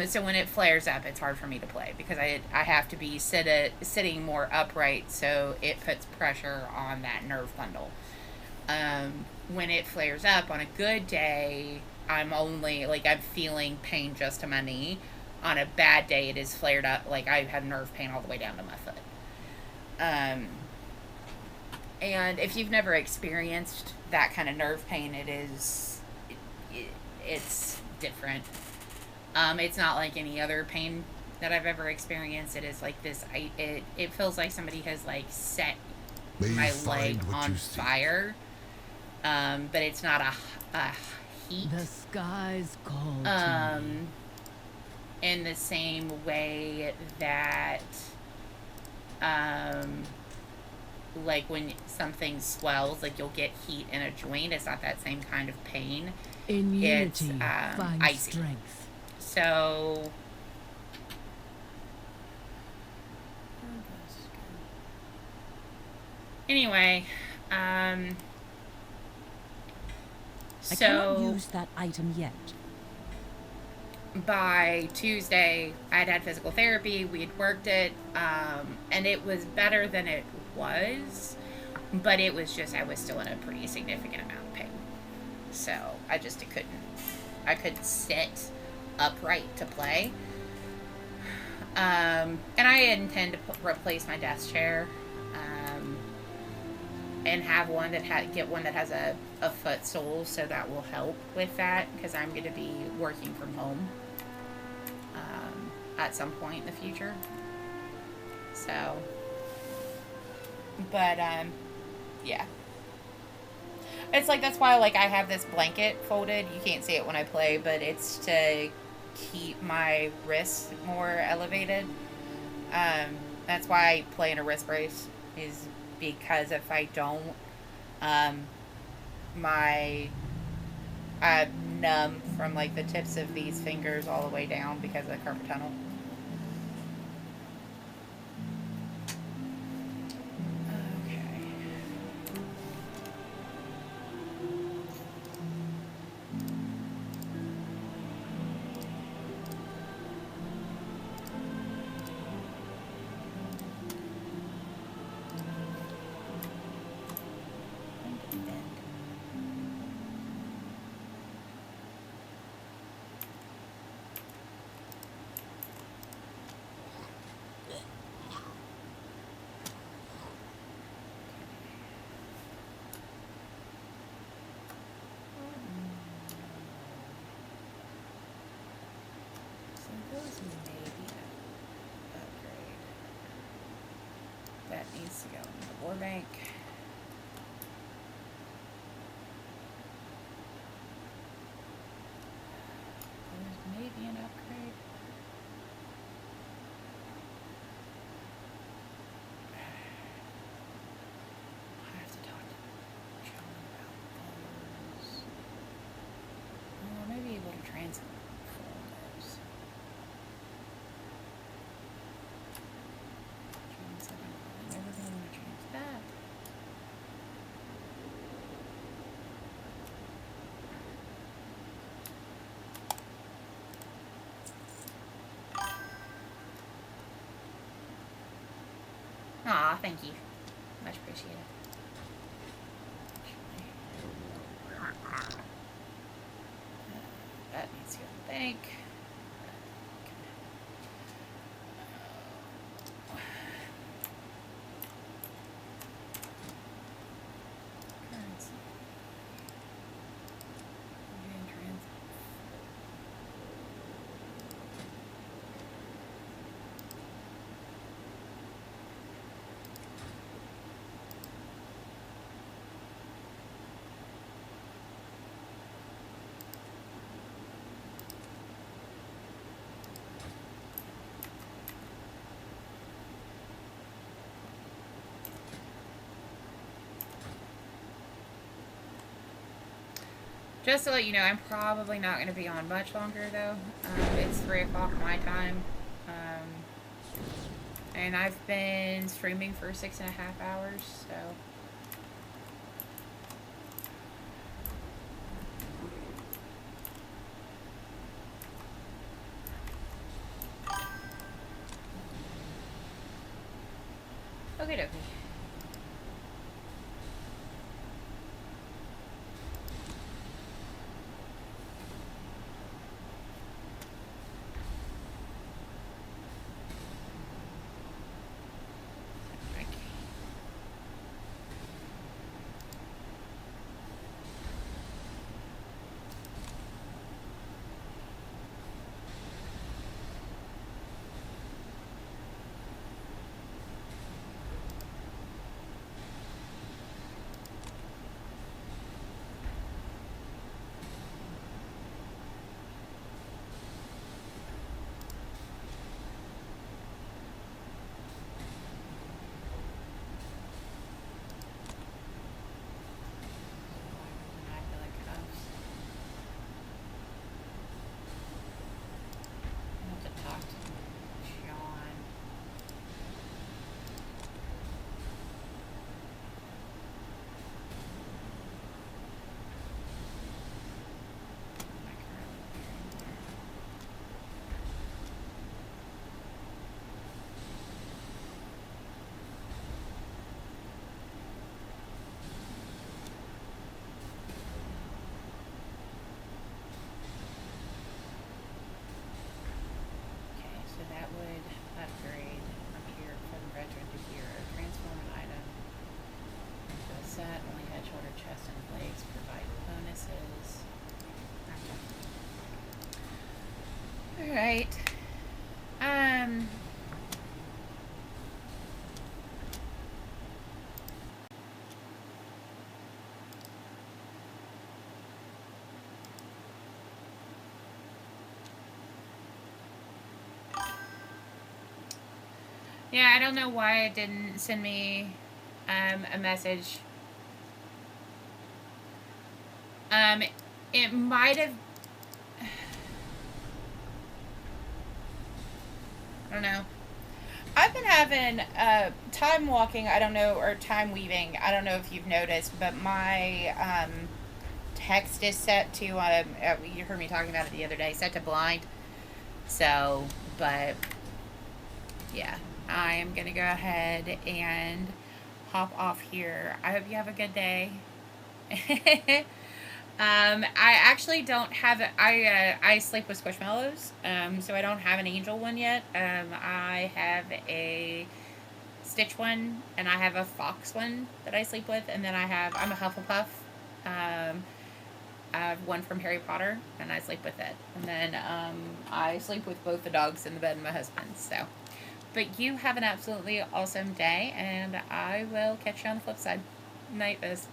so when it flares up, it's hard for me to play because I have to be sitting more upright, so it puts pressure on that nerve bundle. When it flares up on a good day, I'm feeling pain just to my knee. On a bad day, it is flared up, I have nerve pain all the way down to my foot. And if you've never experienced that kind of nerve pain, it's different. It's not like any other pain that I've ever experienced. It is like this. It feels like somebody has like set my leg on fire. But it's not a heat. The skies call to me. In the same way that, like when something swells, like you'll get heat in a joint. It's not that same kind of pain. In unity, find icy. strength. So, anyway, I cannot use that item yet. By Tuesday, I'd had physical therapy. We had worked it, and it was better than it was, but it was just, I was still in a pretty significant amount of pain. So I couldn't sit upright to play. And I intend to replace my desk chair, and have one that has a footstool, so that will help with that, because I'm going to be working from home at some point in the future. So, but yeah, it's like, that's why like I have this blanket folded. You can't see it when I play, but it's to keep my wrists more elevated. That's why I play in a wrist brace, is because if I don't, I'm numb from like the tips of these fingers all the way down because of the carpal tunnel. That needs to go in the war bank. There's maybe an upgrade. I have to talk to John about those. Or maybe able to transfer those. Never gonna want to change that. Aw, thank you. Much appreciated. That needs to go in the bank. Just to let you know, I'm probably not going to be on much longer, though. It's 3 o'clock my time. And I've been streaming for 6.5 hours, so... Okie dokie. chest and flakes provide bonuses. Alright. Yeah, I don't know why it didn't send me a message. It might have... I don't know. I've been having time walking, I don't know, or time weaving. I don't know if you've noticed, but my text is set to, you heard me talking about it the other day, set to blind. So, but, yeah. I am going to go ahead and hop off here. I hope you have a good day. I actually don't have I sleep with Squishmallows, so I don't have an angel one yet. I have a Stitch one, and I have a Fox one that I sleep with, and then I'm a Hufflepuff. I have one from Harry Potter, and I sleep with it. And then I sleep with both the dogs in the bed and my husband, so. But you have an absolutely awesome day, and I will catch you on the flip side. Night, Biz.